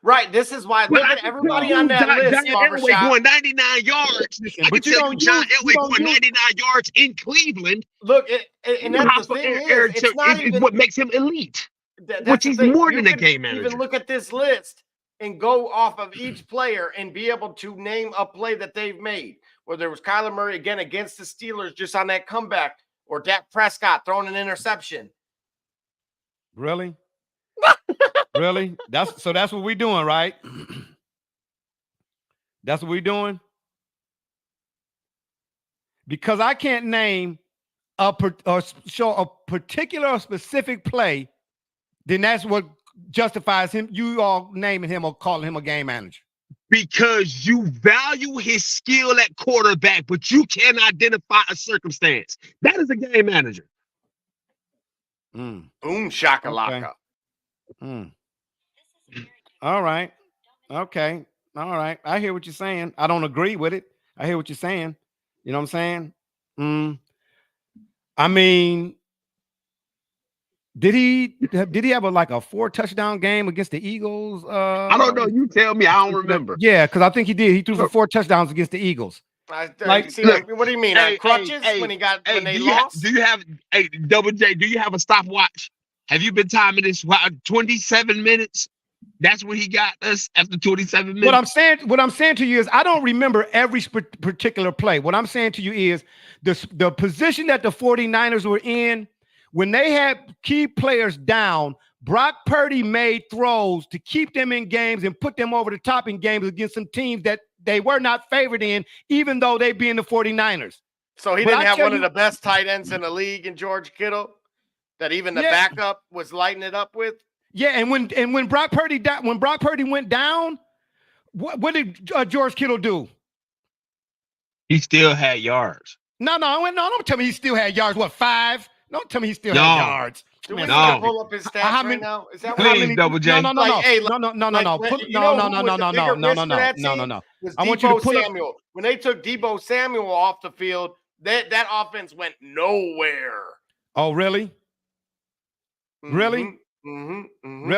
Right. This is why look at everybody on that list. John Elway going 99 yards. I can tell you John Elway going 99 yards in Cleveland. Look, and that's the thing it's not even what makes him elite. Which is more than a game manager. Even look at this list and go off of each player and be able to name a play that they've made. Whether it was Kyler Murray again against the Steelers just on that comeback, or Dak Prescott throwing an interception. Really? Really? That's what we're doing, right? That's what we're doing. Because I can't name or show a particular or specific play, then that's what justifies him. You all naming him or calling him a game manager. Because you value his skill at quarterback, but you can identify a circumstance. That is a game manager. Boom shakalaka. Okay. All right. Okay. All right. I hear what you're saying. I don't agree with it. I hear what you're saying. You know what I'm saying? I mean, did he have a 4 touchdown game against the Eagles? I don't know. You tell me. I don't remember. Yeah, because I think he did. He threw for 4 touchdowns against the Eagles. What do you mean? Crutches when they lost? Do you have Double J? Do you have a stopwatch? Have you been timing this? 27 minutes. That's what he got us after 27 minutes. What I'm saying to you is I don't remember every particular play. What I'm saying to you is the position that the 49ers were in when they had key players down. Brock Purdy made throws to keep them in games and put them over the top in games against some teams that they were not favored in, even though they being the 49ers. So he didn't have one of the best tight ends in the league in George Kittle that even the backup was lighting it up with. Yeah, and when Brock Purdy went down, what did George Kittle do? He still had yards. No, don't tell me he still had yards. What, 5? Don't tell me he still had yards. Do we need to pull up his stats right now? Is that please, Double J? No. I want you to pull up. When they took Deebo Samuel off the field, that offense went nowhere. Oh, really? Mm-hmm. Really? Mm-hmm.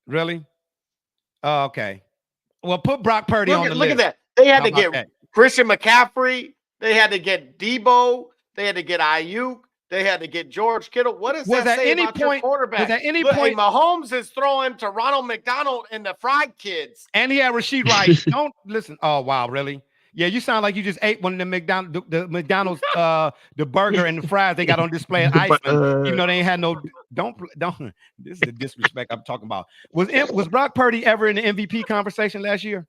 Really? Oh, okay. Well, put Brock Purdy on the list. Look at that. They had to get Christian McCaffrey. They had to get Deebo. They had to get Ayuk. They had to get George Kittle. What does that say about your quarterback? Was at any point Mahomes is throwing to Ronald McDonald and the Fried Kids. And he had Rashid Rice. Don't listen. Oh, wow, really? Yeah, you sound like you just ate one of the McDonald's, the burger and the fries they got on display at Iceland. Even though they ain't had no. Don't. This is the disrespect I'm talking about. Was Brock Purdy ever in the MVP conversation last year?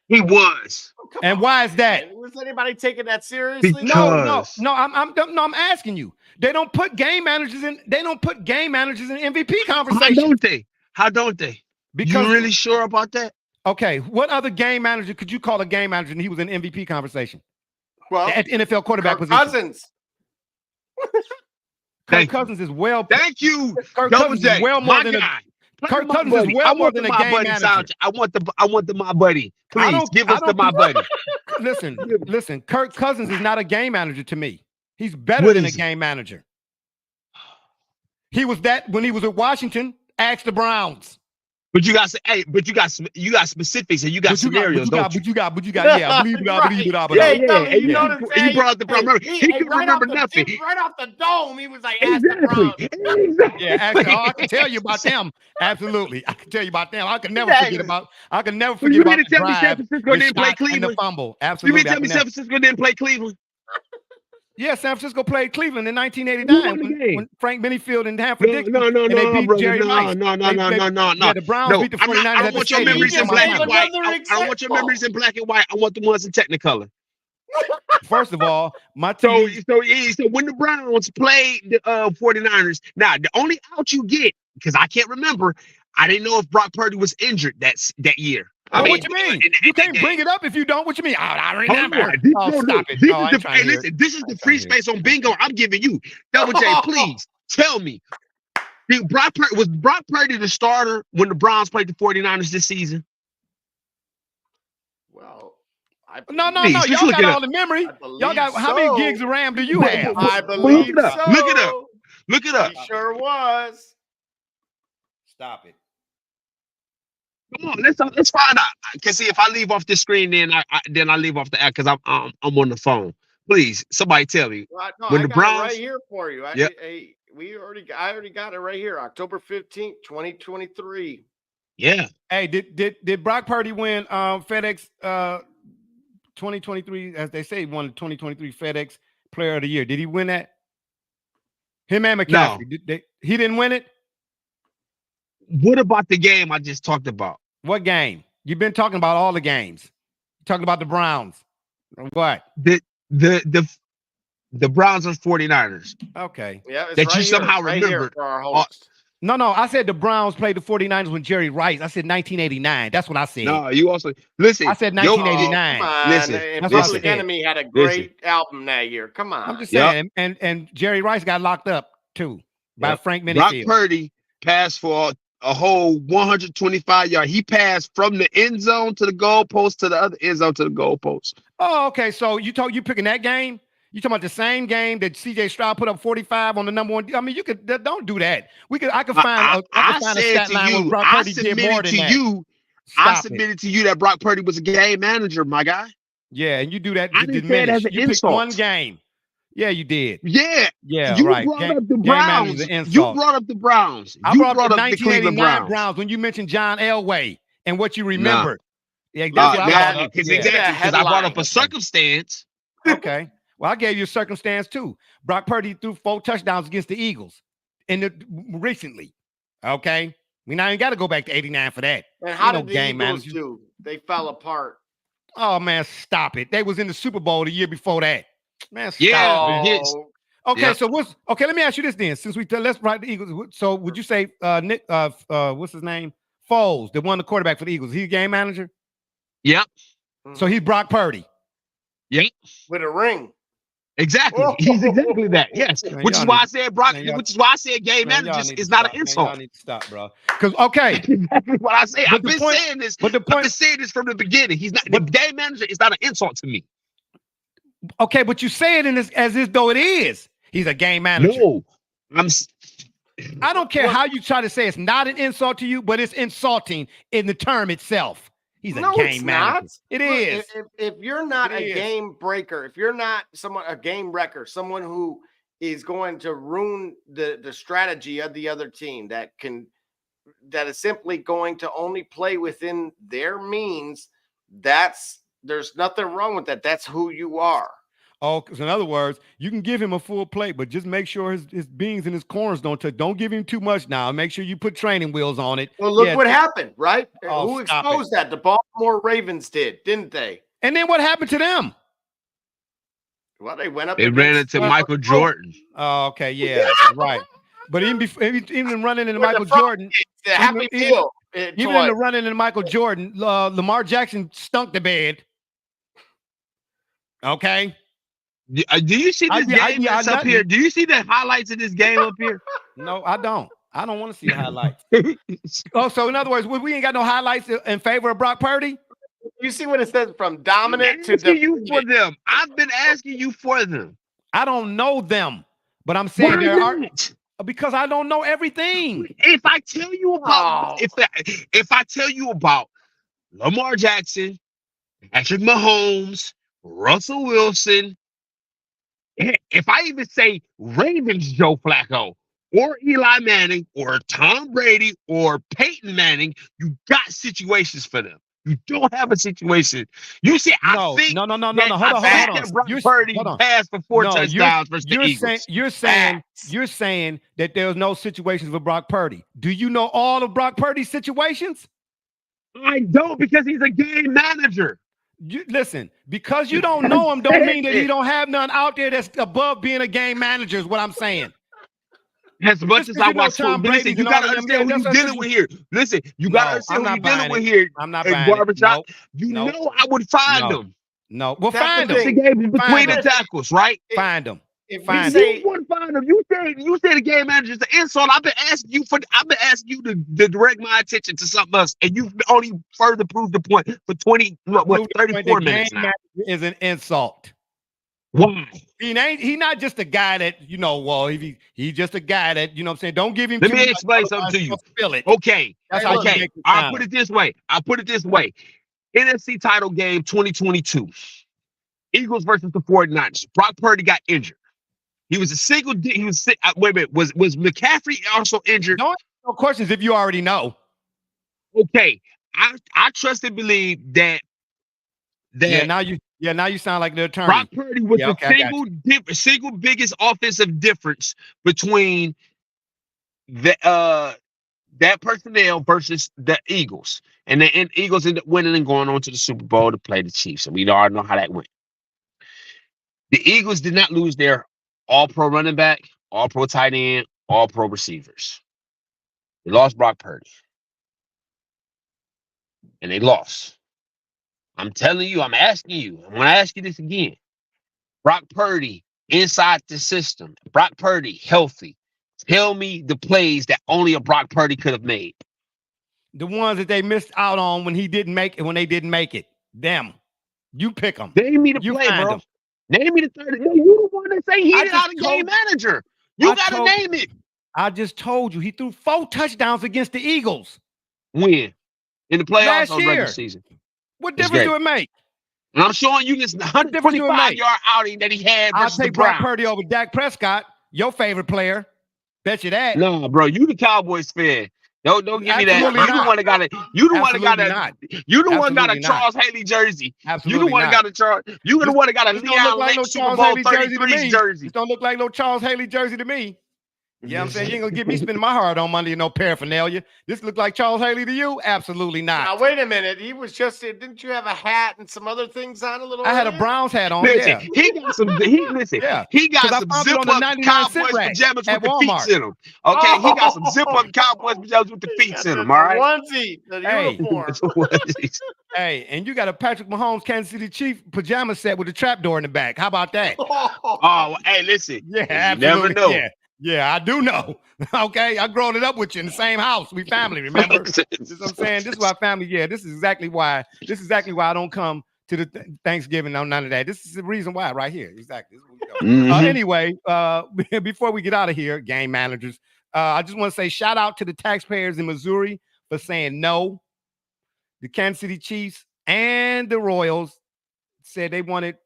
He was. And why is that? Was anybody taking that seriously? No. I'm asking you. They don't put game managers in. They don't put game managers in MVP conversation. How don't they? Because you really sure about that? Okay, what other game manager could you call a game manager and he was in MVP conversation? Well, at NFL quarterback position. Cousins. Kirk Cousins is well. Thank you. Kirk Cousins is well more than a. Kirk Cousins is well more than a game manager. I want the my buddy. Please give us the my buddy. Listen. Kirk Cousins is not a game manager to me. He's better than a game manager. He was that when he was at Washington. Ask the Browns. But you got specifics and you got scenarios. But you got, yeah. Believe it. Yeah. You know what I'm saying? You brought up the problem. He couldn't remember nothing. Right off the dome, he was like, ask the Browns. Exactly. Yeah, I can tell you about them. Absolutely. I can tell you about them. I can never forget about the drive, San Francisco didn't play Cleveland? And the fumble. Absolutely. You mean tell me San Francisco didn't play Cleveland? Yeah, San Francisco played Cleveland in 1989 when Frank Benefield and Hanford Dixon. No, they beat Jerry Rice. No. Yeah, the Browns beat the 49ers. I don't want your memories in black and white. I don't want your memories in black and white. I want the ones in Technicolor. First of all, my team. So when the Browns played the 49ers, now the only out you get, because I can't remember, I didn't know if Brock Purdy was injured that year. Well, what you mean? You can't bring it up if you don't. What you mean? I remember. Stop it. This is the free space on bingo I'm giving you. Double J, please tell me. Was Brock Purdy the starter when the Browns played the 49ers this season? Well, no. Y'all got all the memory. Y'all got how many gigs of RAM do you have? I believe so. Look it up. He sure was. Stop it. Come on, let's find out. Cause see, if I leave off the screen, then I leave off the app because I'm on the phone. Please, somebody tell me when the Browns right here for you. I already got it right here. October 15th, 2023. Yeah. Hey, did Brock Purdy win FedEx 2023? As they say, won the 2023 FedEx Player of the Year. Did he win that? Him and McCaffrey. No. He didn't win it. What about the game I just talked about? What game? You've been talking about all the games. You're talking about the Browns. What? The Browns and 49ers. Okay. Yeah, it's that right you somehow right remembered. For our host. No, I said the Browns played the 49ers when Jerry Rice. I said 1989. That's what I said. No, you also listen. I said 1989. Listen, Public Enemy had a great album that year. Come on. I'm just saying. And Jerry Rice got locked up too by Frank Minifield. Brock Purdy passed for a whole 125 yards. He passed from the end zone to the goalpost to the other end zone to the goalpost. Oh, okay. So you picking that game? You talking about the same game that CJ Stroud put up 45 on the number one? I mean, you could don't do that. I could find a stat line where Brock Purdy did more than that. I submitted to you that Brock Purdy was a game manager, my guy. Yeah, and you do that. I didn't say it as an insult. Picked one game. Yeah, you did. Yeah. You right. Brought up the Browns. You brought up the Browns. I brought up the 1989 Browns when you mentioned John Elway and what you remembered. Yeah, because I brought up a circumstance. Okay. Well, I gave you a circumstance too. Brock Purdy threw 4 touchdowns against the Eagles recently. Okay. We now ain't got to go back to 89 for that. And how did the Eagles do? They fell apart. Oh, man, stop it. They was in the Super Bowl the year before that. Man, stop it. Okay, so let me ask you this then. Since let's write the Eagles. So would you say Nick what's his name? Foles, the one the quarterback for the Eagles. He's a game manager? Yep. So he's Brock Purdy. Yep. With a ring. Exactly. He's exactly that. Yes. Which is why I said Brock, which is why I said game manager is not an insult. Y'all need to stop, bro. Because exactly what I say. I've been saying this. I've been saying this from the beginning. He's not the game manager is not an insult to me. Okay, but you say it as though it is. He's a game manager. No, I don't care how you try to say it's not an insult to you, but it's insulting in the term itself. He's a game manager. It is. If you're not a game breaker, if you're not a game wrecker, someone who is going to ruin the strategy of the other team that is simply going to only play within their means, there's nothing wrong with that. That's who you are. Oh, because in other words, you can give him a full plate, but just make sure his beans and his corners don't touch. Don't give him too much now. Make sure you put training wheels on it. Well, look what happened, right? Who exposed that? The Baltimore Ravens didn't they? And then what happened to them? Well, they went up. They ran into Michael Jordan. Oh, okay, yeah, right. But even running into Michael Jordan, the Happy Meal. Even in the running into Michael Jordan, Lamar Jackson stunk the bed. Okay. Do you see this game that's up here? Do you see the highlights of this game up here? No, I don't. I don't want to see the highlights. So in other words, we ain't got no highlights in favor of Brock Purdy? You see what it says from dominant to you for them. I've been asking you for them. I don't know them, but I'm saying there are because I don't know everything. If I tell you about if I tell you about Lamar Jackson, Patrick Mahomes, Russell Wilson, if I even say Ravens Joe Flacco or Eli Manning or Tom Brady or Peyton Manning, you got situations for them. You don't have a situation. You see, no. Hold on. Brock Purdy passed for 4 touchdowns versus the Eagles. You're saying that there's no situations for Brock Purdy. Do you know all of Brock Purdy's situations? I don't, because he's a game manager. listen, because you don't know him, don't mean that he don't have none out there that's above being a game manager. Is what I'm saying. As much as I watch football, listen, you gotta understand who you're dealing with here. Listen, you gotta understand who you're dealing with here. I'm not buying barbershop. You know I would find them. No, well, That's find the them. thing. Between the tackles, right? Find them. If Find we them. say You wouldn't find them. You say the game manager is an insult. I've been asking you to direct my attention to something else, and you've only further proved the point for 34 minutes now. Is an insult. Why? He not just a guy that, he's just a guy that, you know what I'm saying? Don't give him. Let me explain something to you. Okay. That's how you make it I'll put it this way. NFC title game 2022. Eagles versus the 49ers. Brock Purdy got injured. He was wait a minute. Was McCaffrey also injured? No questions if you already know. Okay. I trust and believe that now you sound like the attorney. Brock Purdy was the single biggest offensive difference between that personnel versus the Eagles. And the Eagles ended up winning and going on to the Super Bowl to play the Chiefs. And we already know how that went. The Eagles did not lose their all-pro running back, all-pro tight end, all-pro receivers. They lost Brock Purdy. And they lost. I'm telling you, I'm asking you. I'm going to ask you this again. Brock Purdy inside the system. Brock Purdy healthy. Tell me the plays that only a Brock Purdy could have made. The ones that they missed out on when they didn't make it. Them. You pick them. Name me the play, bro. Them. Name me the third. No, you the one that say he's not a game manager. You got to name it. I just told you he threw 4 touchdowns against the Eagles. When? In the playoffs or regular season? What difference do it make? And I'm showing you this 125-yard outing that he had versus the Browns. I'll take Brock Purdy over Dak Prescott, your favorite player. Bet you that. No, bro, you the Cowboys fan. Don't give me that. You the one that got it. You the one that got it. You the one got a Charles Haley jersey. You the one that got a Charles. You the one that got a Leon Lake Super Bowl 33 jersey. This don't look like no Charles Haley jersey to me. You know what I'm saying? You ain't gonna get me spending my hard on money and no paraphernalia. This look like Charles Haley to you? Absolutely not. Now wait a minute. He was just didn't you have a hat and some other things on a little? I had a Browns hat on. Listen, he got some. He got some zip-up Cowboys pajamas with the feet in them. Okay, he got some zip-up Cowboys pajamas with the feet in them. All right. Onesie, the uniform. Hey, and you got a Patrick Mahomes Kansas City Chiefs pajama set with a trapdoor in the back. How about that? Oh, hey, listen. Yeah, absolutely. You never know. Yeah, I do know. Okay, I grown it up with you in the same house. We family, remember? This is what I'm saying. This is why family. Yeah, this is exactly why. I don't come to the Thanksgiving on none of that. This is the reason why, right here. Exactly. Anyway, before we get out of here, game managers, I just want to say shout out to the taxpayers in Missouri for saying no. The Kansas City Chiefs and the Royals said they wanted.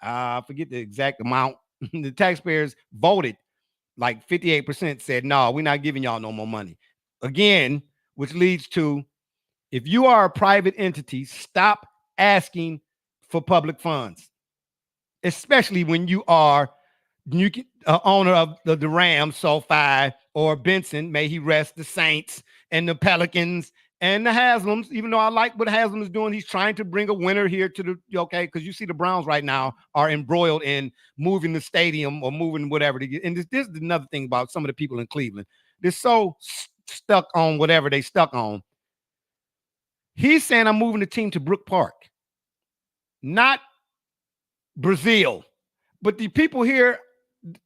I forget the exact amount. The taxpayers voted. Like 58% said, no, we're not giving y'all no more money. Again, which leads to, if you are a private entity, stop asking for public funds, especially when you are owner of the Rams, SoFi, or Benson, may he rest, the Saints, and the Pelicans, and the Haslams. Even though I like what Haslam is doing, he's trying to bring a winner here to the, because you see the Browns right now are embroiled in moving the stadium or moving whatever. And this is another thing about some of the people in Cleveland. They're so stuck on whatever they stuck on. He's saying, I'm moving the team to Brook Park, not Brazil. But the people here,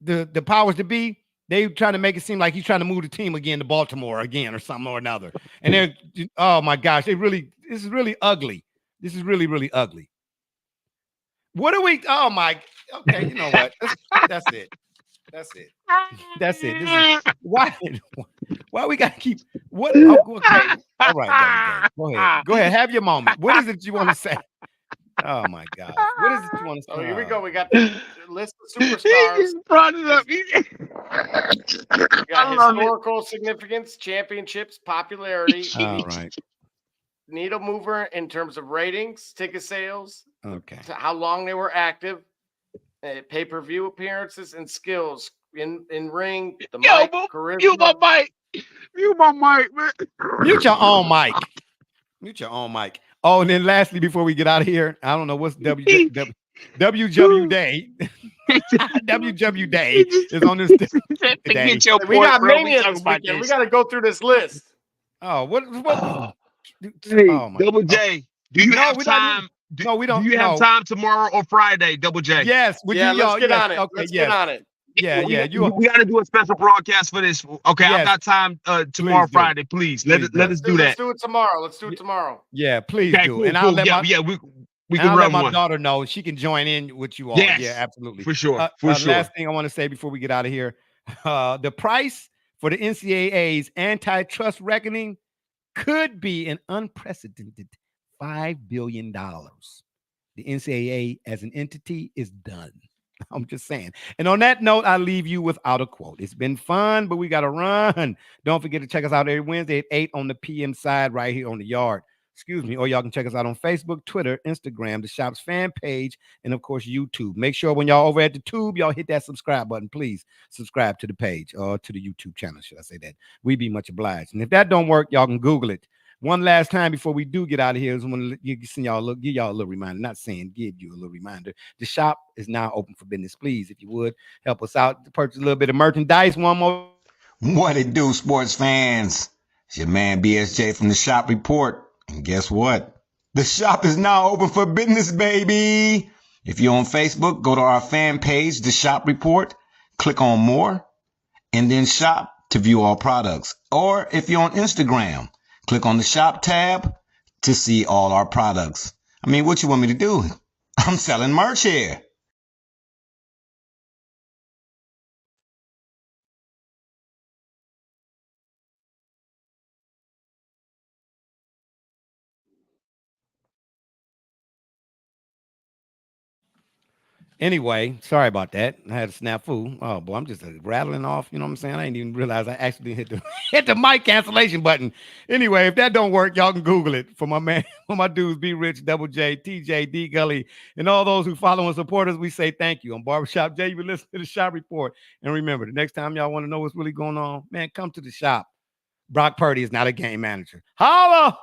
the powers that be, they trying to make it seem like he's trying to move the team again to Baltimore again or something or another. And they're, oh my gosh, this is really ugly. This is really, really ugly. What do we, oh my, okay, you know what? That's it. That's it. That's it. This is, why we got to keep, what, oh, okay. All right, go ahead. Go ahead, have your moment. What is it you want to say? Oh my God! What is it you want to say? Oh, here we go. We got the list of superstars. He just brought it up. We got historical significance, championships, popularity. All right. Needle mover in terms of ratings, ticket sales. Okay. How long they were active, pay-per-view appearances, and skills in ring. The mic, charisma. You my mic. You my mic, man. Mute your own mic. Mute your own mic. Oh, and then lastly, before we get out of here, I don't know what's WW Day. WW Day is on this today. We got Mania this weekend. We got to go through this list. Oh, what? Hey, Oh my Double J, do you have we time? No, we don't. Do you have time tomorrow or Friday, Double J? Yes. Let's get on it. Okay, let's get on it. Yeah. We got to do a special broadcast for this. Okay, Yes. I've got time tomorrow, Friday. Please, let us do that. Let's do it tomorrow. Let's do it tomorrow. Yeah, please do. Cool, and I'll let we can run let my one. daughter know she can join in with you all. Yes, yeah, absolutely, for sure. Last thing I want to say before we get out of here: the price for the NCAA's antitrust reckoning could be an unprecedented $5 billion. The NCAA as an entity is done. I'm just saying. And on that note, I leave you without a quote. It's been fun, but we got to run. Don't forget to check us out every Wednesday at 8 on the PM side right here on the yard. Excuse me. Or y'all can check us out on Facebook, Twitter, Instagram, the shop's fan page, and of course, YouTube. Make sure when y'all over at the tube, y'all hit that subscribe button. Please subscribe to the page or to the YouTube channel, should I say that. We'd be much obliged. And if that don't work, y'all can Google it. One last time before we do get out of here, is when you send y'all give y'all a little reminder. Not saying give you a little reminder. The shop is now open for business. Please, if you would help us out to purchase a little bit of merchandise. One more. What it do, sports fans? It's your man BSJ from the Shop Report. And guess what? The shop is now open for business, baby. If you're on Facebook, go to our fan page, The Shop Report, click on more, and then shop to view all products. Or if you're on Instagram, click on the shop tab to see all our products. I mean, what you want me to do? I'm selling merch here. Anyway, sorry about that. I had a snafu. Oh boy, I'm just rattling off. You know what I'm saying? I didn't even realize I actually hit the mic cancellation button. Anyway, if that don't work, y'all can Google it. For my man, for my dudes, Be Rich, Double J, TJ, D Gully, and all those who follow and support us, we say thank you. On Barbershop J, you been listening to the Shop Report. And remember, the next time y'all want to know what's really going on, man, come to the shop. Brock Purdy is not a game manager. Holla!